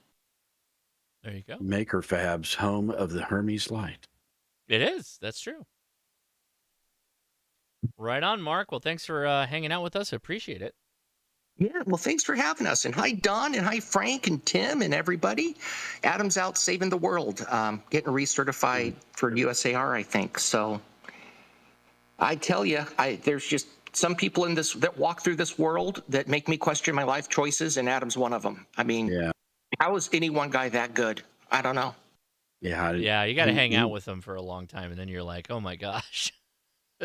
There you go. Maker Fabs, home of the Hermes Light. It is. That's true. Right on, Mark. Well, thanks for hanging out with us. I appreciate it. Yeah, well, thanks for having us. And hi, Don, and hi, Frank, and Tim, and everybody. Adam's out saving the world, getting recertified for USAR, I think. So I tell you, there's just some people in this that walk through this world that make me question my life choices, and Adam's one of them. I mean, how is any one guy that good? I don't know. Yeah, you got to hang out with them for a long time, and then you're like, oh my gosh,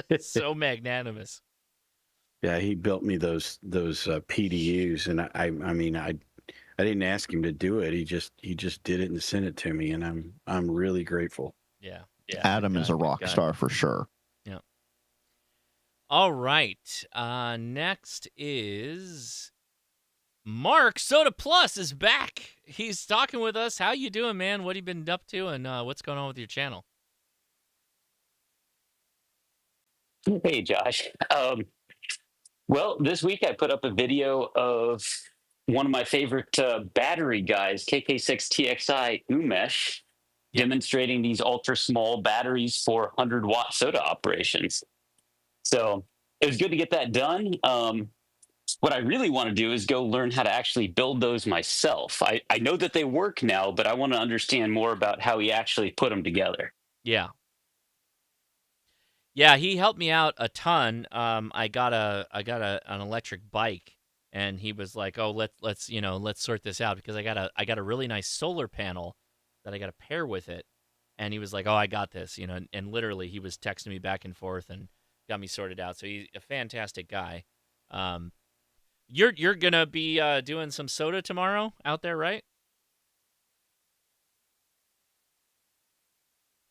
it's so magnanimous. Yeah, he built me those PDUs, and I mean I didn't ask him to do it. He just did it and sent it to me, and I'm really grateful. Yeah. Adam is a rock star for sure. Yeah. All right. Next is Mark. Soda Plus is back. He's talking with us. How you doing, man? What have you been up to, and what's going on with your channel? Hey, Josh. Well, this week I put up a video of one of my favorite battery guys, KK6TXI Umesh, demonstrating these ultra small batteries for 100-watt soda operations. So it was good to get that done. What I really want to do is go learn how to actually build those myself. I know that they work now, but I want to understand more about how he actually put them together. Yeah. Yeah, he helped me out a ton. I got an electric bike, and he was like, "Oh, let's sort this out because I got a really nice solar panel that I got to pair with it." And he was like, "Oh, I got this," and literally he was texting me back and forth and got me sorted out. So he's a fantastic guy. You're gonna be doing some soda tomorrow out there, right?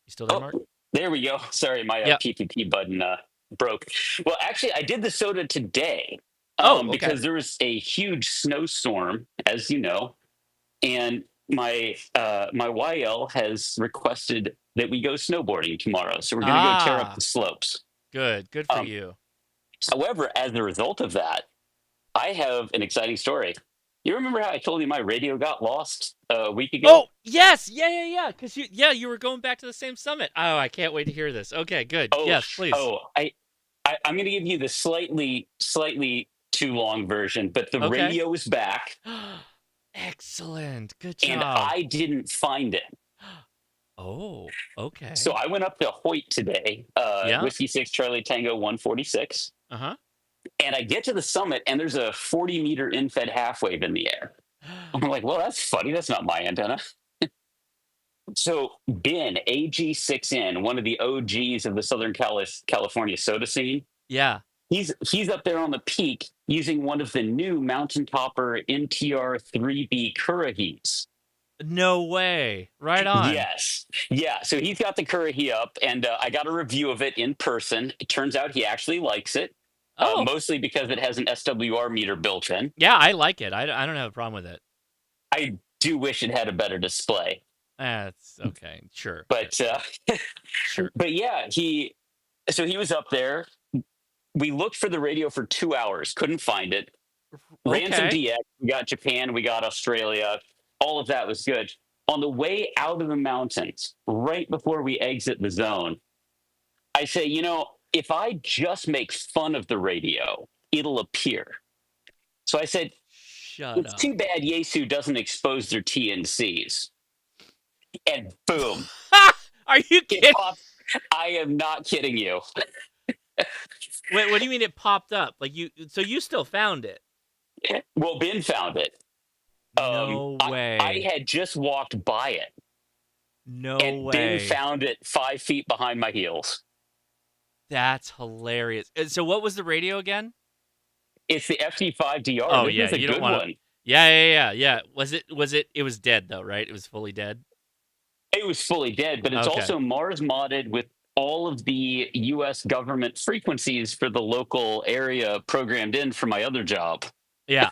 You still there, Mark? There we go. Sorry, my PPP button broke. Well, actually, I did the soda today because there was a huge snowstorm, as you know, and my YL has requested that we go snowboarding tomorrow. So we're going to go tear up the slopes. Good for you. However, as a result of that, I have an exciting story. You remember how I told you my radio got lost a week ago? Oh, yes. Yeah. Because you were going back to the same summit. Oh, I can't wait to hear this. Okay, good. Yes, please. I'm going to give you the slightly too long version, but the radio is back. Excellent. Good job. And I didn't find it. Oh, okay. So I went up to Hoyt today, Whiskey 6 Charlie Tango 146. Uh-huh. And I get to the summit, and there's a 40-meter infed half wave in the air. I'm like, well, that's funny. That's not my antenna. So Ben, AG6N, one of the OGs of the Southern California soda scene. Yeah. He's up there on the peak using one of the new Mountain Topper MTR 3B Currahees. No way. Right on. Yes. Yeah. So he's got the Currahee up, and I got a review of it in person. It turns out he actually likes it. Mostly because it has an SWR meter built in. Yeah, I like it. I don't have a problem with it. I do wish it had a better display. That's okay. Sure. But sure. But yeah, he was up there. We looked for the radio for 2 hours, couldn't find it. Ran some DX. We got Japan, we got Australia. All of that was good. On the way out of the mountains, right before we exit the zone, I say, if I just make fun of the radio, it'll appear. So I said, it's too bad Yaesu doesn't expose their TNCs. And boom. Are you kidding? I am not kidding you. Wait, what do you mean it popped up? So you still found it? Well, Ben found it. No way. I had just walked by it. No and way. then found it 5 feet behind my heels. That's hilarious. So what was the radio again? It's the FD5DR. Oh, This yeah. is a You good don't want one. to. Yeah. It was dead, though, right? It was fully dead? It was fully dead, but it's also Mars modded with all of the U.S. government frequencies for the local area programmed in for my other job. Yeah.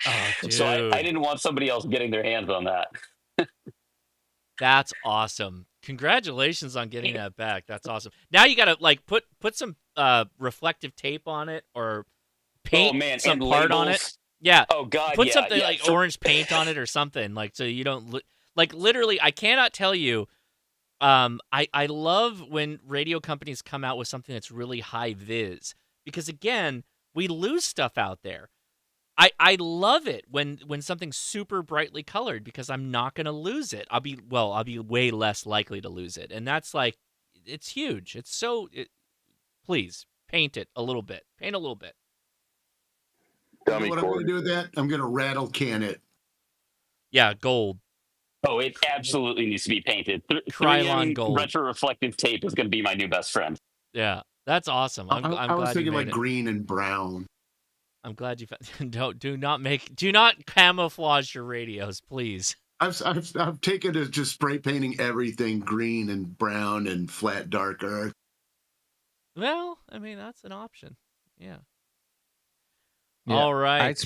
Oh, dude. So I didn't want somebody else getting their hands on that. That's awesome. Congratulations on getting that back. That's awesome. Now you got to like put some reflective tape on it or paint some part on it. Yeah. Oh God. Put something like orange paint on it or something like so you don't like literally. I cannot tell you. I love when radio companies come out with something that's really high vis because again we lose stuff out there. I love it when something's super brightly colored because I'm not going to lose it. I'll be way less likely to lose it. And that's like, it's huge. It's so, please paint it a little bit. Paint a little bit. You know what I'm going to do with that? I'm going to rattle can it. Yeah, gold. Oh, it absolutely needs to be painted. Krylon gold. Retroreflective tape is going to be my new best friend. Yeah, that's awesome. I'm I was glad thinking you like made green and brown. I'm glad you do not camouflage your radios, please. I've taken to just spray painting everything green and brown and flat dark earth. Well, I mean that's an option. Yeah. All right.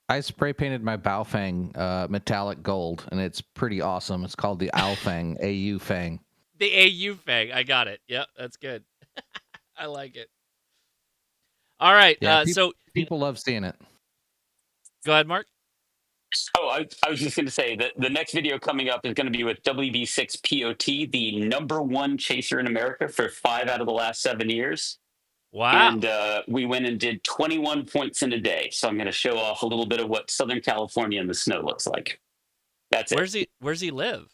I spray painted my Baofeng metallic gold, and it's pretty awesome. It's called the Aofeng, AU Fang. The AU Fang. I got it. Yep, that's good. I like it. All right. Yeah, so people love seeing it. Go ahead, Mark. Oh, I was just going to say that the next video coming up is going to be with WB6POT, the #1 chaser in America for 5 out of the last 7 years. Wow. And we went and did 21 points in a day. So I'm going to show off a little bit of what Southern California in the snow looks like. That's it. Where's he live?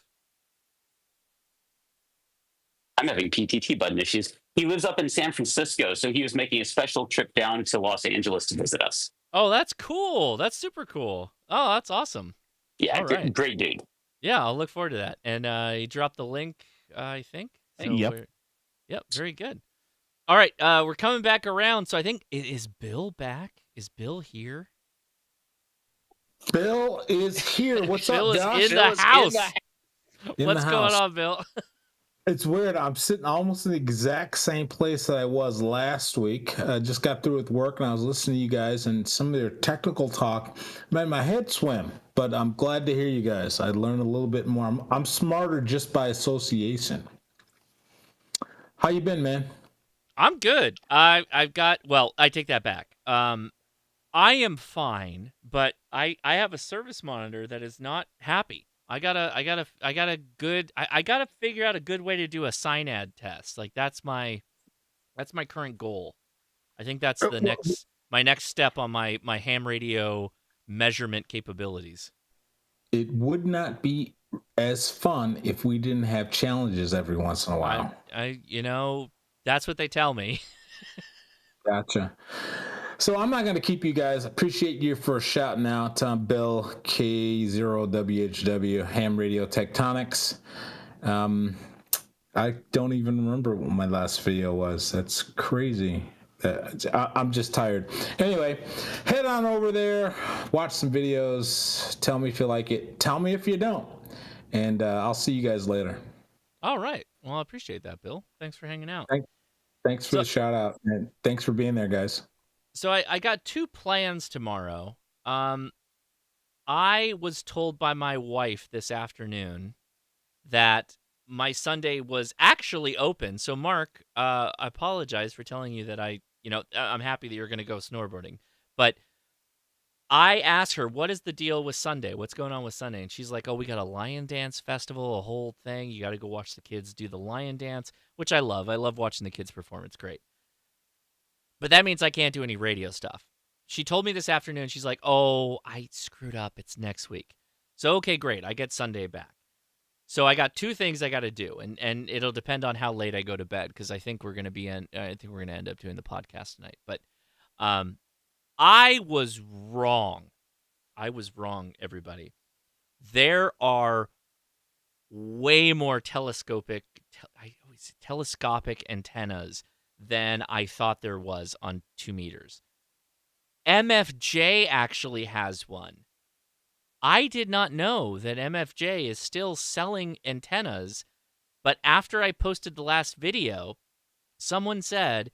I'm having PTT button issues. He lives up in San Francisco, so he was making a special trip down to Los Angeles to visit us. Oh, that's cool. That's super cool. Oh, that's awesome. Yeah, all right. Great dude. Yeah, I'll look forward to that. And he dropped the link, I think. So yep. Yep, very good. All right, we're coming back around. So I think, is Bill back? Is Bill here? Bill is here. What's Bill up, is Josh? in the house. What's the going house. on, Bill? It's weird. I'm sitting almost in the exact same place that I was last week. I just got through with work, and I was listening to you guys, and some of your technical talk made my head swim. But I'm glad to hear you guys. I learned a little bit more. I'm smarter just by association. How you been, man? I'm good. I take that back. I am fine, but I have a service monitor that is not happy. I gotta figure out a good way to do a SINAD test. Like that's my current goal. I think that's my next step on my ham radio measurement capabilities. It would not be as fun if we didn't have challenges every once in a while. That's what they tell me. Gotcha. So I'm not going to keep you guys. Appreciate you for shouting out Bill K0WHW Ham Radio Tectonics. I don't even remember what my last video was. That's crazy. I'm just tired. Anyway, head on over there, watch some videos. Tell me if you like it. Tell me if you don't. And I'll see you guys later. All right. Well, I appreciate that, Bill. Thanks for hanging out. Thanks for the shout out. And thanks for being there, guys. So I got 2 plans tomorrow. I was told by my wife this afternoon that my Sunday was actually open. So Mark, I apologize for telling you that I'm happy that you're going to go snowboarding. But I asked her, what is the deal with Sunday? What's going on with Sunday? And she's like, oh, we got a lion dance festival, a whole thing. You got to go watch the kids do the lion dance, which I love. I love watching the kids perform. It's great. But that means I can't do any radio stuff. She told me this afternoon, she's like, oh, I screwed up. It's next week. So, okay, great. I get Sunday back. So I got 2 things I got to do, and it'll depend on how late I go to bed because I think we're going to end up doing the podcast tonight. But I was wrong. Everybody. there are way more telescopic antennas than I thought there was on 2 meters. MFJ actually has one. I did not know that MFJ is still selling antennas, but after I posted the last video, someone said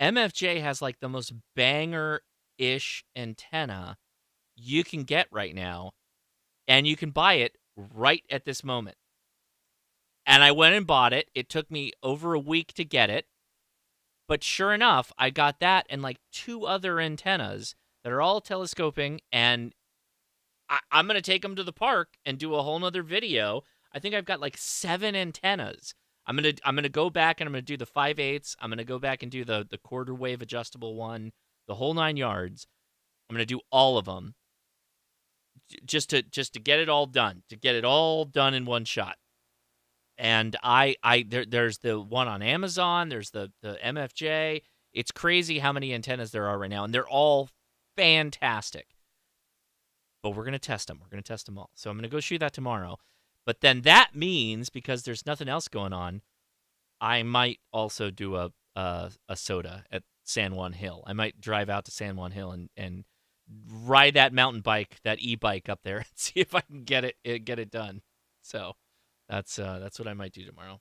MFJ has like the most banger-ish antenna you can get right now, and you can buy it right at this moment. And I went and bought it. It took me over a week to get it. But sure enough, I got that and like 2 other antennas that are all telescoping, and I'm going to take them to the park and do a whole nother video. I think I've got like 7 antennas. I'm gonna go back and I'm gonna do the 5/8. I'm gonna go back and do the quarter wave adjustable one, the whole 9 yards. I'm gonna do all of them just to get it all done, in one shot. And there's the one on Amazon, there's the MFJ. It's crazy how many antennas there are right now, and they're all fantastic. But we're going to test them. We're going to test them all. So I'm going to go shoot that tomorrow. But then that means, because there's nothing else going on, I might also do a soda at San Juan Hill. I might drive out to San Juan Hill and ride that mountain bike, that e-bike up there, and see if I can get it done. So that's what I might do tomorrow.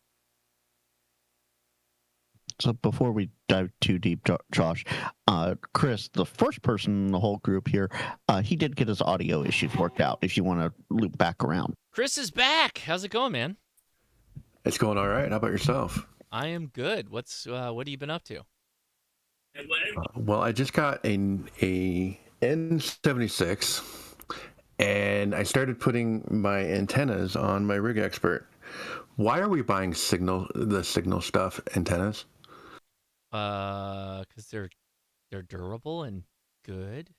So before we dive too deep, Josh, Chris, the first person in the whole group here, he did get his audio issues worked out. If you want to loop back around, Chris is back. How's it going, man? It's going all right. How about yourself? I am good. What have you been up to? Well, I just got a N76, and I started putting my antennas on my Rig Expert. Why are we buying the signal stuff antennas? Because they're durable and good,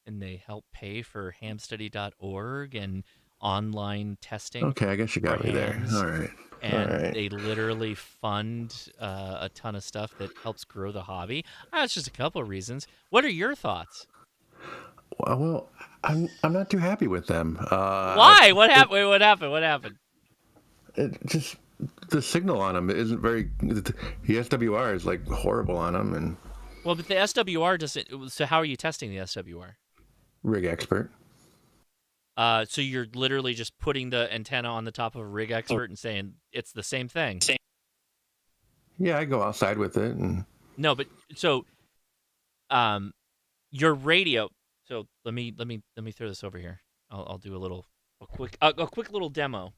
and they help pay for hamstudy.org and online testing. Okay, I guess you got me there. All right. And they literally fund a ton of stuff that helps grow the hobby. That's just a couple of reasons. What are your thoughts? Well, I'm not too happy with them. Why? What happened? What happened? It just, the signal on them isn't very. The SWR is like horrible on them, and. Well, but the SWR doesn't. So how are you testing the SWR? Rig Expert. So you're literally just putting the antenna on the top of a Rig Expert and saying it's the same thing. Yeah, I go outside with it, and. No, but so, your radio. So let me throw this over here. I'll do a quick little demo.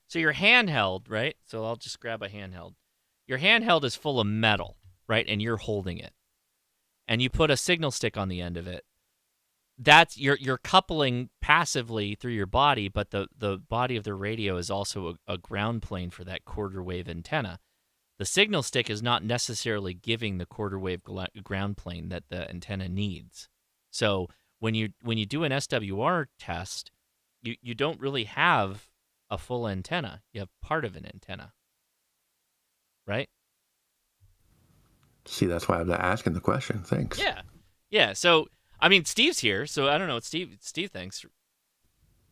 So your handheld, right? So I'll just grab a handheld. Your handheld is full of metal, right? And you're holding it. And you put a signal stick on the end of it. That's you're coupling passively through your body, but the body of the radio is also a ground plane for that quarter wave antenna. The signal stick is not necessarily giving the quarter wave ground plane that the antenna needs. So when you do an SWR test, you don't really have a full antenna. You have part of an antenna, right? See, that's why I'm asking the question. Thanks. Yeah. So I mean, Steve's here, so I don't know what Steve thinks.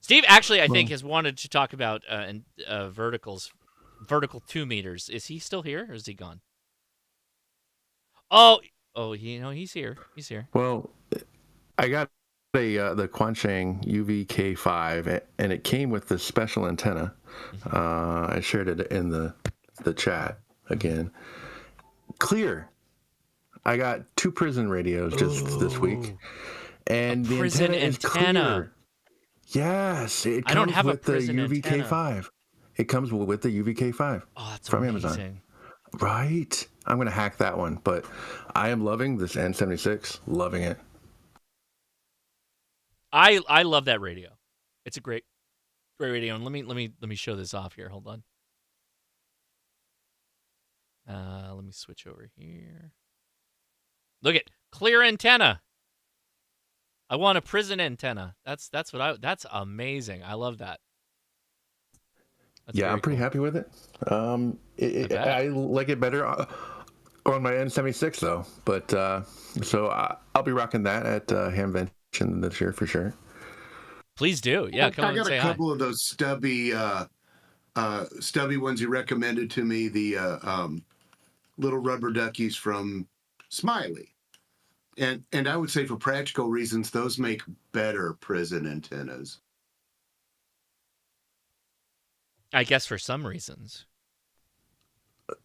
Steve actually, I think, has wanted to talk about vertical 2 meters. Is he still here, or is he gone? Oh, he's here. He's here. Well, I got the Quansheng UVK5, and it came with this special antenna. I shared it in the chat again. Clear. I got 2 prison radios just this week, and the antenna is clear. Yes, it comes with the UVK5. It comes with the UVK5 from Amazon. Right? I'm going to hack that one, but I am loving this N76. Loving it. I love that radio. It's a great radio. And let me show this off here. Hold on. Let me switch over here. Look at clear antenna. I want a prison antenna. That's amazing. I love that. I'm pretty happy with it. I like it better on my N76 though. But so I'll be rocking that at Hamvention this year for sure. Please do. Yeah, come on I got and say a hi. couple of those stubby ones you recommended to me. The little rubber duckies from Smiley. And I would say for practical reasons, those make better prison antennas. I guess for some reasons.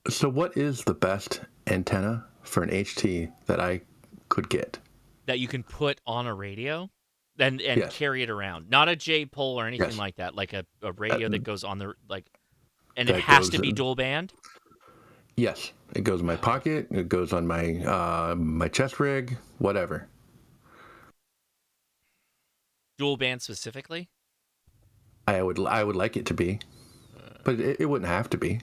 So what is the best antenna for an HT that I could get? That you can put on a radio and Yes. carry it around. Not a J pole or anything Yes. like that. Like a radio that goes on the and it that has goes to be in- dual band. Yes, it goes in my pocket. It goes on my my chest rig, whatever. Dual band specifically? I would like it to be, but it wouldn't have to be.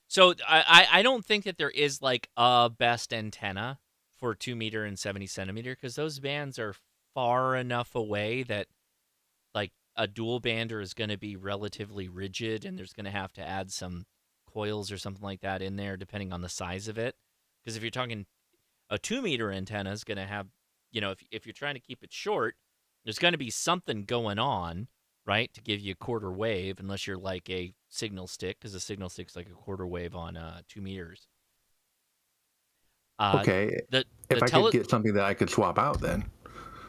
So I don't think that there is like a best antenna for 2 meter and 70 centimeter because those bands are far enough away that like a dual bander is going to be relatively rigid and there's going to have to add some coils or something like that in there depending on the size of it. Because if you're talking a 2 meter antenna is going to have, if you're trying to keep it short, there's going to be something going on, right, to give you a quarter wave, unless you're like a signal stick, because a signal stick's like a quarter wave on 2 meters. Okay, if I could get something that I could swap out, then.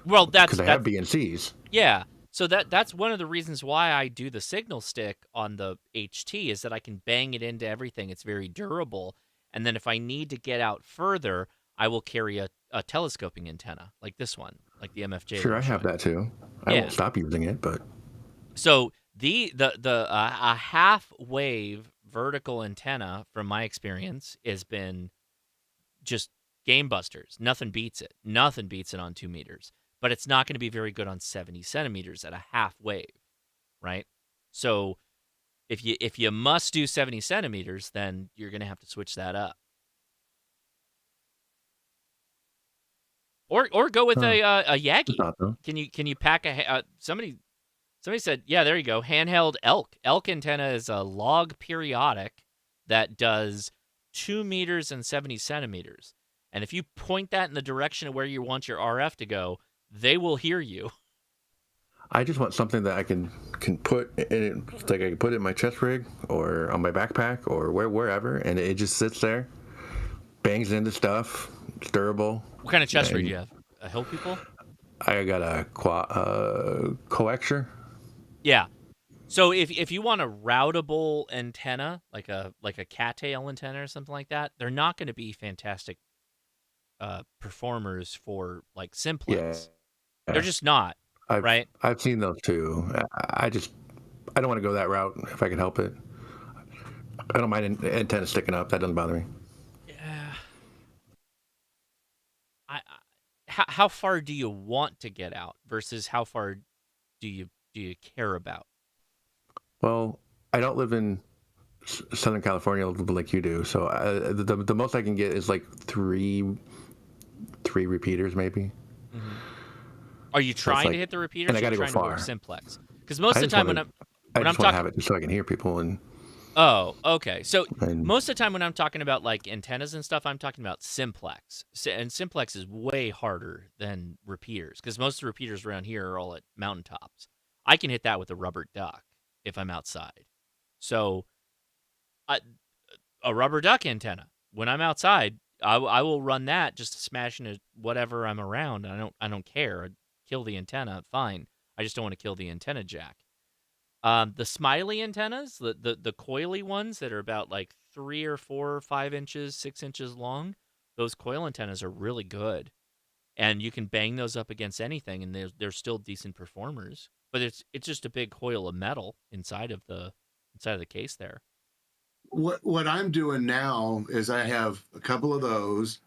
Well, because I have BNCs. Yeah, so that's one of the reasons why I do the signal stick on the HT is that I can bang it into everything. It's very durable, and then if I need to get out further, I will carry a telescoping antenna like this one, like the MFJ. Sure, I have that too. I won't stop using it, but so a half wave vertical antenna, from my experience, has been just game busters. Nothing beats it. Nothing beats it on 2 meters. But it's not going to be very good on 70 centimeters at a half wave, right? So if you must do 70 centimeters, then you're going to have to switch that up. Or go with a Yagi. Can you pack somebody said, yeah, there you go, handheld elk. Elk antenna is a log periodic that does 2 meters and 70 centimeters. And if you point that in the direction of where you want your RF to go, they will hear you. I just want something that I can put in it, like I can put it in my chest rig or on my backpack or wherever, and it just sits there, bangs into stuff. It's durable. What kind of chest rig do you have? A Hill People? I got a coaxial. Yeah. So if you want a routable antenna, like a cattail antenna or something like that, they're not going to be fantastic performers for like simplex. Yeah. They're just not. Right? I've seen those too. I don't want to go that route if I can help it. I don't mind antenna sticking up. That doesn't bother me. Yeah. How far do you want to get out versus how far do you care about? Well, I don't live in Southern California like you do, so the most I can get is like three repeaters, maybe. Mm-hmm. Are you trying to hit the repeaters? And I got to go far. Go simplex, because most of the time when I'm talking, have it just so I can hear people and. Oh, okay. So most of the time when I'm talking about like antennas and stuff, I'm talking about simplex, and simplex is way harder than repeaters because most of the repeaters around here are all at mountaintops. I can hit that with a rubber duck if I'm outside. So, a rubber duck antenna when I'm outside, I will run that just to smash into whatever I'm around. I don't care. I'd kill the antenna, fine. I just don't want to kill the antenna jack. The Smiley antennas, the coily ones that are about like 3 or 4 or 5 inches, 6 inches long, those coil antennas are really good, and you can bang those up against anything, and they're still decent performers. But it's just a big coil of metal inside of the case there. What I'm doing now is I have a couple of those,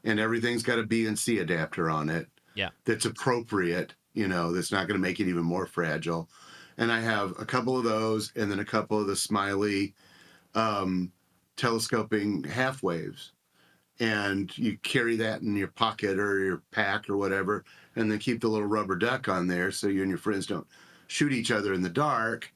and everything's got a BNC adapter on it. Yeah, that's appropriate. That's not going to make it even more fragile. And I have a couple of those, and then a couple of the Smiley telescoping half waves. And you carry that in your pocket or your pack or whatever, and then keep the little rubber duck on there so you and your friends don't shoot each other in the dark,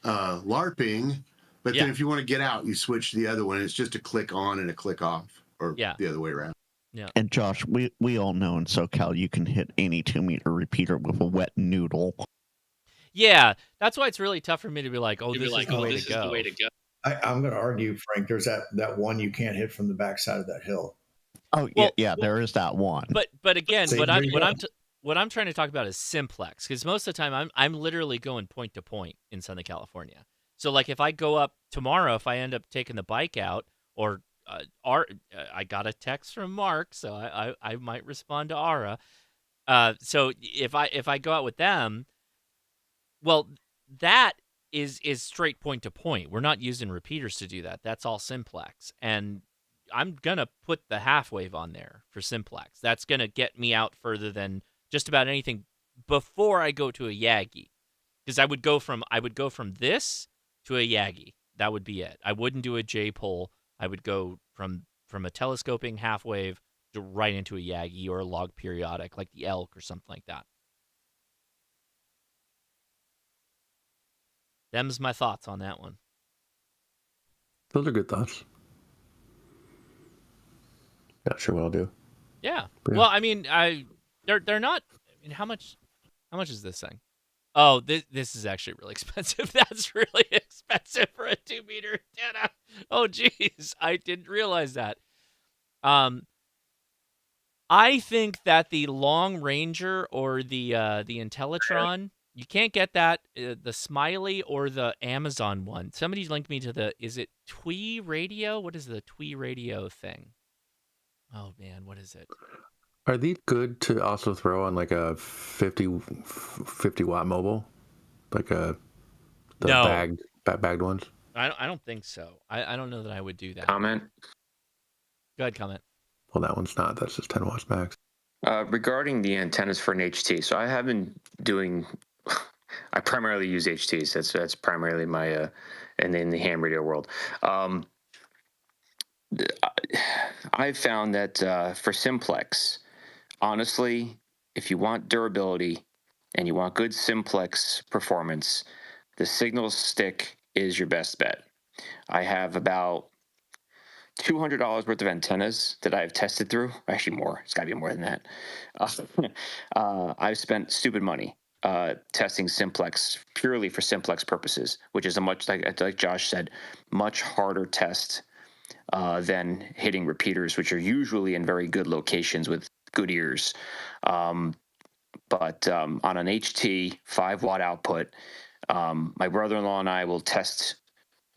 LARPing. But then if you want to get out, you switch to the other one. It's just a click on and a click off, or the other way around. Yeah. And Josh, we all know in SoCal you can hit any 2-meter repeater with a wet noodle. Yeah, that's why it's really tough for me to be like, oh, this is the way to go. I'm going to argue, Frank. There's that one you can't hit from the backside of that hill. Oh yeah, there is that one. But again, See, what there you go. I'm trying to talk about is simplex, because most of the time I'm literally going point to point in Southern California. So like if I go up tomorrow, if I end up taking the bike out, or I got a text from Mark, so I might respond to Ara. So if I go out with them, well, that is straight point to point. We're not using repeaters to do that. That's all simplex. And I'm going to put the half wave on there for simplex. That's going to get me out further than just about anything before I go to a Yagi. Because I would go from this to a Yagi. That would be it. I wouldn't do a J-pole. I would go from a telescoping half wave to right into a Yagi or a log periodic like the elk or something like that. Them's my thoughts on that one. Those are good thoughts. Not sure what I'll do. Yeah. Yeah. Well, I mean, they're not. I mean, how much is this thing? Oh, this is actually really expensive. That's really expensive for a 2-meter antenna. Oh, geez, I didn't realize that. I think that the Long Ranger or the Intellitron, you can't get that, the Smiley or the Amazon one. Somebody linked me to is it Twee Radio? What is the Twee Radio thing? Oh, man, what is it? Are these good to also throw on like a 50 watt mobile? Like the No. bagged ones? I don't think so. I don't know that I would do that. Comment? Go ahead, comment. Well, that one's not. That's just 10 watts max. Regarding the antennas for an HT, so I have been doing. I primarily use HTs. That's primarily my in the ham radio world. I've found that for simplex, honestly, if you want durability and you want good simplex performance, the signal stick is your best bet. I have about $200 worth of antennas that I've tested through. Actually, more. It's got to be more than that. I've spent stupid money testing simplex purely for simplex purposes, which is a much, like Josh said, much harder test than hitting repeaters, which are usually in very good locations with good ears. But on an HT 5-watt output, my brother-in-law and I will test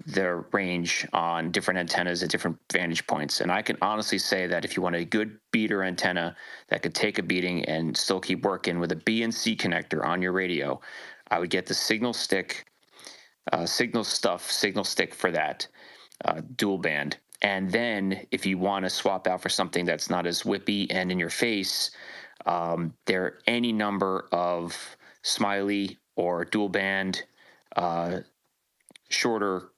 their range on different antennas at different vantage points. And I can honestly say that if you want a good beater antenna that could take a beating and still keep working with a B and C connector on your radio, I would get the signal stick for that dual band. And then if you want to swap out for something that's not as whippy and in your face, there are any number of Smiley or dual band shorter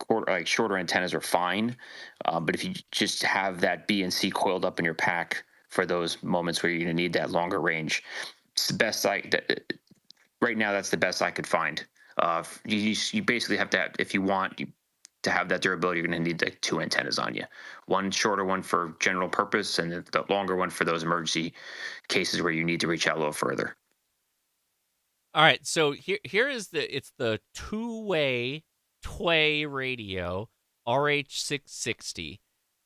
antennas are fine, but if you just have that B and C coiled up in your pack for those moments where you're going to need that longer range, it's the best right now. That's the best I could find. You basically have to, if you want to have that durability, you're going to need like 2 antennas on you. One shorter one for general purpose, and the longer one for those emergency cases where you need to reach out a little further. All right, so here is it's the 2-way Twee radio RH660.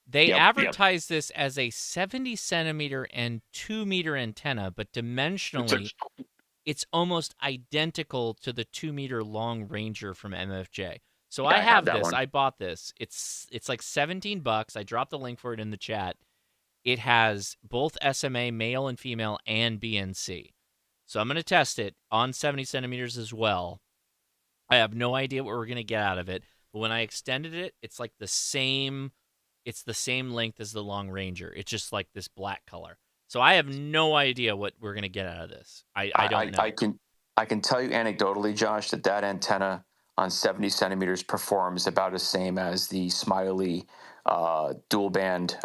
They advertise this as a 70 centimeter and 2-meter antenna, but dimensionally, it's almost identical to the 2-meter Long Ranger from MFJ. So I have this. One. I bought this. It's like $17. I dropped the link for it in the chat. It has both SMA, male and female, and BNC. So I'm going to test it on 70 centimeters as well. I have no idea what we're going to get out of it. But when I extended it, it's like the same length as the Long Ranger. It's just like this black color. So I have no idea what we're going to get out of this. I don't know. I can tell you anecdotally, Josh, that antenna on 70 centimeters performs about the same as the Smiley dual band.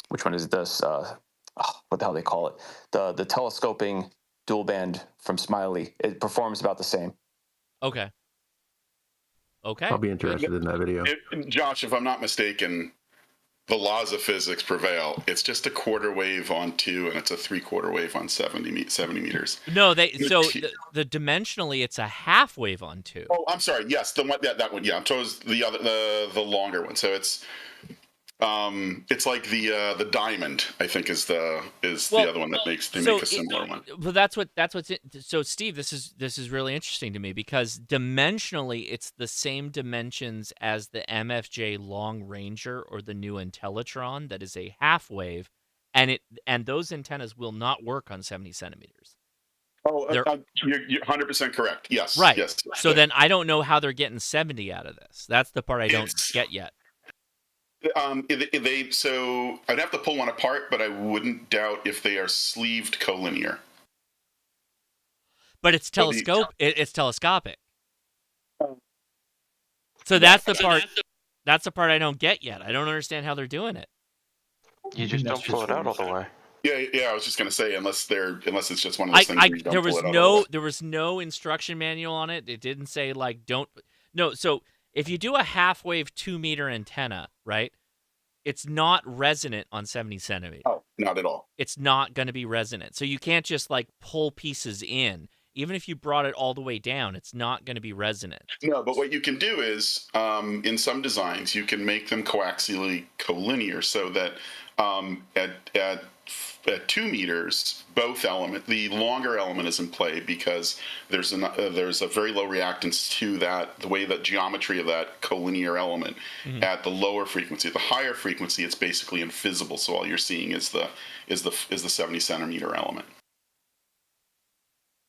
Which one is this? What the hell they call it? The telescoping dual band from Smiley. It performs about the same. Okay. I'll be interested in that video. Josh, if I'm not mistaken, the laws of physics prevail. It's just a quarter wave on 2, and it's a 3/4 wave on 70 meters. No, the dimensionally it's a half wave on 2. Oh, I'm sorry. Yes, the one that one. Yeah, I'm told the longer one. So it's like the diamond. I think is the other one that make a similar one. Well, that's what's it. So Steve, this is really interesting to me because dimensionally it's the same dimensions as the MFJ Long Ranger or the new Intellatron that is a half wave, and those antennas will not work on 70 centimeters. Oh, you're 100% correct. Yes. Right. Yes. So then I don't know how they're getting 70 out of this. That's the part I don't get yet. So I'd have to pull one apart, but I wouldn't doubt if they are sleeved collinear. But it's it's telescopic. So that's the part. That's the part I don't get yet. I don't understand how they're doing it. You just don't pull it out all the way. Yeah. I was just gonna say unless it's just one of those things where you don't there pull was it out. there was no instruction manual on it. It didn't say like don't. No. So if you do a half wave 2-meter antenna, right? It's not resonant on 70 centimeters. Oh, not at all. It's not going to be resonant. So you can't just like pull pieces in. Even if you brought it all the way down, it's not going to be resonant. No, but what you can do is, in some designs, you can make them coaxially collinear so that at 2 meters, the longer element is in play because there's a very low reactance to the way that geometry of that collinear element at the lower frequency. At the higher frequency, it's basically invisible, so all you're seeing is the 70 centimeter element.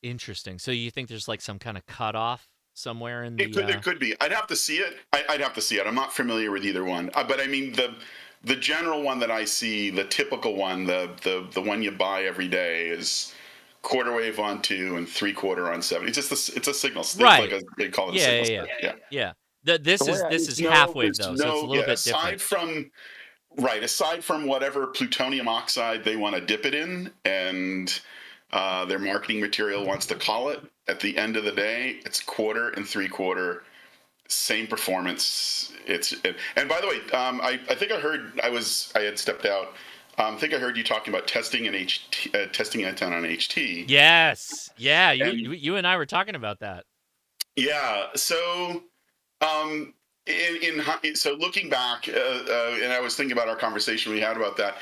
Interesting. So you think there's like some kind of cutoff somewhere in the? There could be. I'd have to see it. I'd have to see it. I'm not familiar with either one, but I mean the general one that I see, the typical one, the one you buy every day is quarter wave on 2 and 3/4 on 70. It's a signal. Right. They call it a signal. Yeah. This is half wave though, so it's a little bit different. Aside from whatever plutonium oxide they want to dip it in, and their marketing material wants to call it, at the end of the day, it's quarter and 3/4. Same performance. And by the way, I think I heard I had stepped out. I think I heard you talking about testing an antenna on HT. Yes. Yeah. You and I were talking about that. Yeah. So, so looking back, and I was thinking about our conversation we had about that.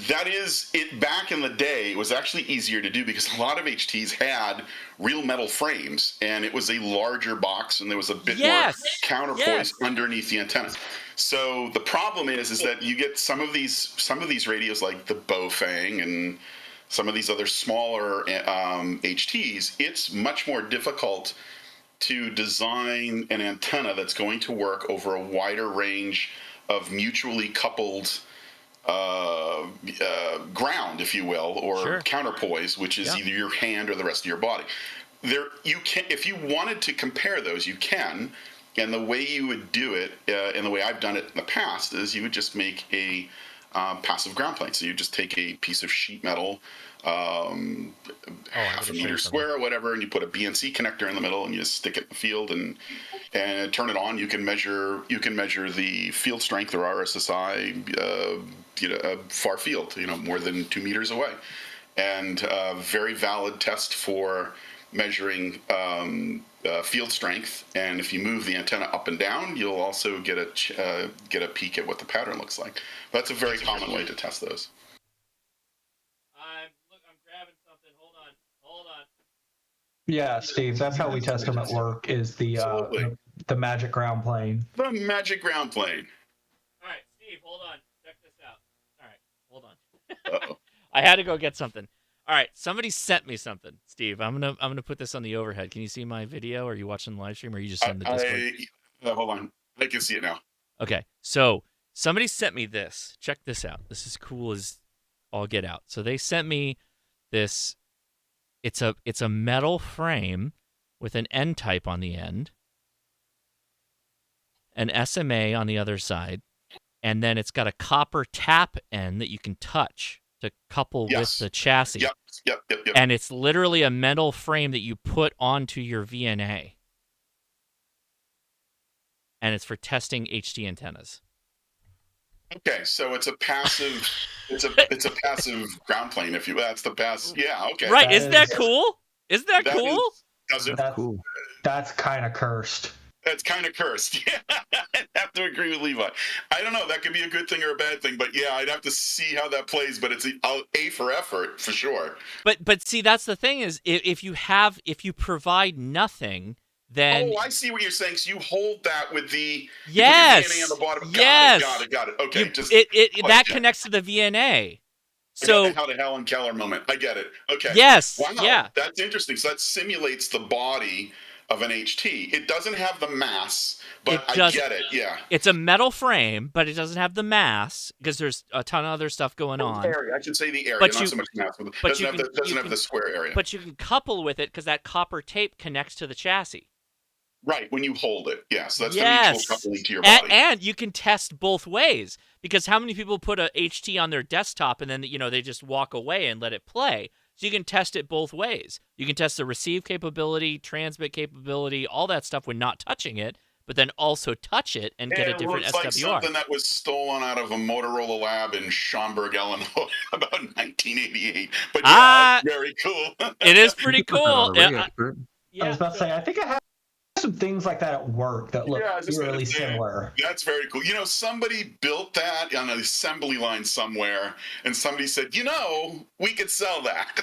That is it. Back in the day, it was actually easier to do because a lot of HTs had real metal frames, and it was a larger box, and there was a bit more counterpoise underneath the antenna. So the problem is that you get some of these radios like the Bofang and some of these other smaller HTs. It's much more difficult to design an antenna that's going to work over a wider range of mutually coupled ground, if you will, or counterpoise, which is either your hand or the rest of your body. You can, if you wanted to compare those, you can. And the way you would do it, and the way I've done it in the past, is you would just make a passive ground plane. So you just take a piece of sheet metal, half a meter square or whatever, and you put a BNC connector in the middle, and you just stick it in the field and turn it on. You can measure the field strength or RSSI, far field, more than 2 meters away, and very valid test for measuring field strength. And if you move the antenna up and down, you'll also get a peek at what the pattern looks like. But that's a very common way to test those. I'm grabbing something. Hold on. Yeah, Steve, that's how we test them at work. Is the magic ground plane. The magic ground plane. All right, Steve, hold on. Check this out. All right, hold on. Uh-oh. I had to go get something. All right, somebody sent me something, Steve. I'm gonna put this on the overhead. Can you see my video? Are you watching the live stream, or are you just on the Discord? Hold on, I can see it now. Okay, so somebody sent me this. Check this out. This is cool as all get out. So they sent me this. It's a metal frame with an N type on the end, an SMA on the other side, and then it's got a copper tap end that you can touch to couple with the chassis. Yep. And it's literally a metal frame that you put onto your VNA. And it's for testing HT antennas. Okay, so it's a passive. It's a passive ground plane. If you that's the pass. Yeah. Okay. Right? Isn't that cool? Isn't that That cool? that's cool. That's kind of cursed. That's kind of cursed. Yeah, I have to agree with Levi. I don't know. That could be a good thing or a bad thing, but yeah, I'd have to see how that plays. But it's A for effort for sure. But see, that's the thing is if you provide nothing, then I see what you're saying. So you hold that with the yes, VNA on the bottom. yes, Got it. Okay, that connects to the VNA. So I got the how to Helen Keller moment. I get it. Okay. Yes. Wow. Yeah. That's interesting. So that simulates the body of an HT. It doesn't have the mass, but I get it. Yeah. It's a metal frame, but it doesn't have the mass because there's a ton of other stuff going on. Area. I should say the area, but not so much mass. It doesn't have the square area. But you can couple with it because that copper tape connects to the chassis. Right, when you hold it. Yeah, so that's the mutual coupling to your body. And you can test both ways because how many people put a HT on their desktop and then they just walk away and let it play? So you can test it both ways. You can test the receive capability, transmit capability, all that stuff when not touching it, but then also touch it and get a different SWR. Like something that was stolen out of a Motorola lab in Schaumburg, Illinois, about 1988. But yeah, very cool. It is pretty cool. I was about to say, I think I have some things like that at work that look really similar. That's very cool. Somebody built that on an assembly line somewhere, and somebody said, we could sell that.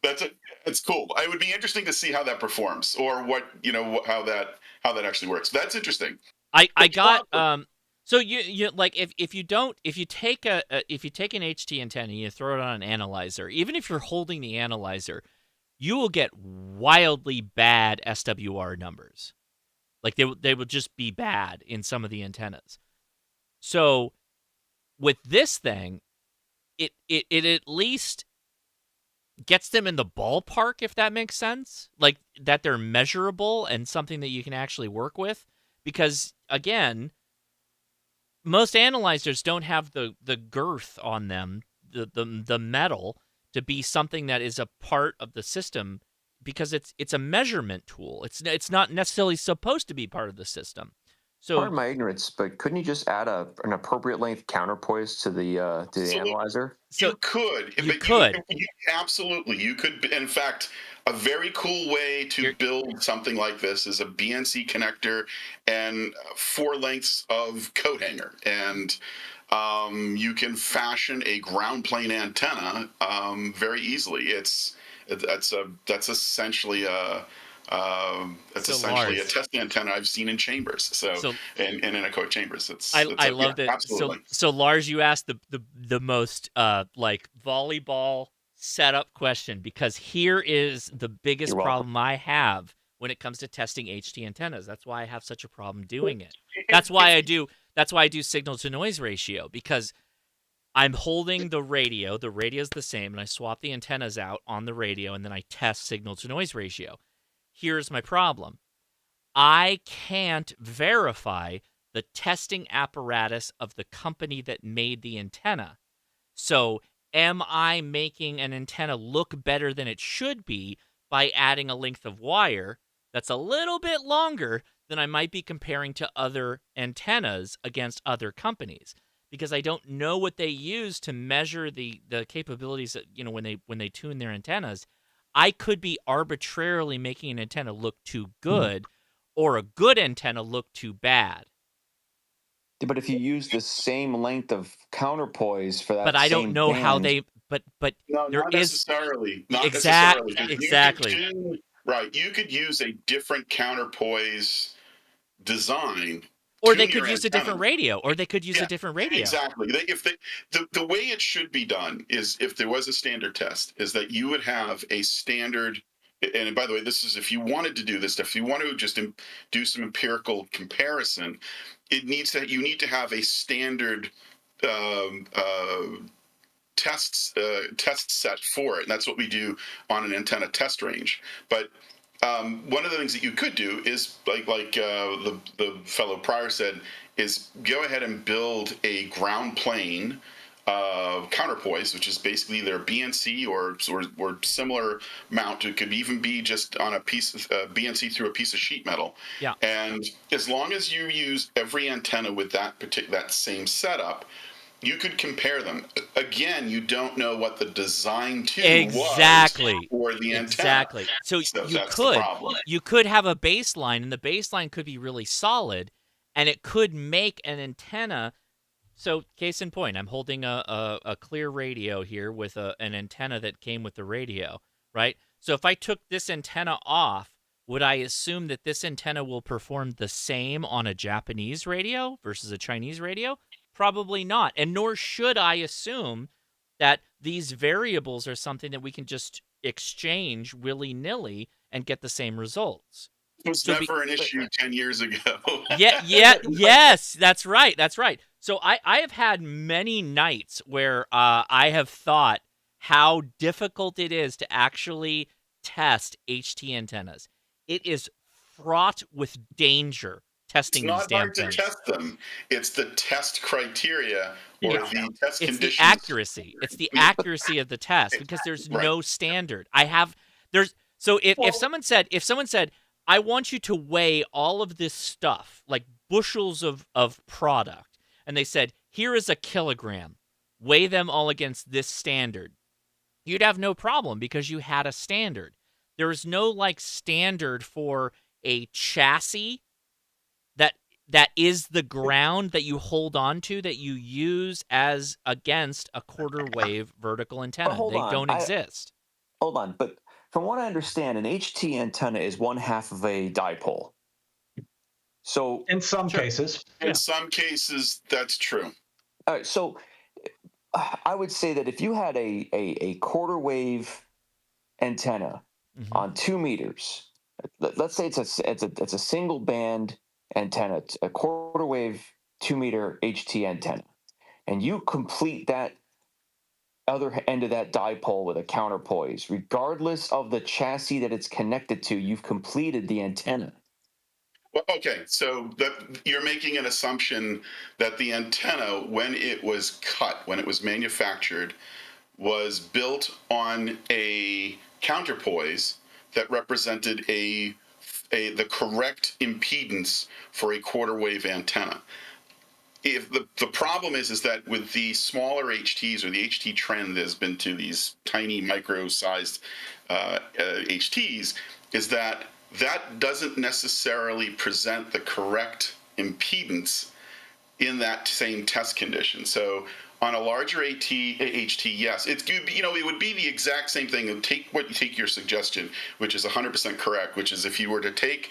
That's cool. It would be interesting to see how that performs, or what how that actually works. That's interesting. I got so you like if you take an HT antenna and you throw it on an analyzer, even if you're holding the analyzer, you will get wildly bad SWR numbers. Like they will just be bad in some of the antennas. So with this thing, it at least gets them in the ballpark, if that makes sense. Like that they're measurable and something that you can actually work with. Because again, most analyzers don't have the girth on them, the metal, to be something that is a part of the system, because it's a measurement tool. It's not necessarily supposed to be part of the system. So, pardon my ignorance, but couldn't you just add an appropriate length counterpoise to the analyzer? So you could. Absolutely. You could. In fact, a very cool way to build something like this is a BNC connector and 4 lengths of coat hanger, and you can fashion a ground plane antenna very easily. That's essentially a a test antenna I've seen in chambers. So in anechoic chambers. I loved it. Absolutely. So Lars, you asked the most like volleyball setup question, because here is the biggest problem I have when it comes to testing HT antennas. That's why I have such a problem doing it. That's why I do signal to noise ratio, because I'm holding the radio. The radio is the same, and I swap the antennas out on the radio, and then I test signal to noise ratio. Here's my problem. I can't verify the testing apparatus of the company that made the antenna. So am I making an antenna look better than it should be by adding a length of wire that's a little bit longer than I might be comparing to other antennas against other companies? Because I don't know what they use to measure the capabilities that, when they tune their antennas. I could be arbitrarily making an antenna look too good, or a good antenna look too bad. But if you use the same length of counterpoise for that, but I don't know how they. But no, there not is necessarily. Not exactly. Right. You could use a different counterpoise design. Or they could use a different radio. Exactly. The way it should be done is, if there was a standard test, is that you would have a standard. And by the way, this is if you wanted to do this stuff, if you want to just do some empirical comparison, you need to have a standard test set for it. And that's what we do on an antenna test range. But one of the things that you could do is, like the fellow prior said, is go ahead and build a ground plane counterpoise, which is basically their BNC or similar mount. It could even be just on a piece of BNC through a piece of sheet metal. Yeah. And as long as you use every antenna with that same setup, you could compare them. Again, you don't know what the design was for the antenna. Exactly. So you could have a baseline, and the baseline could be really solid, and it could make an antenna. So case in point, I'm holding a clear radio here with an antenna that came with the radio, right? So if I took this antenna off, would I assume that this antenna will perform the same on a Japanese radio versus a Chinese radio? Probably not. And nor should I assume that these variables are something that we can just exchange willy-nilly and get the same results. It was never an issue 10 years ago. Yes, that's right. So I have had many nights where I have thought how difficult it is to actually test HT antennas. It is fraught with danger testing these damn things. It's not hard to test them. It's the test criteria or the test conditions. It's the accuracy. It's the accuracy of the test because there's no standard. If someone said, I want you to weigh all of this stuff, like bushels of product, and they said, here is a kilogram, weigh them all against this standard, you'd have no problem because you had a standard. There is no standard for a chassis that is the ground that you hold on to, that you use as against a quarter wave vertical antenna. They don't exist. Hold on, but from what I understand, an HT antenna is one half of a dipole. So in some cases, that's true. All right, so I would say that if you had a quarter wave antenna on 2 meters, let's say it's a single band antenna, a quarter wave 2 meter HT antenna, and you complete that other end of that dipole with a counterpoise, regardless of the chassis that it's connected to, you've completed the antenna. Well, okay, so you're making an assumption that the antenna, when it was cut, when it was manufactured, was built on a counterpoise that represented the correct impedance for a quarter wave antenna. If the problem is that with the smaller HTs, or the HT trend has been to these tiny micro-sized HTs, is that doesn't necessarily present the correct impedance in that same test condition. So on a larger HT, yes, it would be the exact same thing. Take your suggestion, which is 100% correct, which is if you were to take,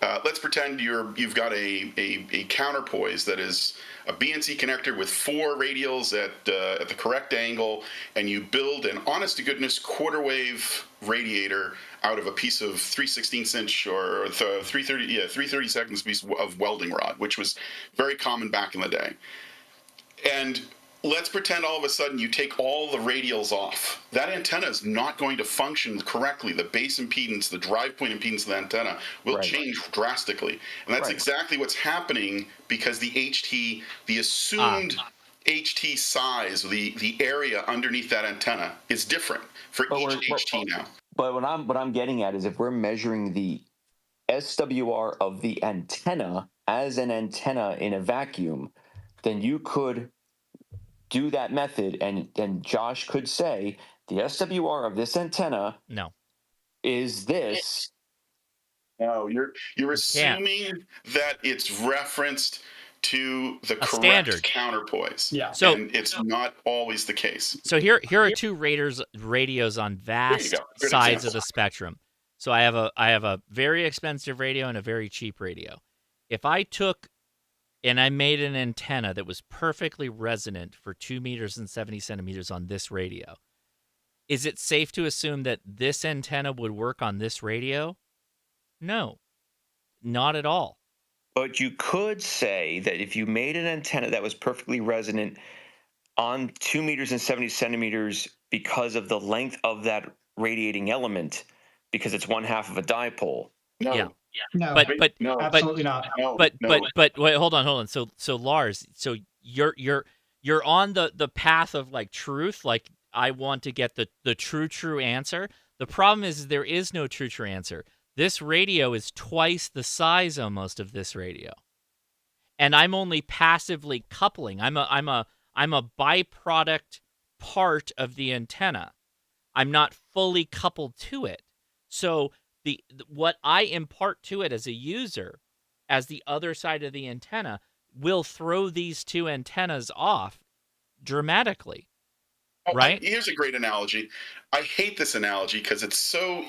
let's pretend you've got a counterpoise that is a BNC connector with 4 radials at the correct angle, and you build an honest-to-goodness quarter wave radiator out of a piece of 3/16 inch or 3/32 piece of welding rod, which was very common back in the day. And let's pretend all of a sudden you take all the radials off. That antenna is not going to function correctly. The base impedance, the drive point impedance of the antenna will change drastically. And that's exactly what's happening because the assumed HT size, the area underneath that antenna is different for each HT now. But what I'm getting at is if we're measuring the SWR of the antenna as an antenna in a vacuum, then you could do that method, and Josh could say the SWR of this antenna is this. No, you're assuming that it's referenced to the correct standard counterpoise. Yeah. And it's not always the case. So here are 2 radios on vast sides of the spectrum. So I have a very expensive radio and a very cheap radio. If I took and I made an antenna that was perfectly resonant for 2 meters and 70 centimeters on this radio, is it safe to assume that this antenna would work on this radio? No, not at all. But you could say that if you made an antenna that was perfectly resonant on 2 meters and 70 centimeters because of the length of that radiating element, because it's one half of a dipole. No. Yeah. No, but absolutely not. But wait, hold on. So Lars, so you're on the path of like truth, like I want to get the true answer. The problem is there is no true answer. This radio is twice the size almost of this radio. And I'm only passively coupling. I'm a byproduct part of the antenna. I'm not fully coupled to it. So what I impart to it as a user, as the other side of the antenna, will throw these two antennas off dramatically. Right? Here's a great analogy. I hate this analogy because it's so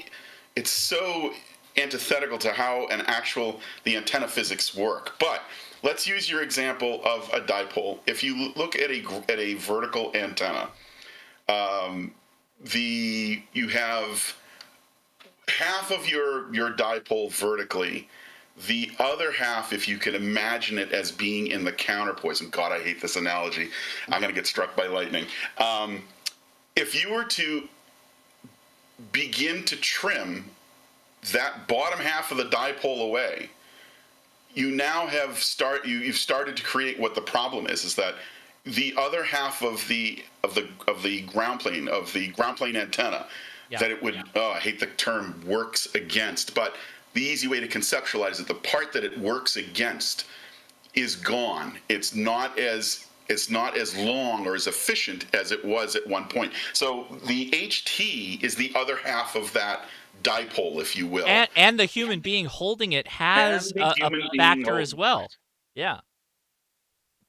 antithetical to how the antenna physics work. But let's use your example of a dipole. If you look at a vertical antenna, you have half of your dipole vertically. The other half, if you can imagine it as being in the counterpoise, and God, I hate this analogy. I'm going to get struck by lightning. If you were to begin to trim that bottom half of the dipole away, you now you've started to create what the problem is that the other half of the ground plane antenna that it would I hate the term works against, but the easy way to conceptualize it, the part that it works against is gone. It's not as long or as efficient as it was at one point. So the HT is the other half of that dipole, if you will. And the human being holding it has a factor as well. Yeah.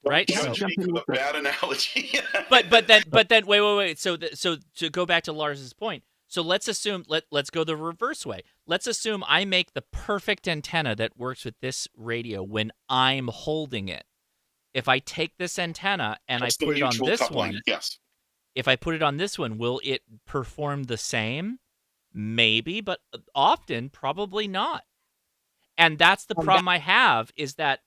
Right. A bad analogy. but then wait. So to go back to Lars's point. So let's assume let's go the reverse way. Let's assume I make the perfect antenna that works with this radio when I'm holding it. If I take this antenna and I put it on this one, yes. If I put it on this one, will it perform the same? Maybe, but often probably not. And that's the problem I have, is that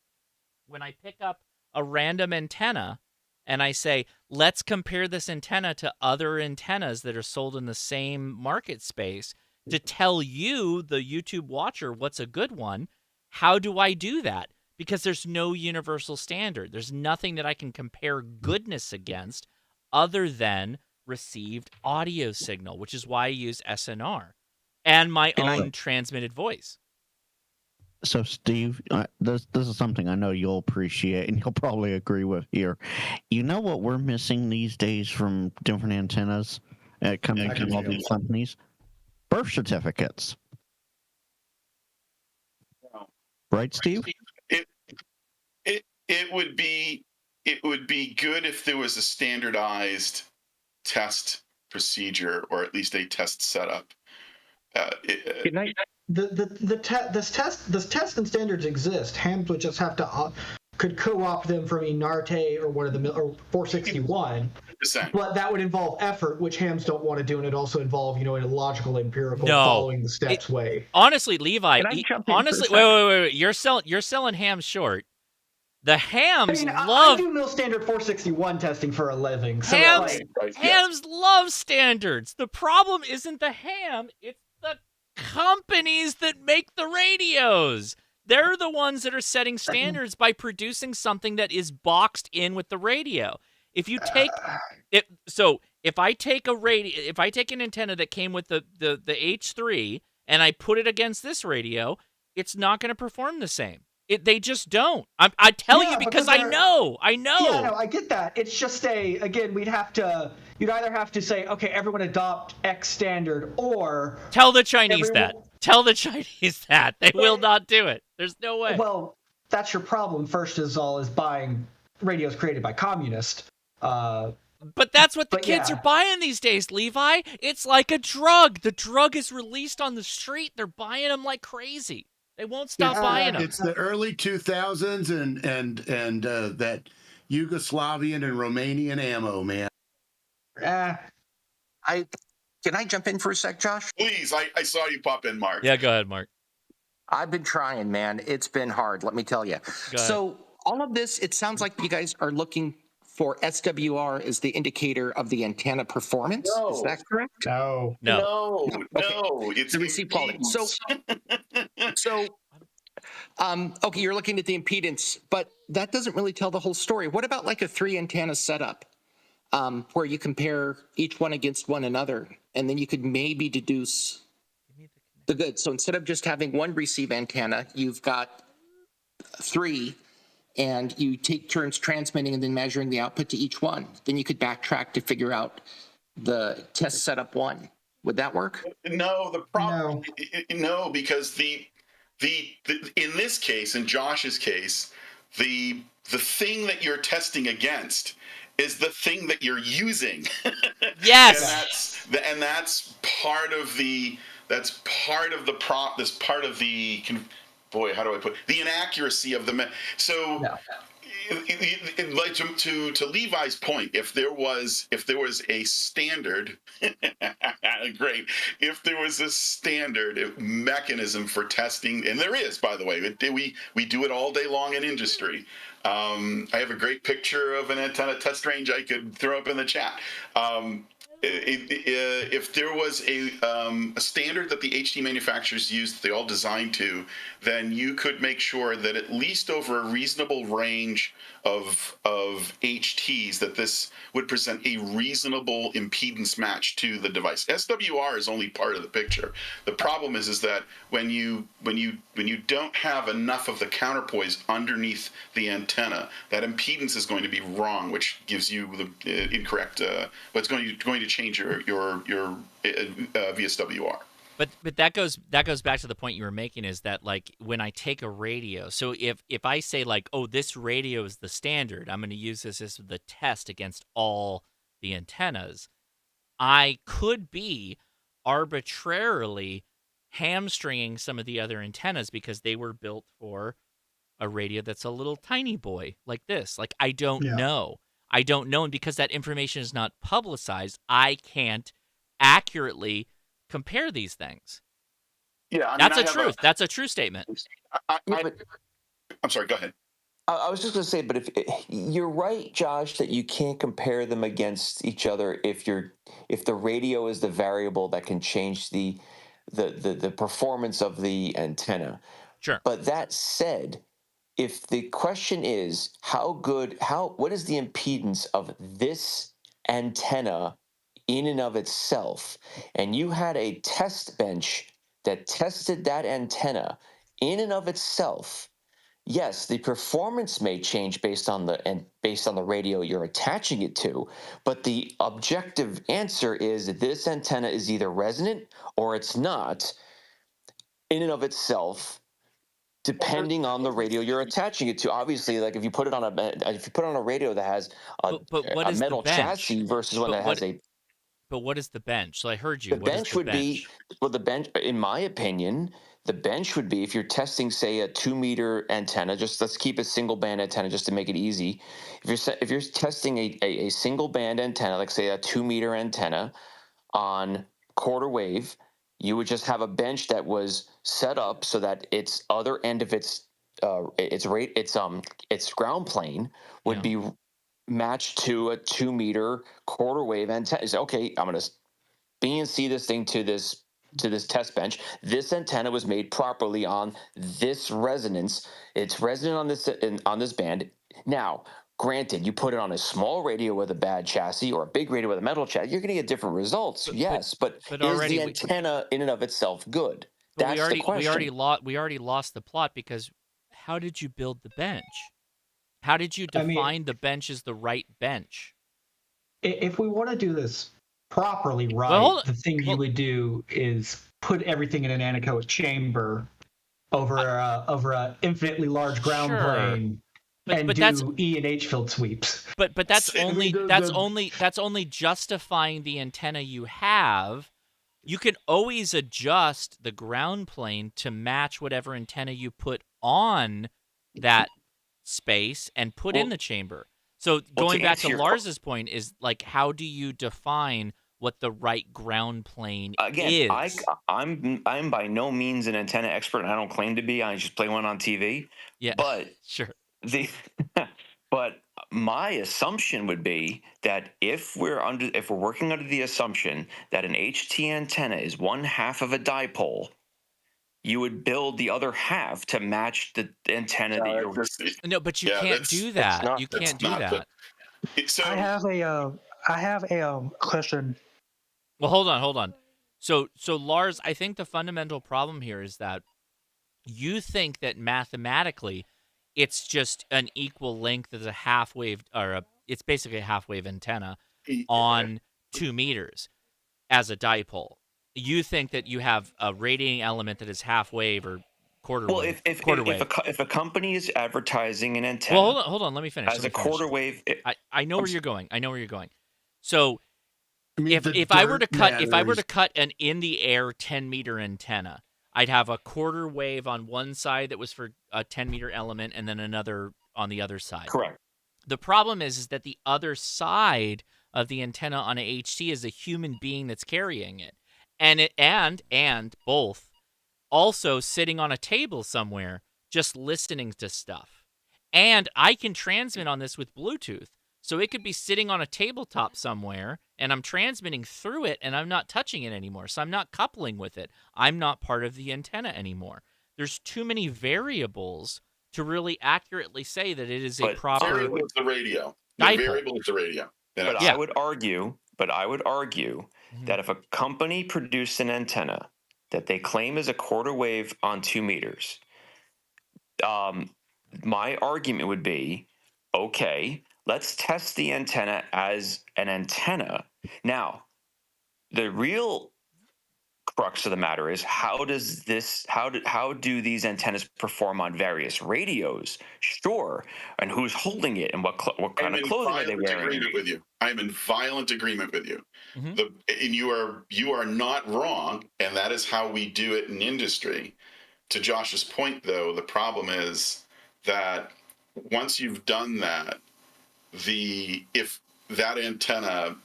when I pick up a random antenna and I say, let's compare this antenna to other antennas that are sold in the same market space to tell you, the YouTube watcher, what's a good one, how do I do that? Because there's no universal standard. There's nothing that I can compare goodness against other than received audio signal, which is why I use SNR and my own transmitted voice. So, Steve, this is something I know you'll appreciate and you'll probably agree with here. You know what we're missing these days from different antennas coming from all these companies? Birth certificates. Right, Steve? It would be good if there was a standardized test procedure, or at least a test setup. This test and standards exist. Hams would just have to could co-opt them from Inarte or one of the or 461. But that would involve effort, which hams don't want to do, and it also involve in a logical, empirical, following the steps way. Honestly, Levi. Honestly, wait. You're selling hams short. The hams I do mil standard 461 testing for a living. So hams love standards. The problem isn't the ham; it's the companies that make the radios. They're the ones that are setting standards by producing something that is boxed in with the radio. If you take it, so if I take an antenna that came with the H3 and I put it against this radio, it's not going to perform the same. They just don't. I tell you because I know. Yeah, no, I get that. It's just you'd either have to say, okay, everyone adopt X standard, or tell the Chinese that. Tell the Chinese that. They will not do it. There's no way. Well, that's your problem. First is buying radios created by communists. But that's what the kids are buying these days, Levi. It's like a drug. The drug is released on the street. They're buying them like crazy. They won't stop buying them. It's the early 2000s and that Yugoslavian and Romanian ammo, man. Can I jump in for a sec, Josh? Please, I saw you pop in, Mark. Yeah, go ahead, Mark. I've been trying, man. It's been hard, let me tell you. So all of this, it sounds like you guys are looking for SWR as the indicator of the antenna performance. No. Is that correct? No. No. It's the receive quality. So Okay, you're looking at the impedance, but that doesn't really tell the whole story. What about like a 3 antenna setup, where you compare each one against one another, and then you could maybe deduce the good. So instead of just having one receive antenna, you've got 3, and you take turns transmitting and then measuring the output to each one. Then you could backtrack to figure out the test setup 1. Would that work? No, the problem. No, because the in this case, in Josh's case, the thing that you're testing against is the thing that you're using. Yes. And that's part of the That's part of the boy, how do I put the inaccuracy of the so. No. Like to Levi's point, if there was a standard, great. If there was a standard mechanism for testing, and there is, by the way, we do it all day long in industry. I have a great picture of an antenna test range I could throw up in the chat. If there was a standard that the HT manufacturers used, they all designed to, then you could make sure that at least over a reasonable range of HTs, that this would present a reasonable impedance match to the device. SWR is only part of the picture. The problem is that when you don't have enough of the counterpoise underneath the antenna, that impedance is going to be wrong, which gives you the incorrect. But it's going to change your VSWR. But that goes back to the point you were making, is that like when I take a radio, so if I say like, oh, this radio is the standard, I'm going to use this as the test against all the antennas, I could be arbitrarily hamstringing some of the other antennas because they were built for a radio that's a little tiny boy like this. Like I don't know. And because that information is not publicized, I can't accurately compare these things. Yeah, I mean, that's a truth. That's a true statement. I'm sorry. Go ahead. I was just going to say, but if you're right, Josh, that you can't compare them against each other if the radio is the variable that can change the performance of the antenna. Sure. But that said, if the question is what is the impedance of this antenna in and of itself, and you had a test bench that tested that antenna in and of itself, yes, the performance may change based on the radio you're attaching it to, but the objective answer is that this antenna is either resonant or it's not in and of itself, depending on the radio you're attaching it to. Obviously, like if you put it on a radio that has a metal chassis versus one that has a. But what is the bench? So I heard you. The bench would be, well, the bench, in my opinion, the bench would be if you're testing, say, a 2-meter antenna. Just let's keep a single band antenna just to make it easy. If you're testing a single band antenna, like say a 2-meter antenna on quarter wave, you would just have a bench that was set up so that its other end of its ground plane would be matched to a 2-meter quarter wave antenna. So, okay, I'm going to BNC this thing to this test bench. This antenna was made properly on this resonance. It's resonant on this band. Now, granted, you put it on a small radio with a bad chassis or a big radio with a metal chassis, you're going to get different results. But is the antenna in and of itself good? That's the question. We already lost the plot, because how did you build the bench? How did you define the bench as the right bench? If we want to do this properly the thing you would do is put everything in an anechoic chamber over a infinitely large ground plane and do E and H field sweeps. But that's only justifying the antenna you have. You can always adjust the ground plane to match whatever antenna you put on that space and put in the chamber. So going back to Lars's point is like, how do you define what the right ground plane is? I'm by no means an antenna expert, and I don't claim to be. I just play one on TV. Yeah, but sure. But my assumption would be that if we're working under the assumption that an HT antenna is one half of a dipole, you would build the other half to match the antenna that you're. No, but you can't do that. You can't do that. I have a question. Well, hold on. So Lars, I think the fundamental problem here is that you think that mathematically it's just an equal length as a half wave, it's basically a half wave antenna on 2 meters as a dipole. You think that you have a radiating element that is half wave or quarter Well, wave. if a company is advertising an antenna, well, hold on. Let me finish. As a quarter wave, I know where you're going. So I mean, if I were to cut an in the air 10-meter antenna, I'd have a quarter wave on one side that was for a 10-meter element, and then another on the other side. Correct. The problem is that the other side of the antenna on a HT is a human being that's carrying it, and both also sitting on a table somewhere just listening to stuff. And I can transmit on this with Bluetooth. So it could be sitting on a tabletop somewhere, and I'm transmitting through it, and I'm not touching it anymore. So I'm not coupling with it. I'm not part of the antenna anymore. There's too many variables to really accurately say that it is a proper variable is the radio. The dipole. variable is the radio. But I would argue that if a company produced an antenna that they claim is a quarter wave on 2 meters, my argument would be, okay, let's test the antenna as an antenna. Now, the real crux of the matter is how do these antennas perform on various radios? Sure, and who's holding it and what kind of clothing are they wearing? I'm in violent agreement with you. And you are not wrong, and that is how we do it in industry. To Josh's point, though, the problem is that once you've done that, if that antenna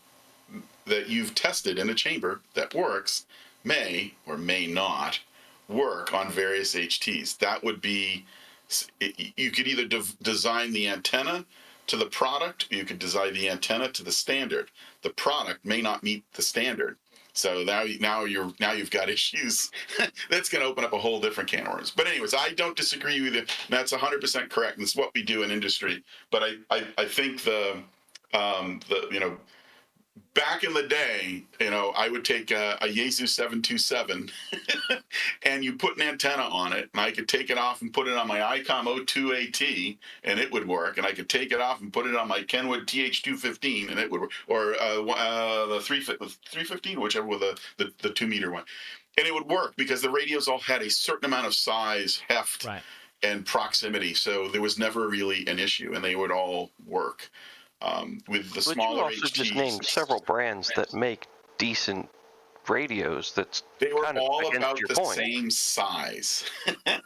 that you've tested in a chamber that works may or may not work on various HTs. That would be, you could either design the antenna to the product, or you could design the antenna to the standard. The product may not meet the standard. So now you've got issues. That's going to open up a whole different can of worms. But anyways, I don't disagree with you. That's 100% correct. And it's what we do in industry. But I think back in the day, I would take a Yaesu 727 and you put an antenna on it, and I could take it off and put it on my ICOM 02AT, and it would work. And I could take it off and put it on my Kenwood TH215, and it would work. Or the 315, whichever with the 2 meter one. And it would work because the radios all had a certain amount of size, heft, and proximity. So there was never really an issue, and they would all work. With the smaller HTs. You also just named several brands that make decent radios. They were kind of all about your the point. same size.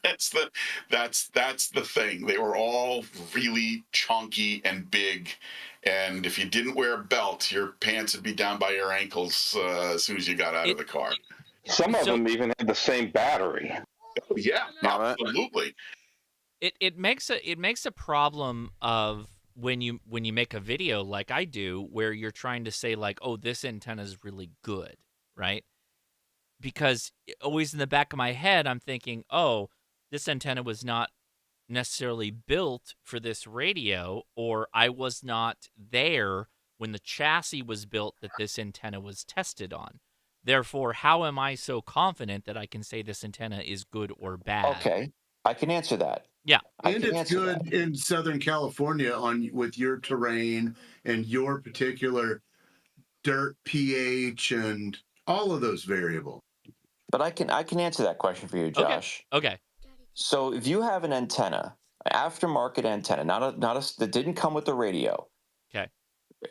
that's the thing. They were all really chunky and big, and if you didn't wear a belt, your pants would be down by your ankles as soon as you got out of the car. Some of them even had the same battery. Oh, yeah, absolutely. It makes a problem of when you make a video like I do, where you're trying to say like, oh, this antenna is really good, right? Because always in the back of my head, I'm thinking, oh, this antenna was not necessarily built for this radio, or I was not there when the chassis was built that this antenna was tested on. Therefore, how am I so confident that I can say this antenna is good or bad? Okay, I can answer that. Yeah, and it's good in Southern California with your terrain and your particular dirt pH and all of those variables. But I can answer that question for you, Josh. Okay. So if you have an antenna, an aftermarket antenna, that didn't come with the radio. Okay.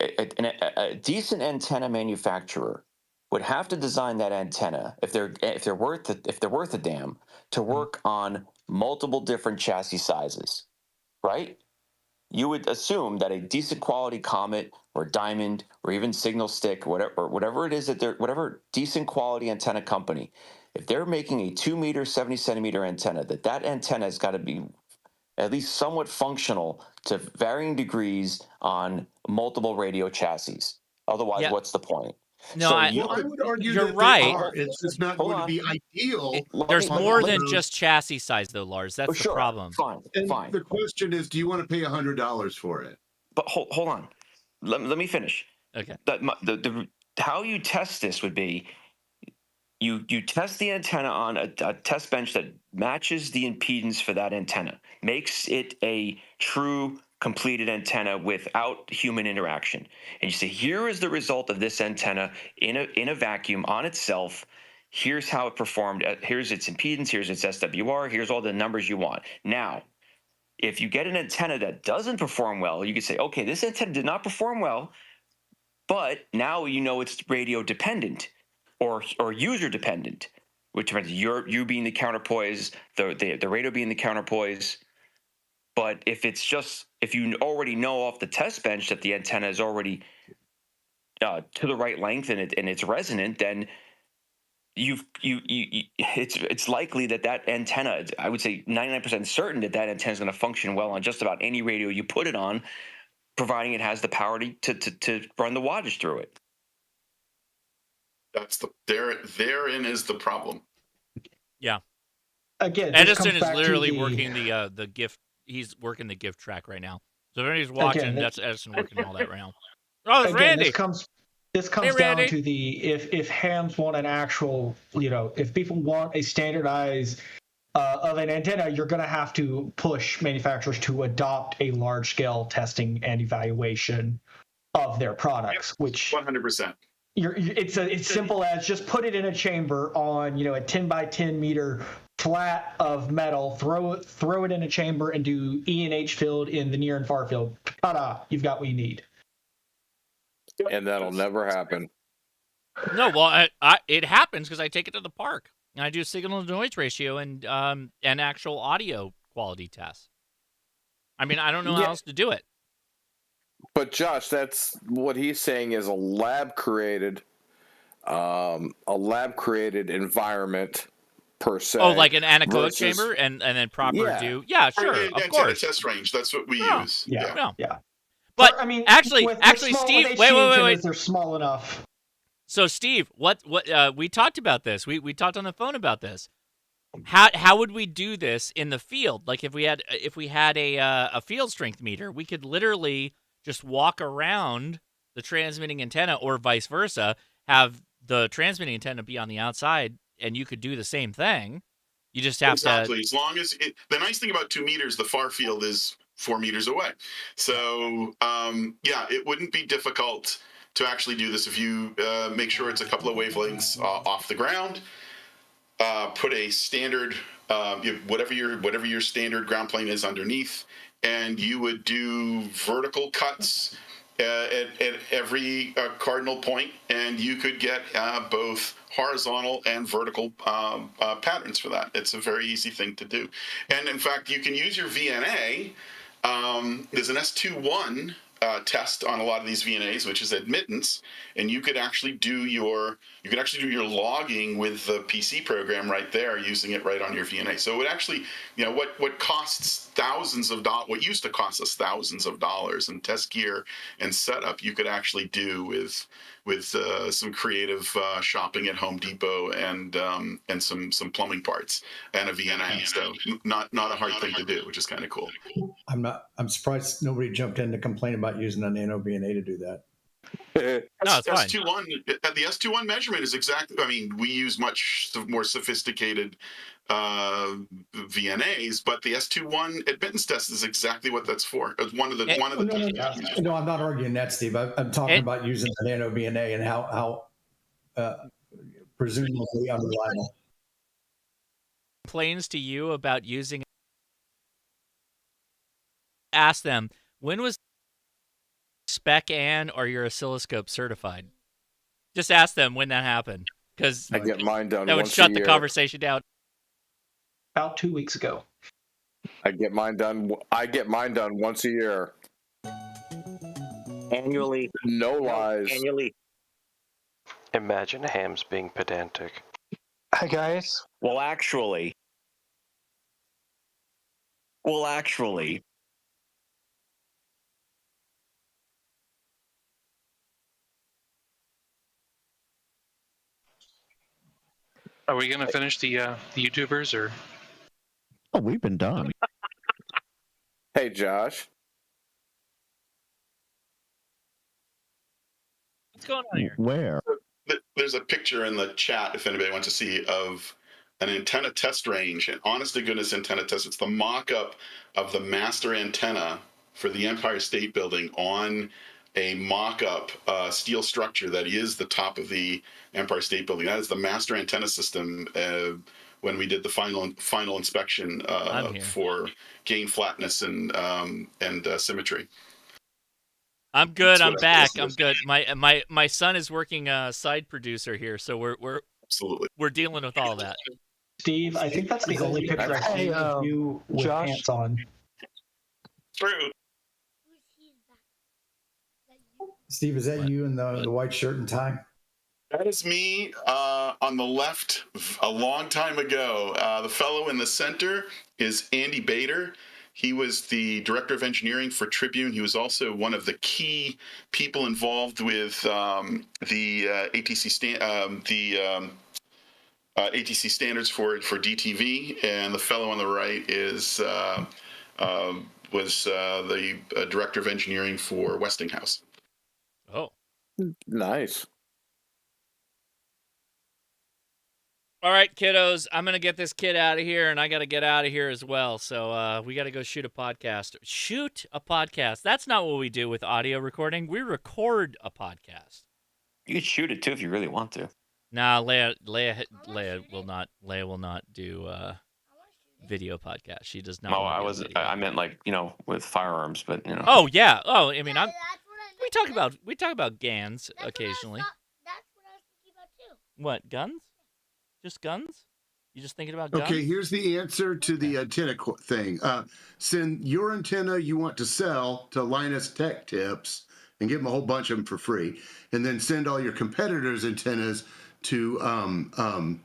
A decent antenna manufacturer would have to design that antenna if they're worth a damn to work on multiple different chassis sizes, right? You would assume that a decent quality Comet or Diamond or even Signal Stick, whatever it is whatever decent quality antenna company, if they're making a 2 meter, 70 centimeter antenna, that antenna has got to be at least somewhat functional to varying degrees on multiple radio chassis. Otherwise, what's the point? No, So I would argue you're that they right. are. It's just not Hold going to on. be ideal. There's more let than me, just chassis size, though, Lars. That's the sure, problem. fine, And fine. the question is, do you want to pay $100 for it? But hold on. Let me finish. Okay. The how you test this would be you test the antenna on a test bench that matches the impedance for that antenna, makes it a true completed antenna without human interaction. And you say, here is the result of this antenna in a vacuum on itself. Here's how it performed. Here's its impedance. Here's its SWR. Here's all the numbers you want. Now, if you get an antenna that doesn't perform well, you can say, okay, this antenna did not perform well, but now you know it's radio dependent or user dependent, which means you being the counterpoise, the radio being the counterpoise. But if you already know off the test bench that the antenna is already to the right length and it's resonant, then it's likely that antenna, I would say 99% certain that antenna is going to function well on just about any radio you put it on, providing it has the power to run the wattage through it. That's therein is the problem. Yeah. Again, Edison is literally working the gift. He's working the gift track right now. So if anybody's watching, that's Edison working all that right now. Oh, it's Randy. This comes down to if hams want an actual, if people want a standardized of an antenna, you're going to have to push manufacturers to adopt a large scale testing and evaluation of their products, which 100%. It's simple as just put it in a chamber on a 10 by 10 meter flat of metal, throw it in a chamber and do E and H field in the near and far field. Ta-da! You've got what you need. And that'll never happen. No, well, it happens because I take it to the park and I do signal to noise ratio and actual audio quality tests. I mean, I don't know how else to do it. But Josh, that's what he's saying is a lab created environment per se. Oh, like an anechoic chamber and then proper do. Yeah, sure, of course. Test range. That's what we use. Yeah. But I mean, actually, with Steve, wait. They're small enough. So, Steve, what we talked about this. We talked on the phone about this. How would we do this in the field? Like if we had a field strength meter, we could literally just walk around the transmitting antenna, or vice versa, have the transmitting antenna be on the outside, and you could do the same thing. You just have to. As long as the nice thing about 2 meters, the far field is 4 meters away. So it wouldn't be difficult to actually do this if you make sure it's a couple of wavelengths off the ground. Put a standard, whatever your standard ground plane is underneath, and you would do vertical cuts at every cardinal point, and you could get both horizontal and vertical patterns for that. It's a very easy thing to do. And in fact, you can use your VNA. There's an S21 test on a lot of these VNAs, which is admittance, and you could actually do your logging with the PC program right there, using it right on your VNA. So it would actually, what costs thousands of dollars, what used to cost us thousands of dollars in test gear and setup, you could actually do with some creative shopping at Home Depot and some plumbing parts and a VNA. So not a hard thing to do, which is kind of cool. I'm surprised nobody jumped in to complain about using a nano VNA to do that. No, it's fine. The S21 measurement is exactly. I mean, we use much more sophisticated VNAs, but the S21 admittance test is exactly what that's for. It's one of the. No, I'm not arguing that, Steve. I'm talking about using the nano VNA and how presumably unreliable. Complains to you about using. Ask them, when was Spec An or your oscilloscope certified? Just ask them when that happened, because I get mine done. That would shut the conversation down. About 2 weeks ago. I get mine done once a year. Annually. No lies. Annually. Imagine hams being pedantic. Hi guys. Well, actually. Are we gonna finish the YouTubers or? Oh, we've been done. Hey, Josh. What's going on here? Where? There's a picture in the chat if anybody wants to see of an antenna test range, an honest to goodness antenna test. It's the mock-up of the master antenna for the Empire State Building on a mock-up steel structure that is the top of the Empire State Building. That is the master antenna system when we did the final inspection for gain flatness and symmetry. I'm good. I'm back. I'm good. My son is working side producer here, so we're absolutely dealing with all that. Steve, I think that's the only picture I've seen of you with Josh. pants on. True. Steve, is that you in the white shirt and tie? That is me on the left a long time ago. The fellow in the center is Andy Bader. He was the director of engineering for Tribune. He was also one of the key people involved with the ATC standards for DTV. And the fellow on the right is was the director of engineering for Westinghouse. Oh, nice. All right, kiddos, I'm going to get this kid out of here, and I got to get out of here as well. So we got to go shoot a podcast. Shoot a podcast. That's not what we do with audio recording. We record a podcast. You could shoot it, too, if you really want to. Nah, Leia will not do video podcast. She does not. Oh, I meant like, with firearms, but, Oh, yeah. Oh, I mean, we talk about GANs occasionally. That's what I was thinking about, too. What, guns? Just guns? You just thinking about guns? Okay, here's the answer to the antenna thing. Send your antenna you want to sell to Linus Tech Tips and give them a whole bunch of them for free. And then send all your competitors' antennas to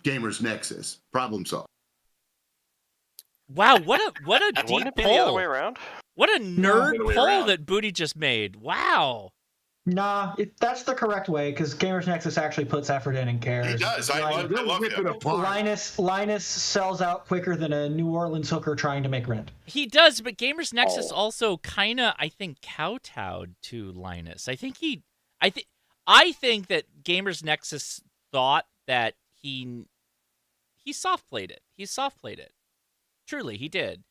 Gamers Nexus. Problem solved. Wow, what a deep Wouldn't it be poll. the other way around? What a nerd poll that Booty just made. Wow. Nah, that's the correct way because Gamers Nexus actually puts effort in and cares. He does. I love him. Linus sells out quicker than a New Orleans hooker trying to make rent. He does, but Gamers Nexus also kind of, I think, kowtowed to Linus. I think that Gamers Nexus thought that he soft played it. He soft played it. Truly, he did.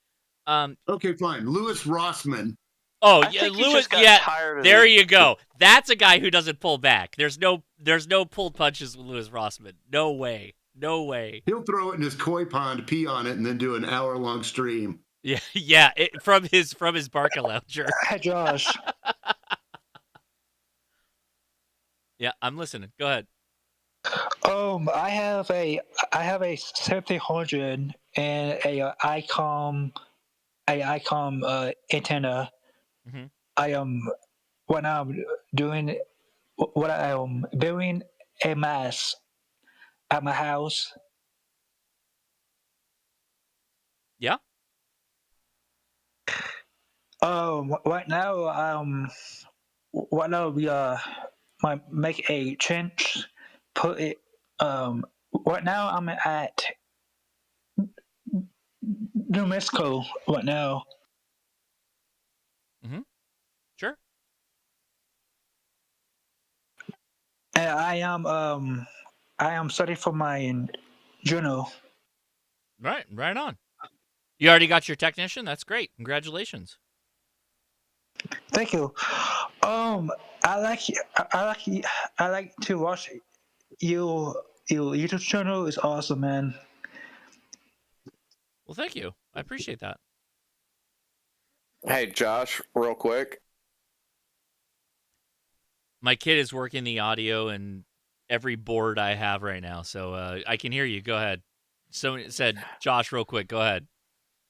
Okay, fine. Louis Rossman. Oh, yeah, Lewis. Yeah, there you go. That's a guy who doesn't pull back. There's no pulled punches with Louis Rossman. No way. No way. He'll throw it in his koi pond, pee on it, and then do an hour-long stream. Yeah, from his Barca lounger. Hey, Josh. Yeah, I'm listening. Go ahead. I have a 700 and a ICOM antenna. Mm-hmm. I am when I'm doing building a mass at my house. Yeah. Right now we might make a change. Put it. Right now I'm at New Mexico right now. Mm-hmm. Sure. And I am studying for my journal. Right on. You already got your technician? That's great. Congratulations. Thank you. I like to watch your YouTube channel. Is awesome, man. Well, thank you. I appreciate that. Hey, Josh, real quick. My kid is working the audio and every board I have right now, so I can hear you. Go ahead. Someone said, Josh, real quick. Go ahead.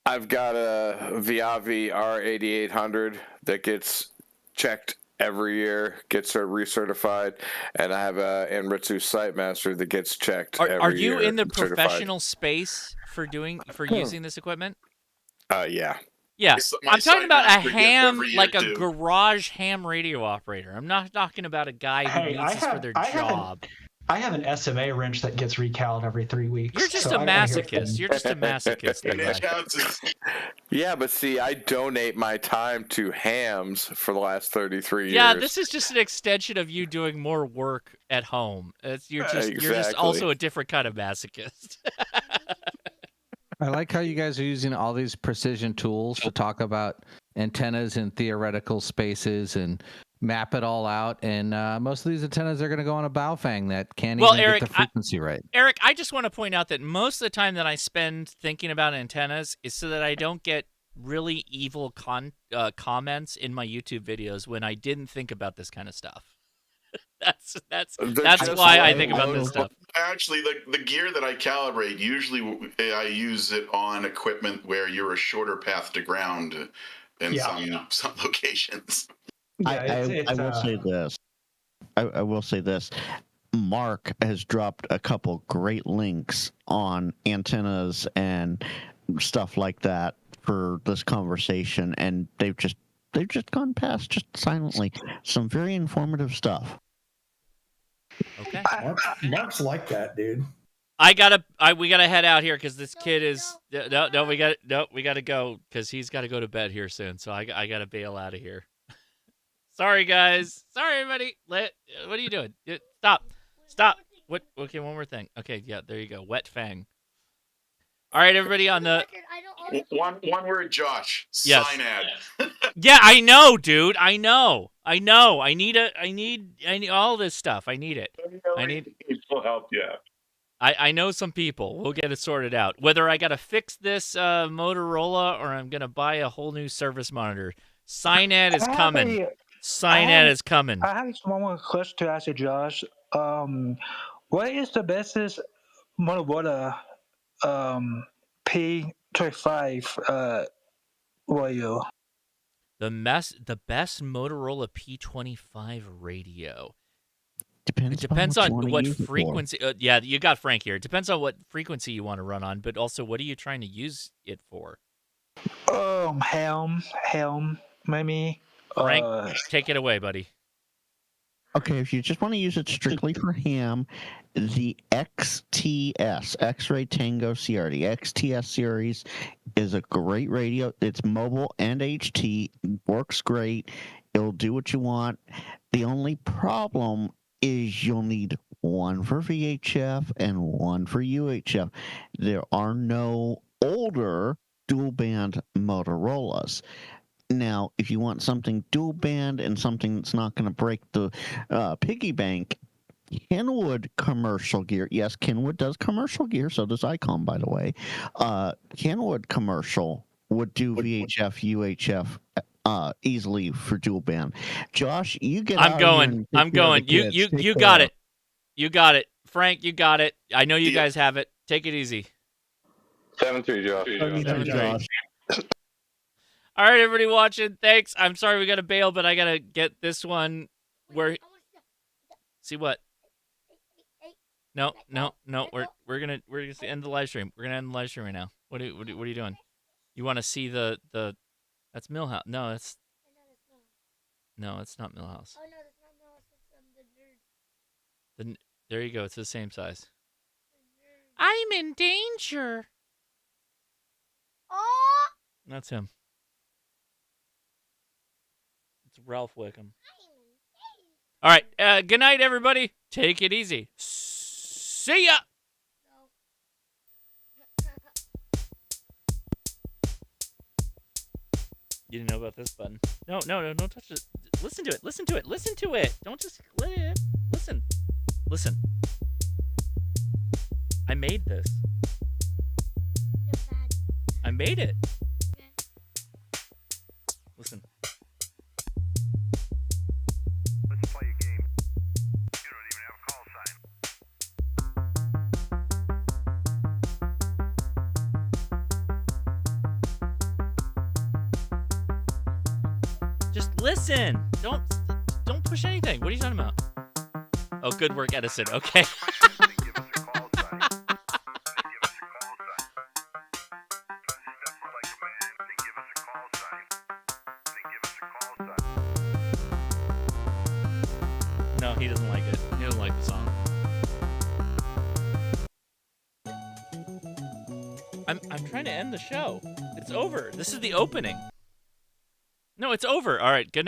I've got a Viavi R8800 that gets checked every year, gets recertified, and I have a Anritsu Sitemaster that gets checked every year. Are you in the certified. professional space for using this equipment? Yeah. Yeah, I'm talking about a ham, like a too. garage ham radio operator. I'm not talking about a guy who needs this for their job. I have an SMA wrench that gets recaled every 3 weeks. You're just so a masochist. You're just a masochist. That guy. Yeah, but see, I donate my time to hams for the last 33 years. Yeah, this is just an extension of you doing more work at home. You're just also a different kind of masochist. I like how you guys are using all these precision tools to talk about antennas in theoretical spaces and map it all out. And most of these antennas are going to go on a Baofeng that can't even Eric, get the frequency right. Eric, I just want to point out that most of the time that I spend thinking about antennas is so that I don't get really evil comments in my YouTube videos when I didn't think about this kind of stuff. That's why I think about this stuff. Actually, the gear that I calibrate, usually I use it on equipment where you're a shorter path to ground in some locations. I will say this. I will say this. Mark has dropped a couple great links on antennas and stuff like that for this conversation, and they've just gone past just silently some very informative stuff. Okay. Mark's like that, dude. We gotta head out here because this kid is we gotta go because he's got to go to bed here soon. So I gotta bail out of here. Sorry guys. Sorry everybody. What are you doing? Stop. What? Okay, one more thing. Okay, yeah, there you go. Wet fang. All right, everybody on the one word, Josh. Yes. Cyanide. Yeah, I know, dude. I know. I need all this stuff. I need it. I need people help you. I know some people. We'll get it sorted out. Whether I got to fix this Motorola or I'm going to buy a whole new service monitor. Cyanide is coming. Cyanide is coming. I have one more question to ask you, Josh. What is the bestest Motorola P25 radio? The best Motorola P25 radio. Depends. It depends on what frequency. Yeah, you got Frank here. It depends on what frequency you want to run on, but also what are you trying to use it for? Helm, maybe. Frank, take it away, buddy. Okay, if you just want to use it strictly for ham, the XTS, X-Ray Tango Sierra, the XTS series is a great radio. It's mobile and HT, works great. It'll do what you want. The only problem is you'll need one for VHF and one for UHF. There are no older dual band Motorola's. Now, if you want something dual band and something that's not going to break the piggy bank, Kenwood commercial gear. Yes, Kenwood does commercial gear. So does Icon, by the way. Kenwood commercial would do VHF, UHF easily for dual band. Josh, you get. I'm going. You got it. You got it. Frank, you got it. I know you guys have it. Take it easy. 7-3, Josh. 7-3. All right, everybody watching, thanks. I'm sorry we got to bail, but I got to get this one where... See what? No. We're gonna end the live stream. We're gonna end the live stream right now. What are you doing? You want to see the... That's Millhouse. No, it's not Millhouse. Oh, no, that's not Millhouse. There you go. It's the same size. I'm in danger. Oh! That's him. Ralph Wickham. All right. Good night, everybody. Take it easy. See ya. You didn't know about this button. No, don't touch it. Listen to it. Don't just let it. Listen. I made this. I made it. Listen. Just listen. Don't push anything. What are you talking about? Oh, good work, Edison. Okay. No, he doesn't like it. He doesn't like the song. I'm trying to end the show. It's over. This is the opening. No, it's over. All right. Good night.